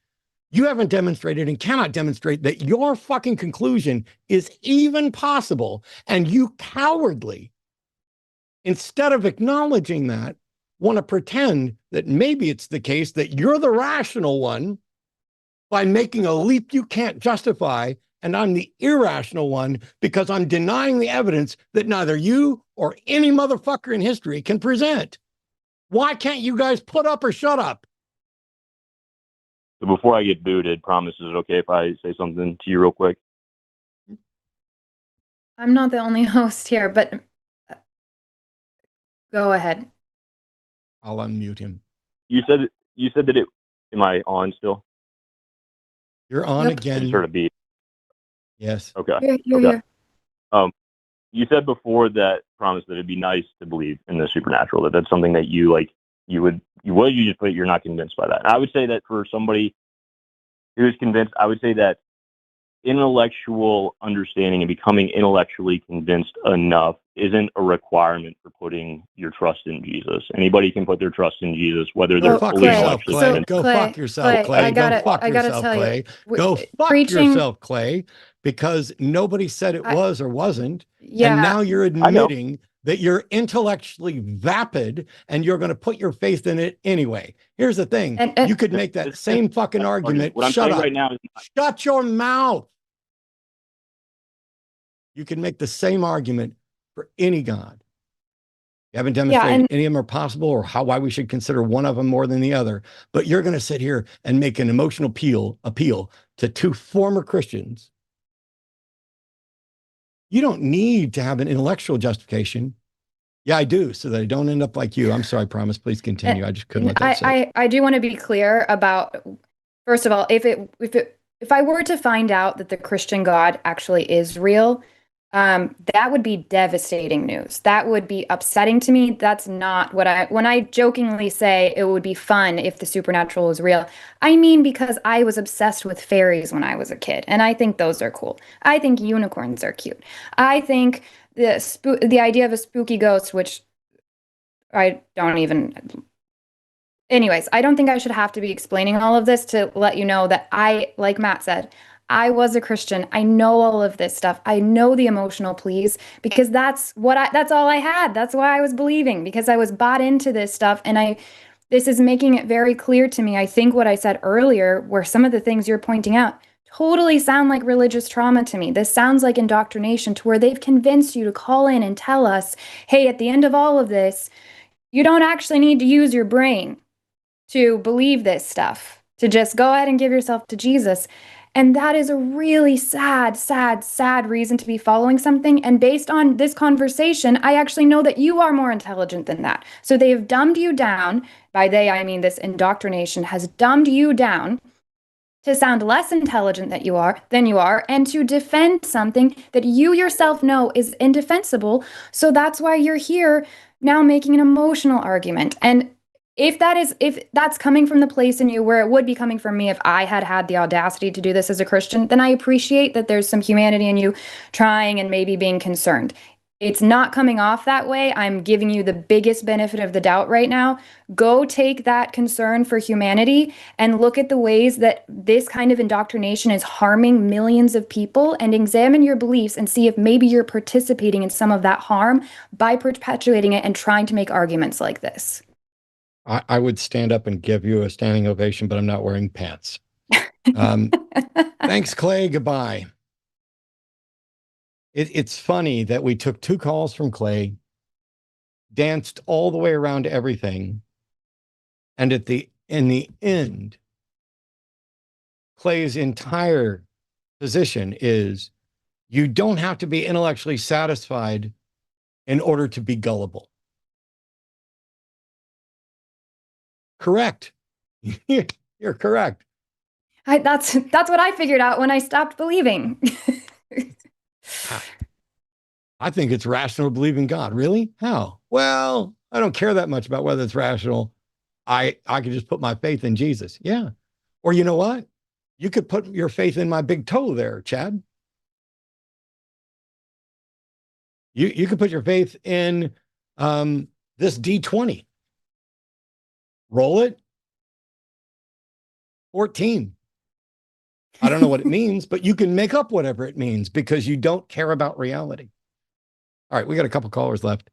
You haven't demonstrated and cannot demonstrate that your fucking conclusion is even possible, and you cowardly, instead of acknowledging that, want to pretend that maybe it's the case that you're the rational one by making a leap you can't justify, and I'm the irrational one because I'm denying the evidence that neither you or any motherfucker in history can present. Why can't you guys put up or shut up? So before I get booted, promise, is it okay if I say something to you real quick? I'm not the only host here, but go ahead. I'll unmute him. You said that it. Am I on still? You're on again. Sort of beat. Yes. Okay. You're here. You said before that, promise, that it'd be nice to believe in the supernatural. That's something that you like. You just put. You're not convinced by that. I would say that for somebody who is convinced, I would say that intellectual understanding and becoming intellectually convinced enough isn't a requirement for putting your trust in Jesus. Anybody can put their trust in Jesus, whether they're fully intellectually convinced. Go fuck yourself, Clay. Go fuck yourself, Clay. Go fuck yourself, Clay, because nobody said it was or wasn't. Yeah. And now you're admitting that you're intellectually vapid and you're going to put your faith in it anyway. Here's the thing. You could make that same fucking argument. What I'm Shut saying up. right now is Shut your mouth. You can make the same argument for any God. You haven't demonstrated any of them are possible or why we should consider one of them more than the other. But you're going to sit here and make an emotional appeal to two former Christians. You don't need to have an intellectual justification. Yeah, I do, so that I don't end up like you. I'm sorry, promise. Please continue. I just couldn't let that sit. I do want to be clear about, first of all, if I were to find out that the Christian God actually is real, that would be devastating news. That would be upsetting to me. That's not when I jokingly say it would be fun if the supernatural is real, I mean because I was obsessed with fairies when I was a kid, and I think those are cool. I think unicorns are cute. I think the idea of a spooky ghost, which I don't even... Anyways, I don't think I should have to be explaining all of this to let you know that like Matt said, I was a Christian. I know all of this stuff. I know the emotional pleas because that's all I had. That's why I was believing, because I was bought into this stuff. And this is making it very clear to me. I think what I said earlier, where some of the things you're pointing out totally sound like religious trauma to me. This sounds like indoctrination, to where they've convinced you to call in and tell us, hey, at the end of all of this, you don't actually need to use your brain to believe this stuff, to just go ahead and give yourself to Jesus. And that is a really sad, sad, sad reason to be following something. And based on this conversation, I actually know that you are more intelligent than that. So they have dumbed you down. By they, I mean this indoctrination has dumbed you down to sound less intelligent than you are, and to defend something that you yourself know is indefensible. So that's why you're here now making an emotional argument. And if that's coming from the place in you where it would be coming from me if I had the audacity to do this as a Christian, then I appreciate that there's some humanity in you trying and maybe being concerned. It's not coming off that way. I'm giving you the biggest benefit of the doubt right now. Go take that concern for humanity and look at the ways that this kind of indoctrination is harming millions of people, and examine your beliefs and see if maybe you're participating in some of that harm by perpetuating it and trying to make arguments like this. I would stand up and give you a standing ovation, but I'm not wearing pants. Thanks, Clay. Goodbye. It's funny that we took 2 calls from Clay, danced all the way around everything, and in the end, Clay's entire position is you don't have to be intellectually satisfied in order to be gullible. Correct. You're correct. That's what I figured out when I stopped believing. I think it's rational to believe in God. Really? How? Well, I don't care that much about whether it's rational. I could just put my faith in Jesus. Yeah. Or you know what? You could put your faith in my big toe there, Chad. You could put your faith in this D20. Roll it. 14. I don't know what it means, but you can make up whatever it means because you don't care about reality. All right, we got a couple callers left.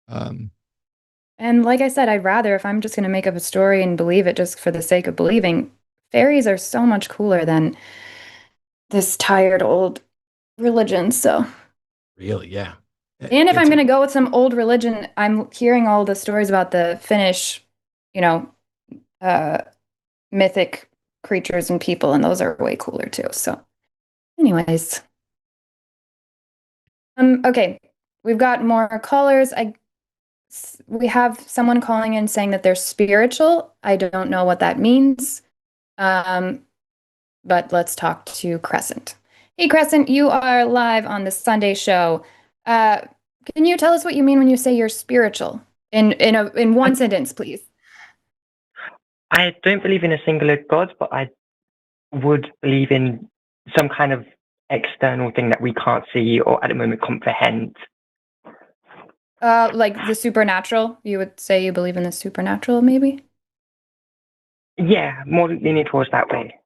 And like I said, I'd rather, if I'm just going to make up a story and believe it just for the sake of believing, fairies are so much cooler than this tired old religion. So really, yeah. And if I'm going to go with some old religion, I'm hearing all the stories about the Finnish, mythic creatures and people, and those are way cooler too. So anyways. Okay, we've got more callers. We have someone calling in saying that they're spiritual. I don't know what that means. But let's talk to Crescent. Hey, Crescent, you are live on the Sunday show. Can you tell us what you mean when you say you're spiritual? In one sentence, please. I don't believe in a singular God, but I would believe in some kind of external thing that we can't see or at the moment comprehend. Like the supernatural? You would say you believe in the supernatural, maybe? Yeah, more leaning towards that way.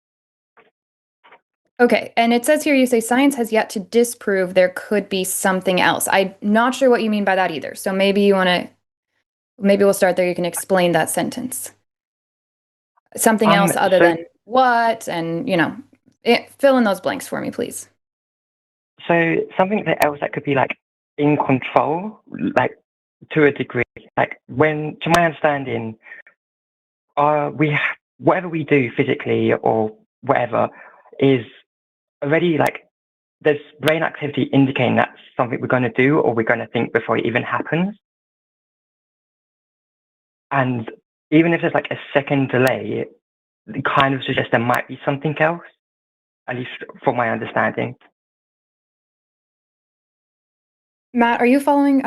Okay, and it says here you say science has yet to disprove there could be something else. I'm not sure what you mean by that either. So maybe we'll start there. You can explain that sentence. Something else other than what, and fill in those blanks for me, please. So something else that could be like in control, like to a degree. Like to my understanding, whatever we do physically or whatever is already like there's brain activity indicating that's something we're going to do or we're going to think before it even happens. And even if there's like a second delay, it kind of suggests there might be something else, at least from my understanding. Matt, are you following?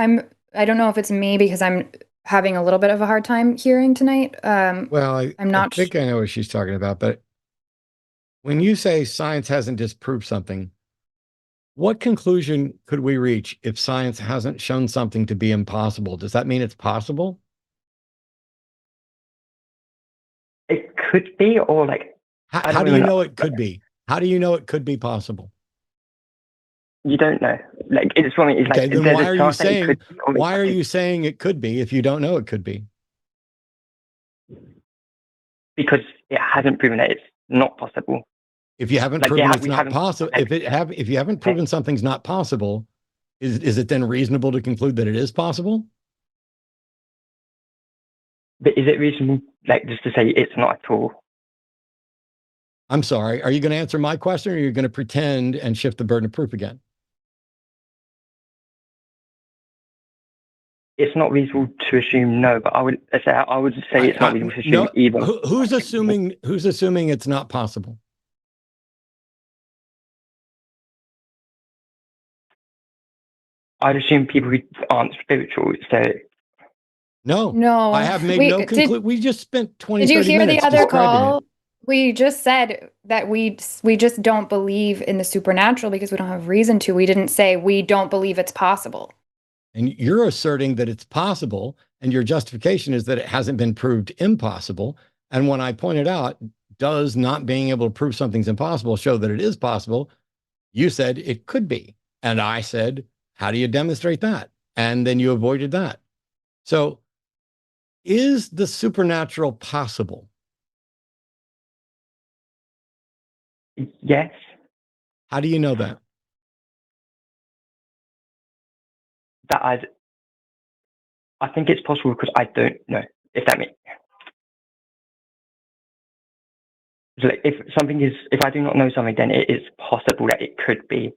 I don't know if it's me because I'm having a little bit of a hard time hearing tonight. Well, I think I know what she's talking about, but when you say science hasn't disproved something, what conclusion could we reach if science hasn't shown something to be impossible? Does that mean it's possible? It could be, or like... How do you know it could be? How do you know it could be possible? You don't know. Like, it's funny. It's okay, like, then why are you saying it could be if you don't know it could be? Because it hasn't proven that it's not possible. If you haven't proven it's not possible, if you haven't proven something's not possible, is it then reasonable to conclude that it is possible? But is it reasonable, like, just to say it's not at all? I'm sorry. Are you going to answer my question, or are you going to pretend and shift the burden of proof again? It's not reasonable to assume no, but I would say it's not reasonable to assume either. Who's assuming it's not possible? I'd assume people who aren't spiritual. So no, I have made no conclusion. We just spent 20 Did you hear the other call? It. We just said that we just don't believe in the supernatural because we don't have reason to. We didn't say we don't believe it's possible. And you're asserting that it's possible, and your justification is that it hasn't been proved impossible. And when I pointed out, does not being able to prove something's impossible show that it is possible? You said it could be. And I said, how do you demonstrate that? And then you avoided that. So is the supernatural possible? Yes. How do you know that? I think it's possible because I don't know, if that makes sense. So like if I do not know something, then it is possible that it could be.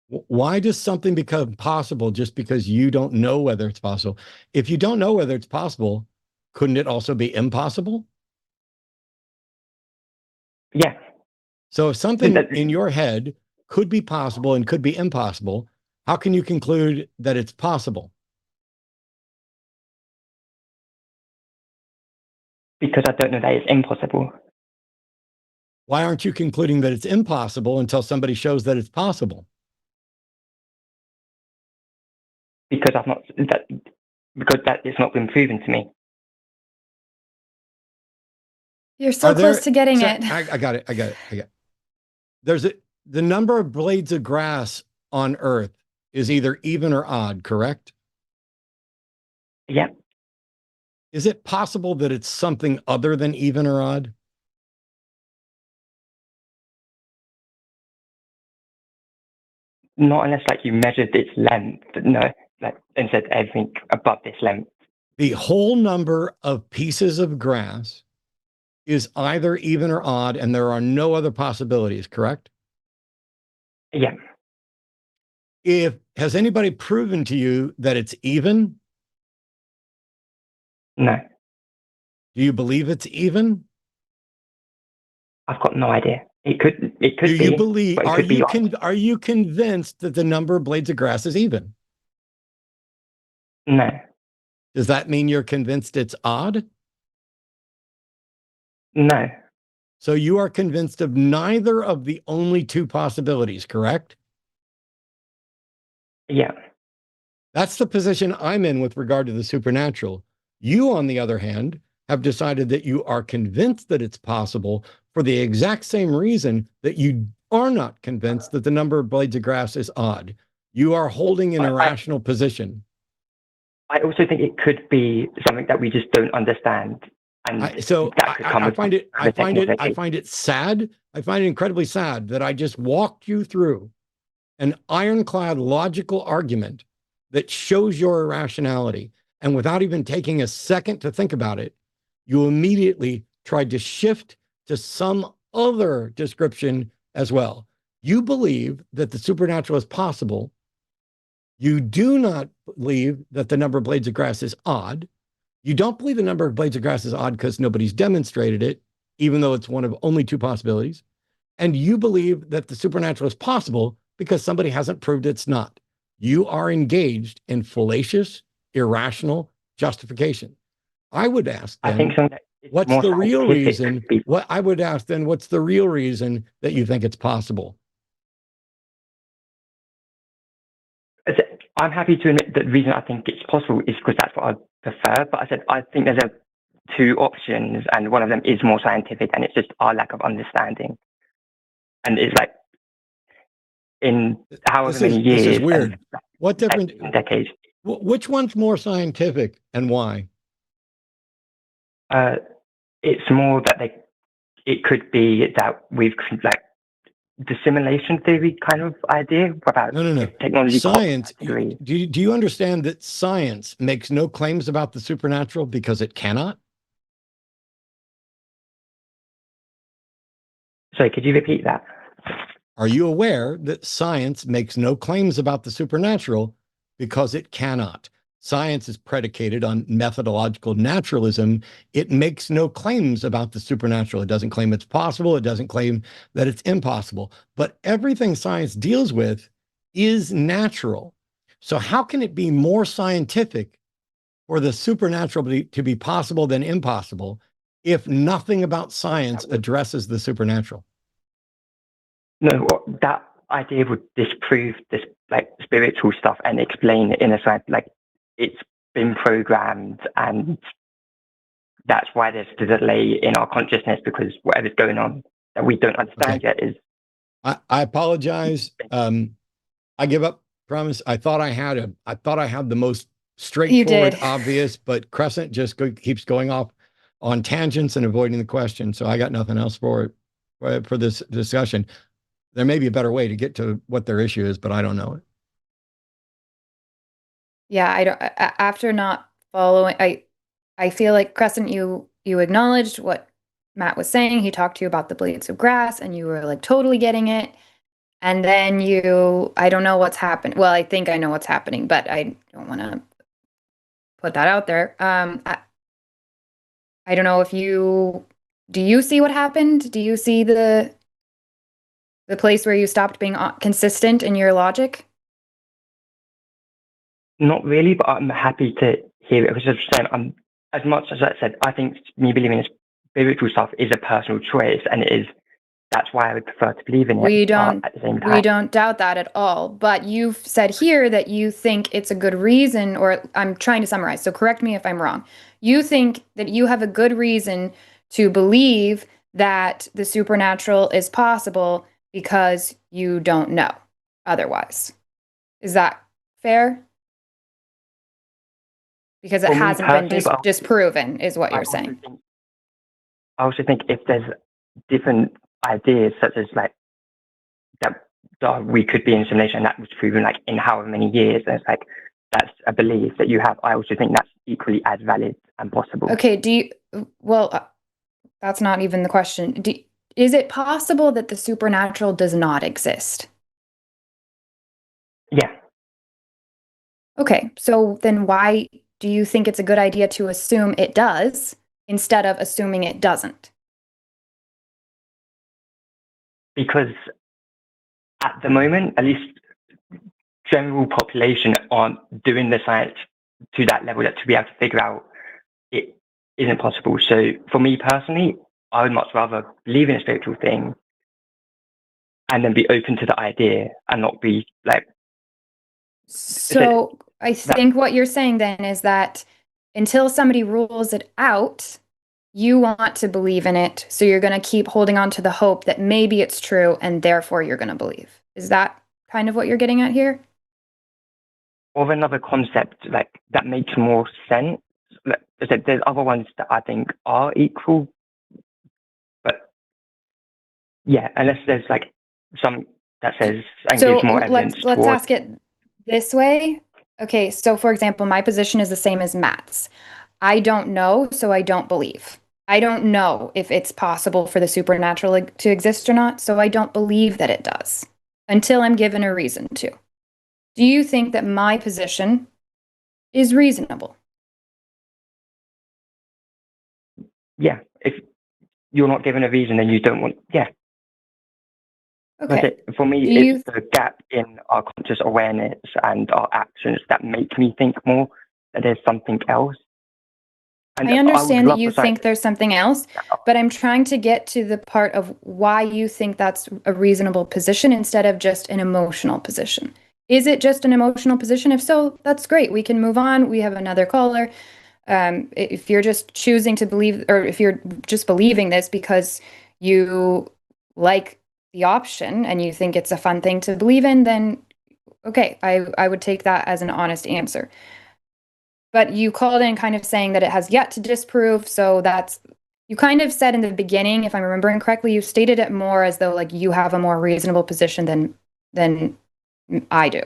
Why does something become possible just because you don't know whether it's possible? If you don't know whether it's possible, couldn't it also be impossible? Yeah. So if something in your head could be possible and could be impossible, how can you conclude that it's possible? Because I don't know that it's impossible. Why aren't you concluding that it's impossible until somebody shows that it's possible? Because it's not been proven to me. You're so close to getting it. I got it. The number of blades of grass on Earth is either even or odd, correct? Yeah. Is it possible that it's something other than even or odd? Not unless you measured its length. No, and said everything above this length. The whole number of pieces of grass is either even or odd, and there are no other possibilities, correct? Yeah. Has anybody proven to you that it's even? No. Do you believe it's even? I've got no idea. It could be. Do you believe, are you convinced that the number of blades of grass is even? No. Does that mean you're convinced it's odd? No. So you are convinced of neither of the only two possibilities, correct? Yeah. That's the position I'm in with regard to the supernatural. You, on the other hand, have decided that you are convinced that it's possible for the exact same reason that you are not convinced that the number of blades of grass is odd. You are holding an irrational position. I also think it could be something that we just don't understand. And I find it sad. I find it incredibly sad that I just walked you through an ironclad logical argument that shows your irrationality. And without even taking a second to think about it, you immediately tried to shift to some other description as well. You believe that the supernatural is possible. You do not believe that the number of blades of grass is odd. You don't believe the number of blades of grass is odd because nobody's demonstrated it, even though it's one of only two possibilities. And you believe that the supernatural is possible because somebody hasn't proved it's not. You are engaged in fallacious, irrational justification. I would ask then, I think so. what's the real reason? I would ask then, what's the real reason that you think it's possible? I'm happy to admit that the reason I think it's possible is because that's what I prefer. But I said I think there's two options, and one of them is more scientific, and it's just our lack of understanding. And it's in however many years. This is weird. What different decades? Which one's more scientific, and why? It's more that it could be that we've the simulation theory kind of idea about no. Technology. Science. Do you understand that science makes no claims about the supernatural because it cannot? Sorry, could you repeat that? Are you aware that science makes no claims about the supernatural because it cannot? Science is predicated on methodological naturalism. It makes no claims about the supernatural. It doesn't claim it's possible. It doesn't claim that it's impossible. But everything science deals with is natural. So how can it be more scientific for the supernatural to be possible than impossible if nothing about science addresses the supernatural? No, that idea would disprove this spiritual stuff and explain it in a science it's been programmed, and that's why there's the delay in our consciousness, because whatever's going on that we don't understand yet is. I apologize. I give up. Promise. I thought I had the most straightforward, obvious, but Crescent just keeps going off on tangents and avoiding the question. So I got nothing else for this discussion. There may be a better way to get to what their issue is, but I don't know it. Yeah, I don't. After not following, I feel like Crescent, you acknowledged what Matt was saying. He talked to you about the blades of grass, and you were totally getting it. And then I don't know what's happened. Well, I think I know what's happening, but I don't want to put that out there. I don't know if you Do you see what happened? Do you see the place where you stopped being consistent in your logic? Not really, but I'm happy to hear it. Because I'm, as much as I said, I think me believing in spiritual stuff is a personal choice, and that's why I would prefer to believe in it. We don't at the same time, we don't doubt that at all. But you've said here that you think it's a good reason, or I'm trying to summarize, so correct me if I'm wrong. You think that you have a good reason to believe that the supernatural is possible because you don't know otherwise. Is that fair? Because it hasn't been disproven, is what you're saying. I also think if there's different ideas, such as like that we could be in simulation, that was proven like in however many years, and it's like that's a belief that you have. I also think that's equally as valid and possible. Okay. That's not even the question. Is it possible that the supernatural does not exist? Yeah. Okay. So then why do you think it's a good idea to assume it does instead of assuming it doesn't? Because at the moment, at least general population aren't doing the science to that level that to be able to figure out it isn't possible. So for me personally, I would much rather believe in a spiritual thing and then be open to the idea and not be like. So I think what you're saying then is that until somebody rules it out, you want to believe in it. So you're going to keep holding on to the hope that maybe it's true and therefore you're going to believe. Is that kind of what you're getting at here? Or another concept like that makes more sense. Like I said, there's other ones that I think are equal, but yeah, unless there's like some that says and gives more evidence. Let's ask it this way. Okay, so for example, my position is the same as Matt's. I don't know, so I don't believe. I don't know if it's possible for the supernatural to exist or not, so I don't believe that it does until I'm given a reason to. Do you think that my position is reasonable? Yeah, if you're not given a reason, then you don't want. Yeah. Okay. For me, it's the gap in our conscious awareness and our actions that make me think more that there's something else. And I understand that you think there's something else, but I'm trying to get to the part of why you think that's a reasonable position instead of just an emotional position. Is it just an emotional position? If so, that's great. We can move on. We have another caller. If you're just choosing to believe, or if you're just believing this because you like the option and you think it's a fun thing to believe in, then okay, I would take that as an honest answer. But you called in kind of saying that it has yet to disprove, so you kind of said in the beginning, if I'm remembering correctly, you stated it more as though like you have a more reasonable position than I do.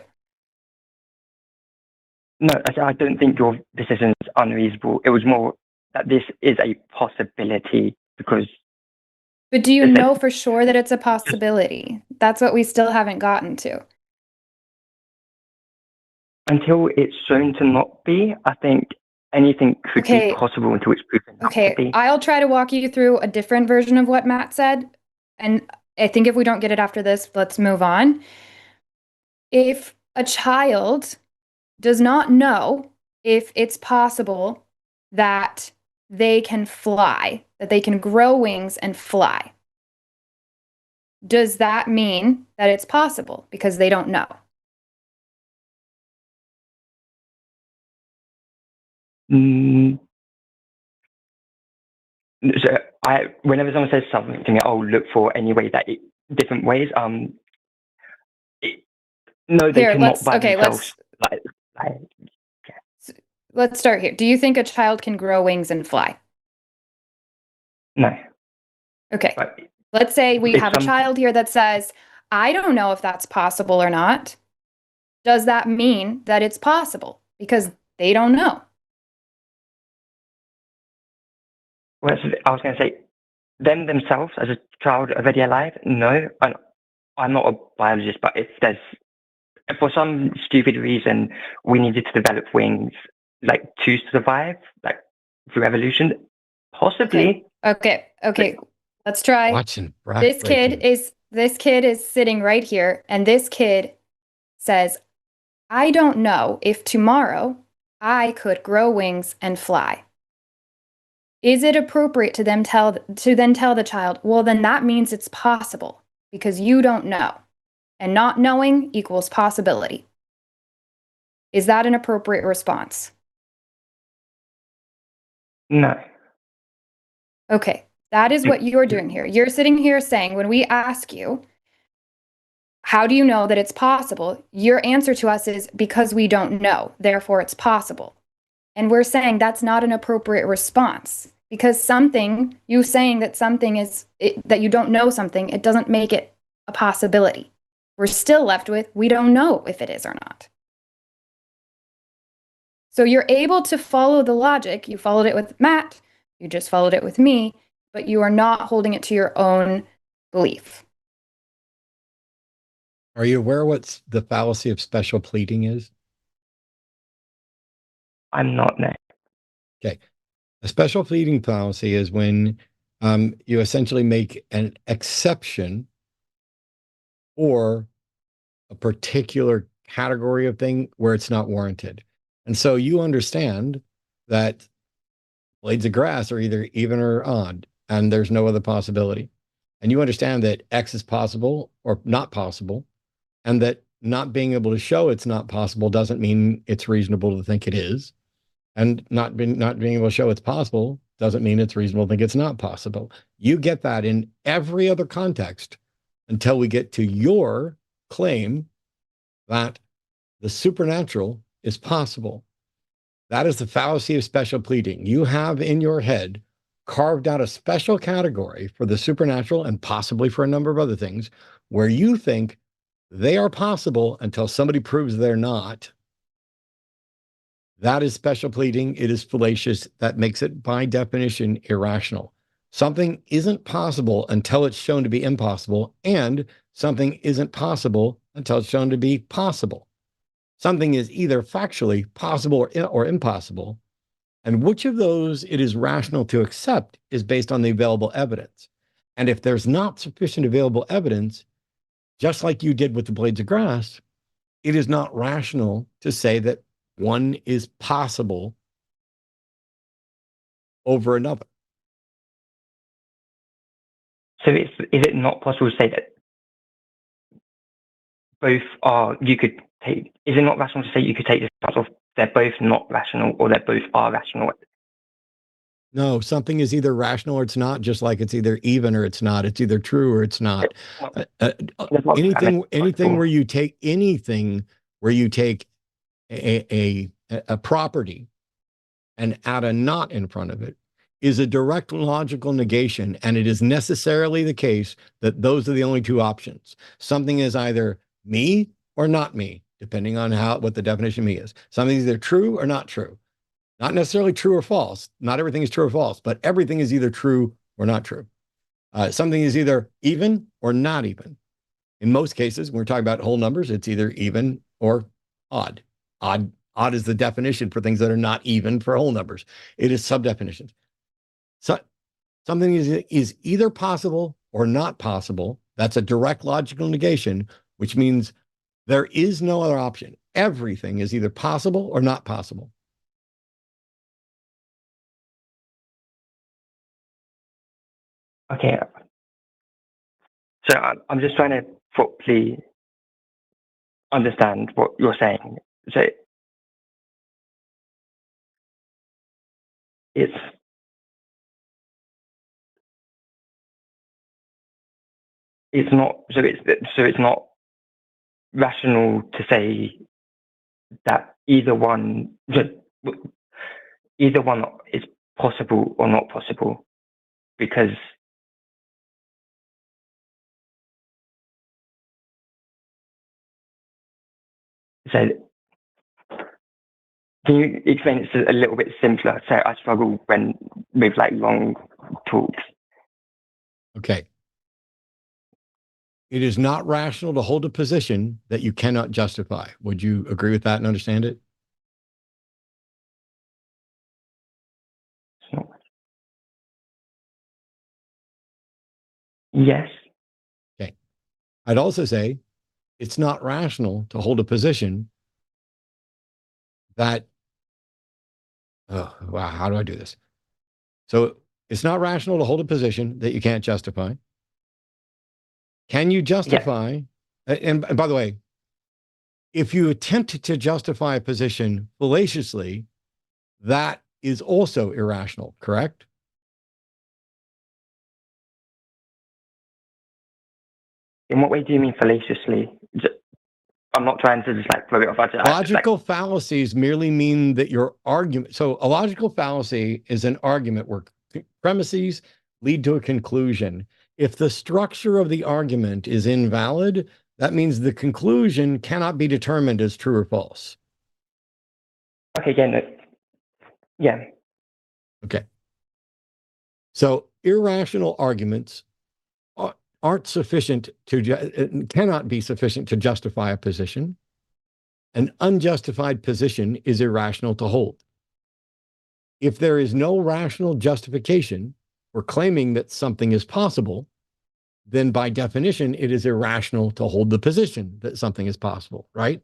No, I don't think your decision is unreasonable. It was more that this is a possibility because. But do you know for sure that it's a possibility? That's what we still haven't gotten to. Until it's shown to not be, I think anything could be possible until it's proven not to be. I'll try to walk you through a different version of what Matt said. And I think if we don't get it after this, let's move on. If a child does not know if it's possible that they can fly, that they can grow wings and fly, does that mean that it's possible because they don't know? So whenever someone says something to me, I'll look for any way that different ways. No, they cannot by themselves. Let's start here. Do you think a child can grow wings and fly? No. Okay. Let's say we have a child here that says, I don't know if that's possible or not. Does that mean that it's possible? Because they don't know. Well, I was going to say, them themselves as a child already alive? No, I'm not a biologist, but if for some stupid reason we needed to develop wings like to survive, like through evolution, possibly. Okay. Let's try. Watching This kid is sitting right here, and this kid says, I don't know if tomorrow I could grow wings and fly. Is it appropriate to then tell the child, well, then that means it's possible because you don't know, and not knowing equals possibility? Is that an appropriate response? No. Okay, that is what you're doing here. You're sitting here saying, when we ask you, how do you know that it's possible? Your answer to us is because we don't know, therefore it's possible. And we're saying that's not an appropriate response, because you saying that that you don't know something, it doesn't make it a possibility. We're still left with, we don't know if it is or not. So you're able to follow the logic. You followed it with Matt, you just followed it with me, but you are not holding it to your own belief. Are you aware what the fallacy of special pleading is? I'm not, no. Okay. A special pleading fallacy is when you essentially make an exception for a particular category of thing where it's not warranted. And so you understand that blades of grass are either even or odd, and there's no other possibility. And you understand that X is possible or not possible, and that not being able to show it's not possible doesn't mean it's reasonable to think it is. And not being able to show it's possible doesn't mean it's reasonable to think it's not possible. You get that in every other context until we get to your claim that the supernatural is possible. That is the fallacy of special pleading. You have in your head carved out a special category for the supernatural and possibly for a number of other things where you think they are possible until somebody proves they're not. That is special pleading. It is fallacious. That makes it, by definition, irrational. Something isn't possible until it's shown to be impossible, and something isn't possible until it's shown to be possible. Something is either factually possible or impossible, and which of those it is rational to accept is based on the available evidence. And if there's not sufficient available evidence, just like you did with the blades of grass, it is not rational to say that one is possible over another. So is it not possible to say that both are, you could take, is it not rational to say you could take this part of they're both not rational or they're both are rational? No, something is either rational or it's not, just like it's either even or it's not. It's either true or it's not. Anything where you take a property and add a not in front of it is a direct logical negation, and it is necessarily the case that those are the only two options. Something is either me or not me, depending on what the definition of me is. Something is either true or not true. Not necessarily true or false. Not everything is true or false, but everything is either true or not true. Something is either even or not even. In most cases, when we're talking about whole numbers, it's either even or odd. Odd is the definition for things that are not even for whole numbers. It is sub-definitions. So something is either possible or not possible. That's a direct logical negation, which means there is no other option. Everything is either possible or not possible. Okay. So I'm just trying to properly understand what you're saying. So it's not rational to say that either one is possible or not possible, because so can you explain it a little bit simpler? So I struggle with like long talks. Okay. It is not rational to hold a position that you cannot justify. Would you agree with that and understand it? Yes. Okay. I'd also say it's not rational to hold a position that, oh, wow, how do I do this? So it's not rational to hold a position that you can't justify. Can you justify? Yeah. And by the way, if you attempt to justify a position fallaciously, that is also irrational, correct? In what way do you mean fallaciously? I'm not trying to just like throw it off. Logical fallacies merely mean that your argument. So a logical fallacy is an argument where premises lead to a conclusion. If the structure of the argument is invalid, that means the conclusion cannot be determined as true or false. Okay, yeah. Okay. So irrational arguments aren't sufficient to, cannot be sufficient to justify a position. An unjustified position is irrational to hold. If there is no rational justification for claiming that something is possible, then by definition, it is irrational to hold the position that something is possible, right?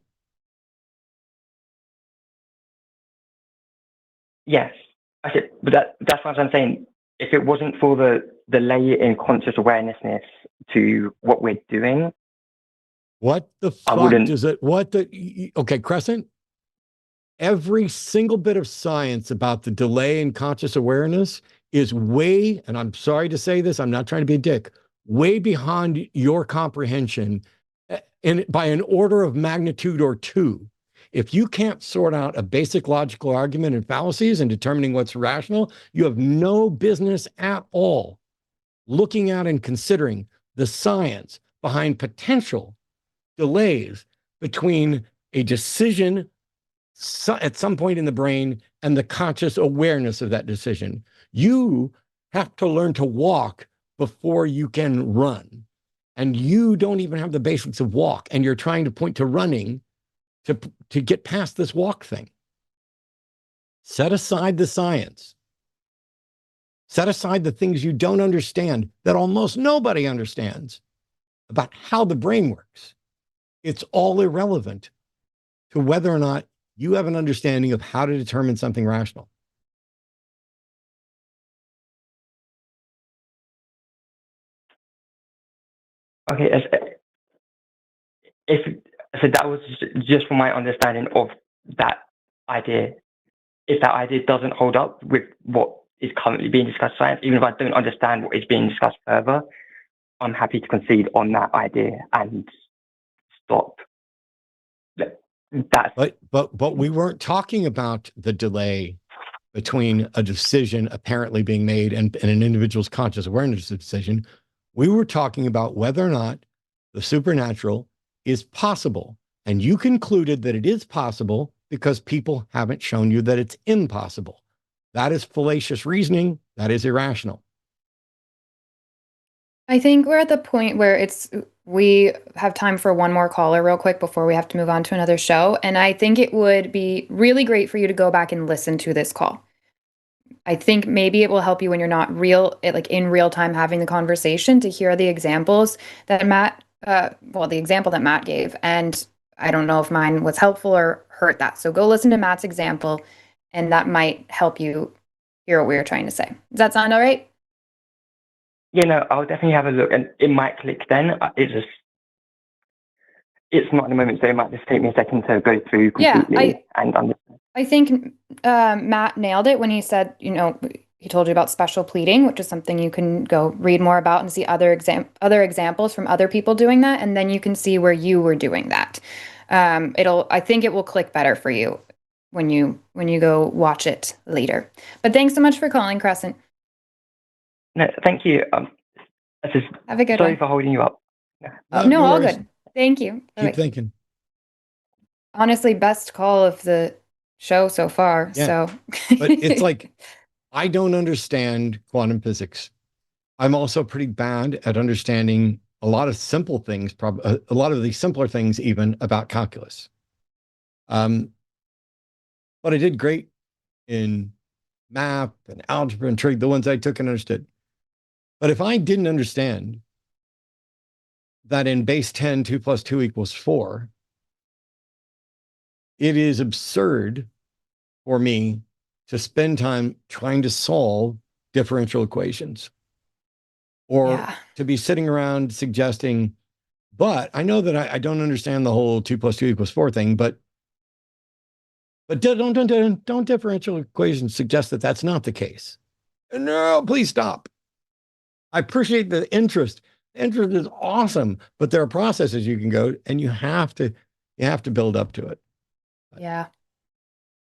Yes. Okay, but that's what I'm saying. If it wasn't for the layer in conscious awarenessness to what we're doing, what the fuck does it? Okay, Crescent. Every single bit of science about the delay in conscious awareness is way, and I'm sorry to say this, I'm not trying to be a dick, way beyond your comprehension, and by an order of magnitude or two. If you can't sort out a basic logical argument and fallacies and determining what's rational, you have no business at all looking at and considering the science behind potential delays between a decision at some point in the brain and the conscious awareness of that decision. You have to learn to walk before you can run. And you don't even have the basics of walk. And you're trying to point to running to get past this walk thing. Set aside the science. Set aside the things you don't understand that almost nobody understands about how the brain works. It's all irrelevant to whether or not you have an understanding of how to determine something rational. Okay, so that was just from my understanding of that idea. If that idea doesn't hold up with what is currently being discussed in science, even if I don't understand what is being discussed further, I'm happy to concede on that idea and stop. But we weren't talking about the delay between a decision apparently being made and an individual's conscious awareness of decision. We were talking about whether or not the supernatural is possible. And you concluded that it is possible because people haven't shown you that it's impossible. That is fallacious reasoning. That is irrational. I think we're at the point where we have time for one more caller real quick before we have to move on to another show. And I think it would be really great for you to go back and listen to this call. I think maybe it will help you when you're not in real time having the conversation to hear the examples that the example that Matt gave. And I don't know if mine was helpful or hurt that. So go listen to Matt's example and that might help you hear what we were trying to say. Does that sound all right? Yeah, no, I'll definitely have a look, and it might click then. It's not in the moment, so it might just take me a second to go through completely and understand. I think Matt nailed it when he said, he told you about special pleading, which is something you can go read more about and see other examples from other people doing that, and then you can see where you were doing that. I think it will click better for you when you go watch it later. But thanks so much for calling, Crescent. No, thank you. Have a good one. Sorry for holding you up. No, all good. Thank you. Keep thinking. Honestly, best call of the show so far. Yeah. So, but it's like, I don't understand quantum physics. I'm also pretty bad at understanding a lot of simple things, a lot of the simpler things even about calculus. But I did great in math and algebra and trig, the ones I took and understood. But if I didn't understand that in base 10, 2 plus 2 equals 4, it is absurd for me to spend time trying to solve differential equations, or to be sitting around suggesting, but I know that I don't understand the whole 2 plus 2 equals 4 thing, but don't differential equations suggest that that's not the case. No, please stop. I appreciate the interest. Interest is awesome, but there are processes you can go, and you have to build up to it. Yeah.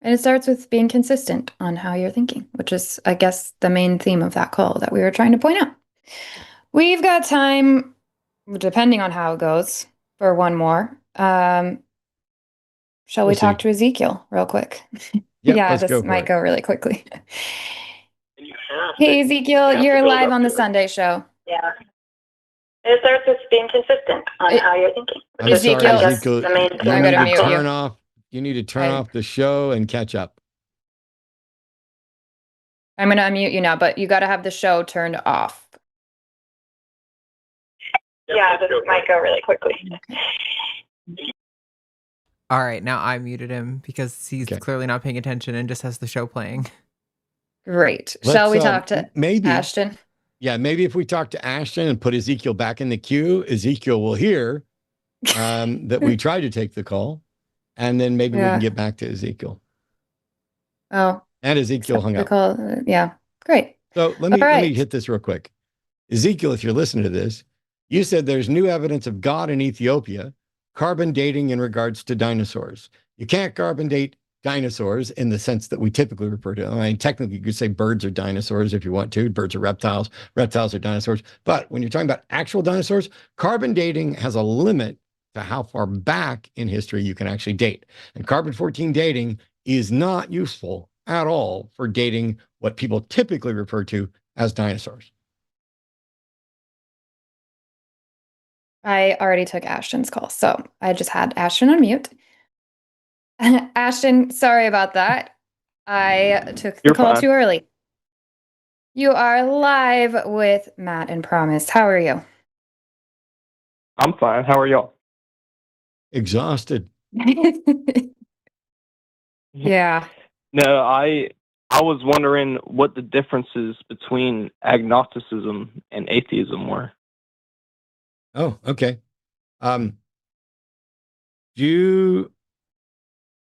And it starts with being consistent on how you're thinking, which is, I guess, the main theme of that call that we were trying to point out. We've got time, depending on how it goes, for one more. Shall we talk to Ezekiel real quick? Yep, yeah, this might go really quickly. And hey, Ezekiel, you're live on the Sunday show. Yeah. It starts with being consistent on how you're thinking. I'm Ezekiel, sorry, Ezekiel. The main You need to mute turn you. off. You need to turn off the show and catch up. I'm going to unmute you now, but you got to have the show turned off. Yeah, this might go really quickly. All right, now I muted him because he's clearly not paying attention and just has the show playing. Great. Shall we talk to Ashton? Yeah, maybe if we talk to Ashton and put Ezekiel back in the queue, Ezekiel will hear that we tried to take the call, and then maybe we can get back to Ezekiel. Oh. And Ezekiel hung up. Yeah, great. So let me hit this real quick. Ezekiel, if you're listening to this, you said there's new evidence of God in Ethiopia, carbon dating in regards to dinosaurs. You can't carbon date dinosaurs in the sense that we typically refer to. I mean, technically, you could say birds are dinosaurs if you want to. Birds are reptiles. Reptiles are dinosaurs. But when you're talking about actual dinosaurs, carbon dating has a limit to how far back in history you can actually date. And carbon-14 dating is not useful at all for dating what people typically refer to as dinosaurs. I already took Ashton's call, so I just had Ashton on mute. Ashton, sorry about that. I took the call too early. You are live with Matt and Promise. How are you? I'm fine. How are y'all? Exhausted. Yeah. No, I was wondering what the differences between agnosticism and atheism were. Oh, okay. Do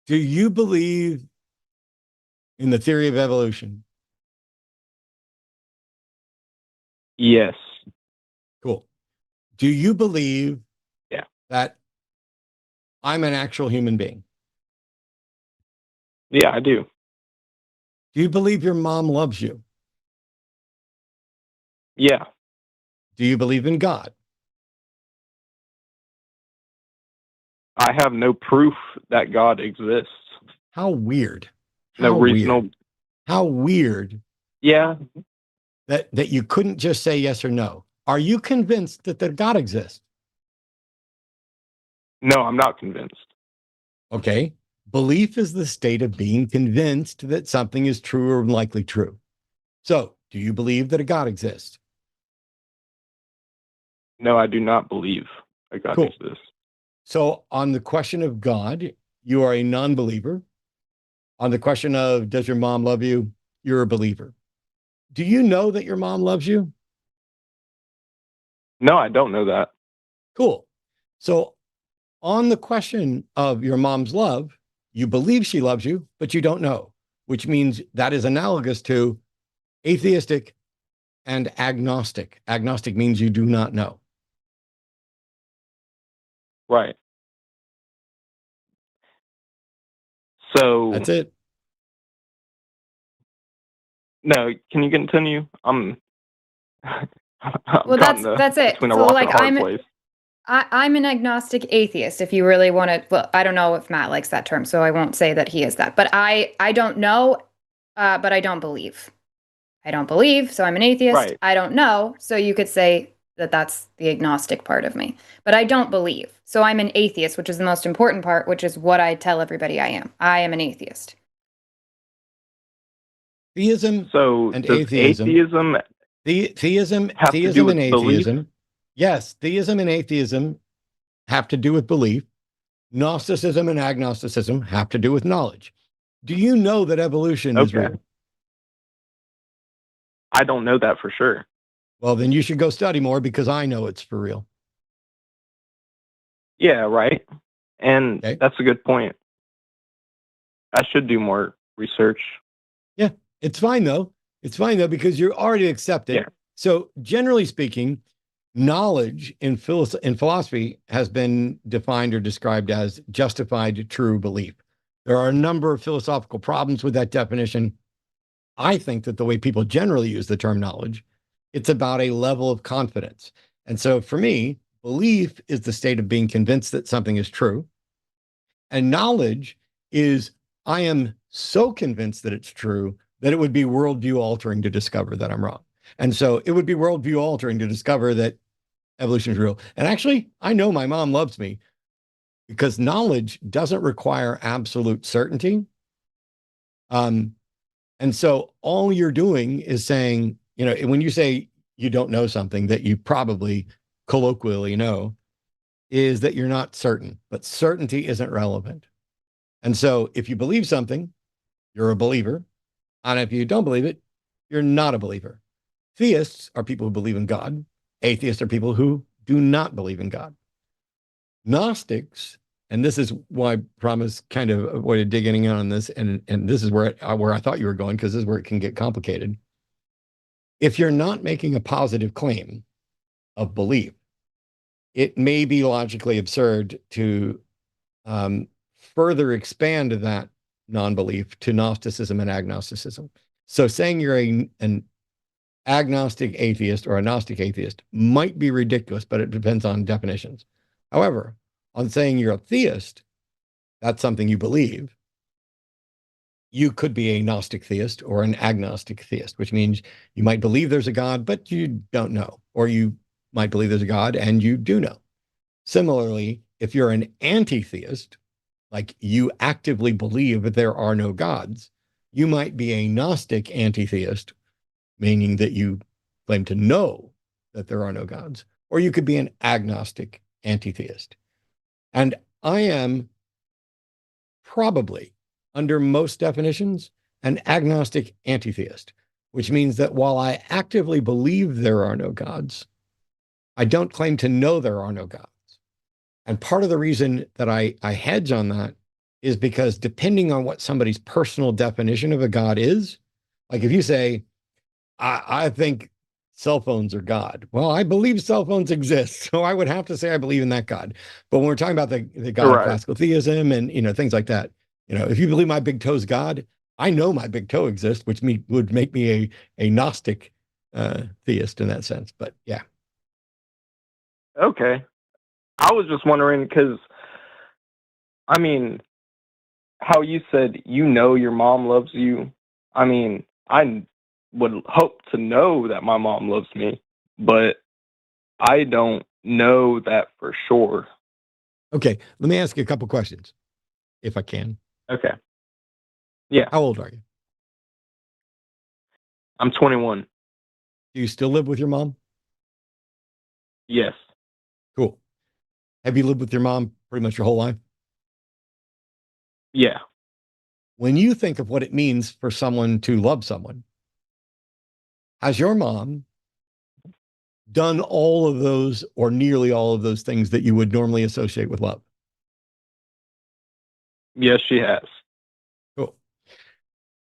you believe in the theory of evolution? Yes. Cool. Do you believe that I'm an actual human being? Yeah, I do. Do you believe your mom loves you? Yeah. Do you believe in God? I have no proof that God exists. How weird. No reasonable. How weird. Yeah. That you couldn't just say yes or no. Are you convinced that God exists? No, I'm not convinced. Okay. Belief is the state of being convinced that something is true or likely true. So, do you believe that a God exists? No, I do not believe a God exists. So, on the question of God, you are a non-believer. On the question of does your mom love you, you're a believer. Do you know that your mom loves you? No, I don't know that. Cool. So, on the question of your mom's love, you believe she loves you, but you don't know, which means that is analogous to atheistic and agnostic. Agnostic means you do not know. Right. So that's it. No, can you continue? Well, that's it. Between a rock and a hard place. I'm an agnostic atheist, if you really want to. Well, I don't know if Matt likes that term, so I won't say that he is that. But I don't know, but I don't believe. I don't believe, so I'm an atheist. Right. I don't know, so you could say that that's the agnostic part of me. But I don't believe, so I'm an atheist, which is the most important part, which is what I tell everybody I am. I am an atheist. Theism and atheism. Theism have to do with and atheism. belief? Yes, theism and atheism have to do with belief. Gnosticism and agnosticism have to do with knowledge. Do you know that evolution is real? I don't know that for sure. Well, then you should go study more because I know it's for real. Yeah, right. And that's a good point. I should do more research. Yeah, it's fine though. It's fine though because you're already accepted. Yeah. So generally speaking, knowledge in philosophy has been defined or described as justified true belief. There are a number of philosophical problems with that definition. I think that the way people generally use the term knowledge, it's about a level of confidence. And so for me, belief is the state of being convinced that something is true. And knowledge is, I am so convinced that it's true that it would be worldview altering to discover that I'm wrong. And so it would be worldview altering to discover that evolution is real. And actually, I know my mom loves me because knowledge doesn't require absolute certainty. And so all you're doing is saying, you know, when you say you don't know something that you probably colloquially know, is that you're not certain, but certainty isn't relevant. And so if you believe something, you're a believer. And if you don't believe it, you're not a believer. Theists are people who believe in God. Atheists are people who do not believe in God. Gnostics, and this is why I promised kind of avoided digging in on this, and this is where I thought you were going, because this is where it can get complicated. If you're not making a positive claim of belief, it may be logically absurd to further expand that non-belief to Gnosticism and agnosticism. So saying you're an agnostic atheist or a Gnostic atheist might be ridiculous, but it depends on definitions. However, on saying you're a theist, that's something you believe. You could be a Gnostic theist or an agnostic theist, which means you might believe there's a God, but you don't know. Or you might believe there's a God and you do know. Similarly, if you're an anti-theist, like you actively believe that there are no gods, you might be a Gnostic anti-theist, meaning that you claim to know that there are no gods, or you could be an agnostic anti-theist. And I am probably, under most definitions, an agnostic anti-theist, which means that while I actively believe there are no gods, I don't claim to know there are no gods. And part of the reason that I hedge on that is because depending on what somebody's personal definition of a God is, like if you say, I think cell phones are God. Well, I believe cell phones exist, so I would have to say I believe in that God. But when we're talking about the God of classical theism and things like that, if you believe my big toe's God, I know my big toe exists, which would make me a Gnostic theist in that sense. But yeah. Okay. I was just wondering because, I mean, how you said your mom loves you. I mean, I would hope to know that my mom loves me, but I don't know that for sure. Okay, let me ask you a couple questions, if I can. Okay. Yeah. How old are you? I'm 21. Do you still live with your mom? Yes. Cool. Have you lived with your mom pretty much your whole life? Yeah. When you think of what it means for someone to love someone, has your mom done all of those or nearly all of those things that you would normally associate with love? Yes, she has. Cool.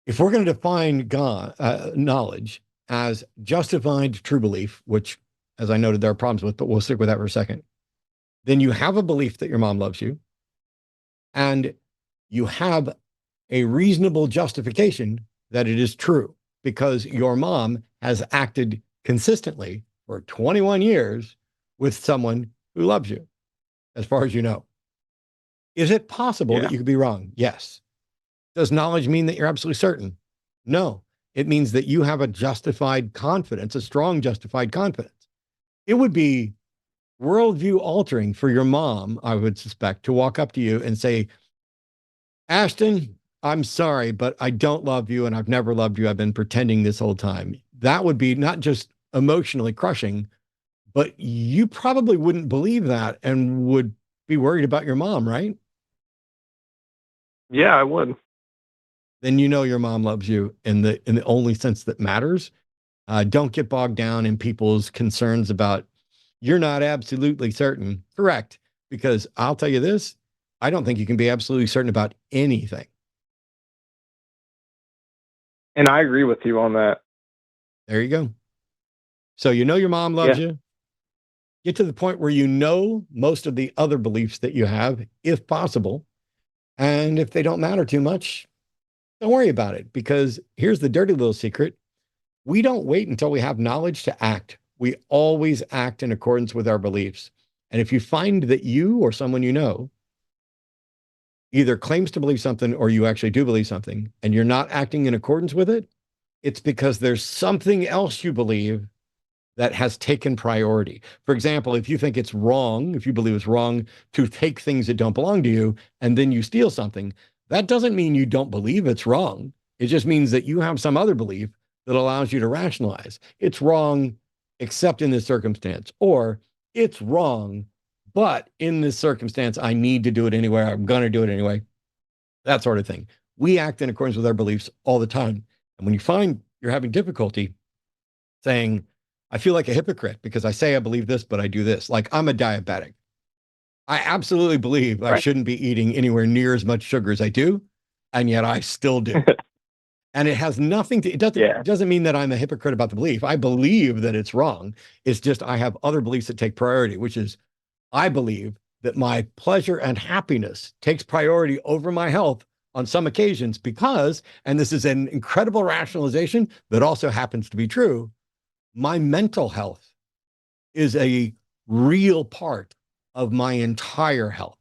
If we're going to define God, knowledge as justified true belief, which, as I noted, there are problems with, but we'll stick with that for a second, then you have a belief that your mom loves you, and you have a reasonable justification that it is true because your mom has acted consistently for 21 years with someone who loves you, as far as you know. Is it possible that you could be wrong? Yes. Does knowledge mean that you're absolutely certain? No. It means that you have a justified confidence, a strong justified confidence. It would be worldview altering for your mom, I would suspect, to walk up to you and say, Ashton, I'm sorry, but I don't love you and I've never loved you. I've been pretending this whole time. That would be not just emotionally crushing, But you probably wouldn't believe that and would be worried about your mom, right? Yeah, I would. Then you know your mom loves you in the only sense that matters. Don't get bogged down in people's concerns about you're not absolutely certain. Correct. Because I'll tell you this, I don't think you can be absolutely certain about anything. And I agree with you on that. There you go. So you know your mom loves you. Get to the point where you know most of the other beliefs that you have, if possible. And if they don't matter too much, don't worry about it. Because here's the dirty little secret. We don't wait until we have knowledge to act. We always act in accordance with our beliefs. And if you find that you or someone you know either claims to believe something or you actually do believe something and you're not acting in accordance with it, it's because there's something else you believe that has taken priority. For example, if you think it's wrong, if you believe it's wrong to take things that don't belong to you and then you steal something, that doesn't mean you don't believe it's wrong. It just means that you have some other belief that allows you to rationalize. It's wrong, except in this circumstance, or it's wrong, but in this circumstance, I need to do it anyway. I'm going to do it anyway. That sort of thing. We act in accordance with our beliefs all the time. And when you find you're having difficulty saying, I feel like a hypocrite because I say I believe this, but I do this. Like I'm a diabetic. I absolutely believe I shouldn't be eating anywhere near as much sugar as I do. And yet I still do. And it has nothing to, it doesn't mean that I'm a hypocrite about the belief. I believe that it's wrong. It's just, I have other beliefs that take priority, which is I believe that my pleasure and happiness takes priority over my health on some occasions because, and this is an incredible rationalization that also happens to be true, my mental health is a real part of my entire health.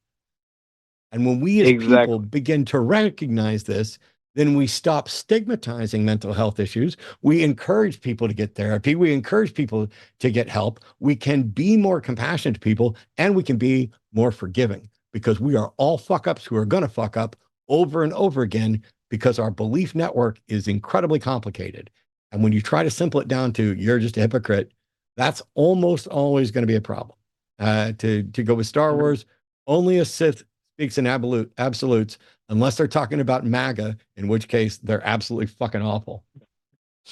And when we as people begin to recognize this, then we stop stigmatizing mental health issues. We encourage people to get therapy. We encourage people to get help. We can be more compassionate to people and we can be more forgiving because we are all fuck-ups who are going to fuck up over and over again because our belief network is incredibly complicated. And when you try to simple it down to you're just a hypocrite, that's almost always going to be a problem. To go with Star Wars, only a Sith speaks in absolutes unless they're talking about MAGA, in which case they're absolutely fucking awful.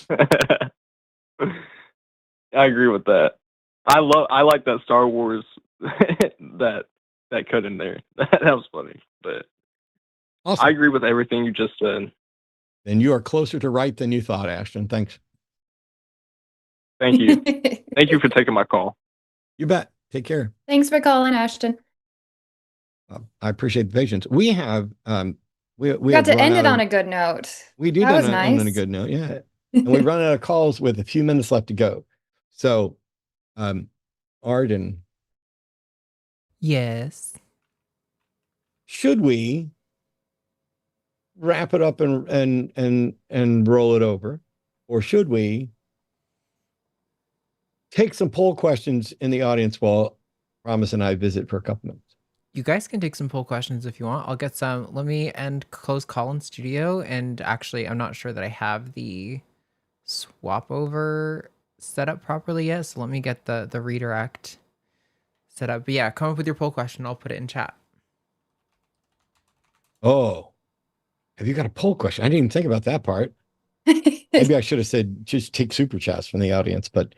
I agree with that. I like that Star Wars that cut in there. That was funny. But awesome. I agree with everything you just said. Then you are closer to right than you thought, Ashton. Thanks. Thank you. Thank you for taking my call. You bet. Take care. Thanks for calling, Ashton. I appreciate the patience. We have we got to end it on a good note. We did end on a good note, yeah. And we run out of calls with a few minutes left to go. So, Arden. Yes. Should we wrap it up and roll it over, or should we take some poll questions in the audience while Promise and I visit for a couple minutes? You guys can take some poll questions if you want. I'll get some. Let me close call in studio. And actually, I'm not sure that I have the swap over set up properly yet. So let me get the redirect set up. But yeah, come up with your poll question. I'll put it in chat. Oh, have you got a poll question? I didn't even think about that part. Maybe I should have said just take super chats from the audience, but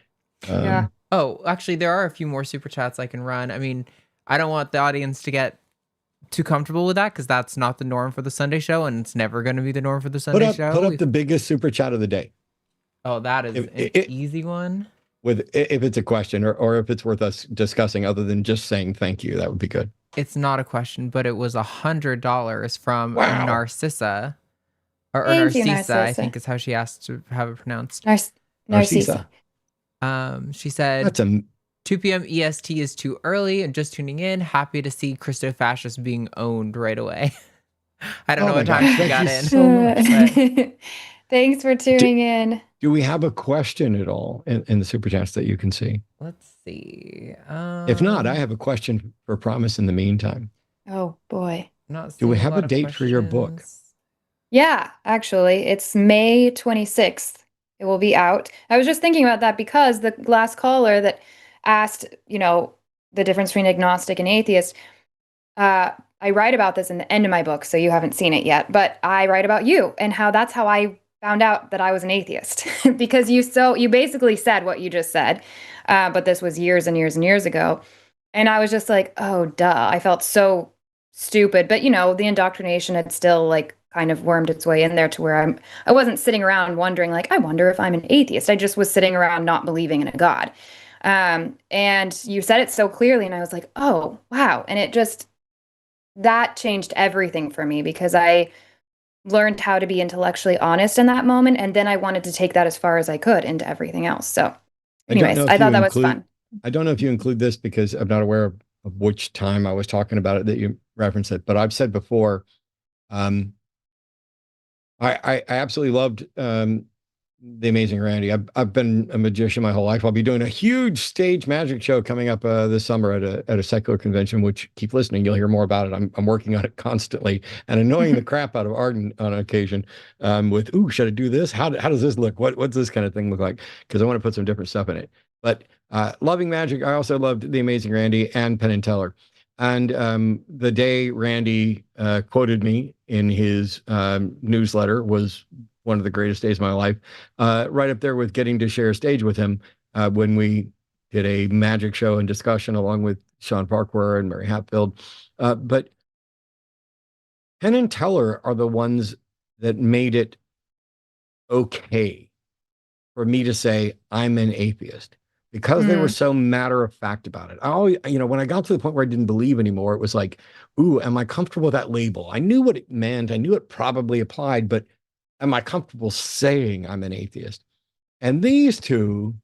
yeah. Oh, actually, there are a few more super chats I can run. I mean, I don't want the audience to get too comfortable with that because that's not the norm for the Sunday show, and it's never going to be the norm for the Sunday show. Put up the biggest super chat of the day. Oh, that is an easy one. If it's a question or if it's worth us discussing other than just saying thank you, that would be good. It's not a question, but it was $100 from Narcissa. Or Narcissa, I think is how she asked to have it pronounced. Narcissa. She said, that's 2 p.m. EST is too early and just tuning in. Happy to see Christo Fascist being owned right away. I don't know what time she got in. So much. Thanks for tuning in. Do we have a question at all in the super chats that you can see? Let's see. If not, I have a question for Promise in the meantime. Oh, boy. Do we have a date for your book? Yeah, actually, it's May 26th. It will be out. I was just thinking about that because the last caller that asked, the difference between agnostic and atheist, I write about this in the end of my book, so you haven't seen it yet, but I write about you and how that's how I found out that I was an atheist because you basically said what you just said, but this was years and years and years ago. And I was just like, oh, duh. I felt so stupid. But, the indoctrination had still like kind of wormed its way in there to where I wasn't sitting around wondering like, I wonder if I'm an atheist. I just was sitting around not believing in a God. And you said it so clearly. And I was like, oh, wow. And that changed everything for me because I learned how to be intellectually honest in that moment. And then I wanted to take that as far as I could into everything else. So anyways, I thought that was fun. I don't know if you include this because I'm not aware of which time I was talking about it that you referenced it, but I've said before, I absolutely loved The Amazing Randy. I've been a magician my whole life. I'll be doing a huge stage magic show coming up this summer at a secular convention, which keep listening, you'll hear more about it. I'm working on it constantly and annoying the crap out of Arden on occasion with, ooh, should I do this? How does this look? What's this kind of thing look like? Because I want to put some different stuff in it. But loving magic, I also loved The Amazing Randy and Penn and Teller. And the day Randy quoted me in his newsletter was one of the greatest days of my life, right up there with getting to share a stage with him when we did a magic show and discussion along with Sean Farquhar and Mary Hatfield. But Penn and Teller are the ones that made it okay for me to say I'm an atheist because they were so matter of fact about it. I always, when I got to the point where I didn't believe anymore, it was like, ooh, am I comfortable with that label? I knew what it meant. I knew it probably applied, but am I comfortable saying I'm an atheist? And these two,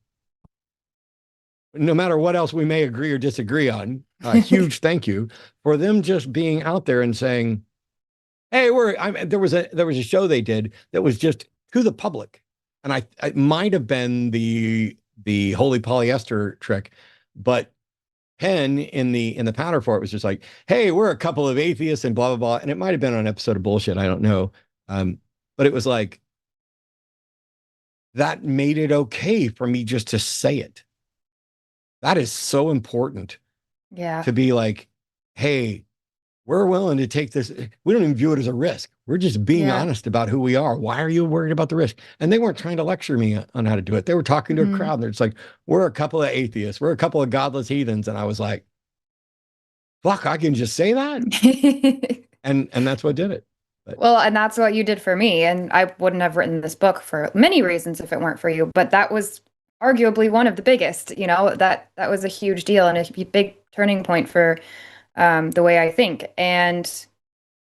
no matter what else we may agree or disagree on, a huge thank you for them just being out there and saying, hey, there was a show they did that was just to the public. And it might have been the holy polyester trick, but Penn in the powder for it was just like, hey, we're a couple of atheists and blah, blah, blah. And it might have been on an episode of Bullshit. I don't know. But it was like, that made it okay for me just to say it. That is so important. Yeah. To be like, hey, we're willing to take this. We don't even view it as a risk. We're just being honest about who we are. Why are you worried about the risk? And they weren't trying to lecture me on how to do it. They were talking to a crowd. And they're just like, we're a couple of atheists. We're a couple of godless heathens. And I was like, fuck, I can just say that. and that's what did it. Well, and that's what you did for me. And I wouldn't have written this book for many reasons if it weren't for you. But that was arguably one of the biggest, that was a huge deal and a big turning point for the way I think. And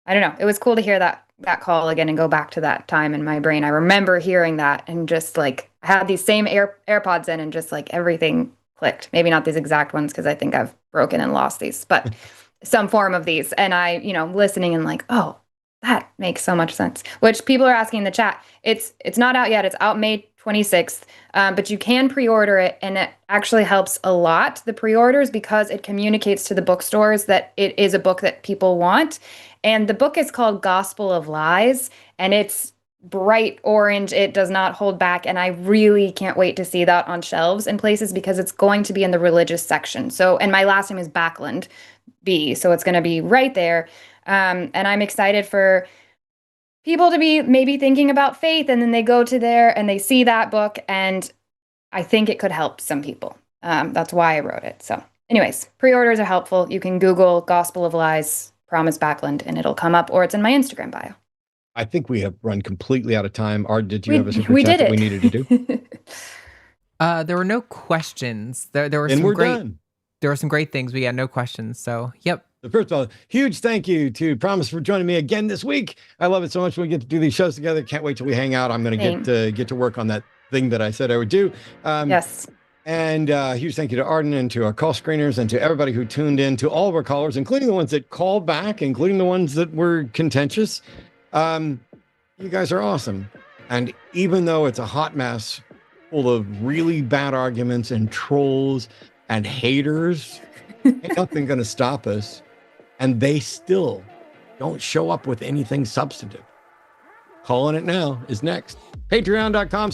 I don't know, it was cool to hear that call again and go back to that time in my brain. I remember hearing that and just like I had these same AirPods in and just like everything clicked. Maybe not these exact ones because I think I've broken and lost these, but some form of these. And I, listening and like, oh, that makes so much sense. Which people are asking in the chat. It's not out yet. It's out May 26th, but you can pre-order it, and it actually helps a lot, the pre-orders, because it communicates to the bookstores that it is a book that people want. And the book is called Gospel of Lies, and it's bright orange. It does not hold back, and I really can't wait to see that on shelves in places because it's going to be in the religious section. So, and my last name is Backlund B, so it's going to be right there. And I'm excited for people to be maybe thinking about faith, and then they go to there and they see that book, and I think it could help some people. That's why I wrote it. So anyways, pre-orders are helpful. You can Google Gospel of Lies, Promise Backlund, and it'll come up, or it's in my Instagram bio. I think we have run completely out of time. Art, did you have a super chat that we needed to do? There were no questions. There were and some we're great done. There were some great things. We had no questions. So, yep. So first of all, huge thank you to Promise for joining me again this week. I love it so much when we get to do these shows together. Can't wait till we hang out. I'm going to get to work on that thing that I said I would do. Yes. And huge thank you to Arden and to our call screeners and to everybody who tuned in, to all of our callers, including the ones that called back, including the ones that were contentious. You guys are awesome. And even though it's a hot mess full of really bad arguments and trolls and haters, ain't nothing going to stop us. And they still don't show up with anything substantive. Calling it now is next. Patreon.com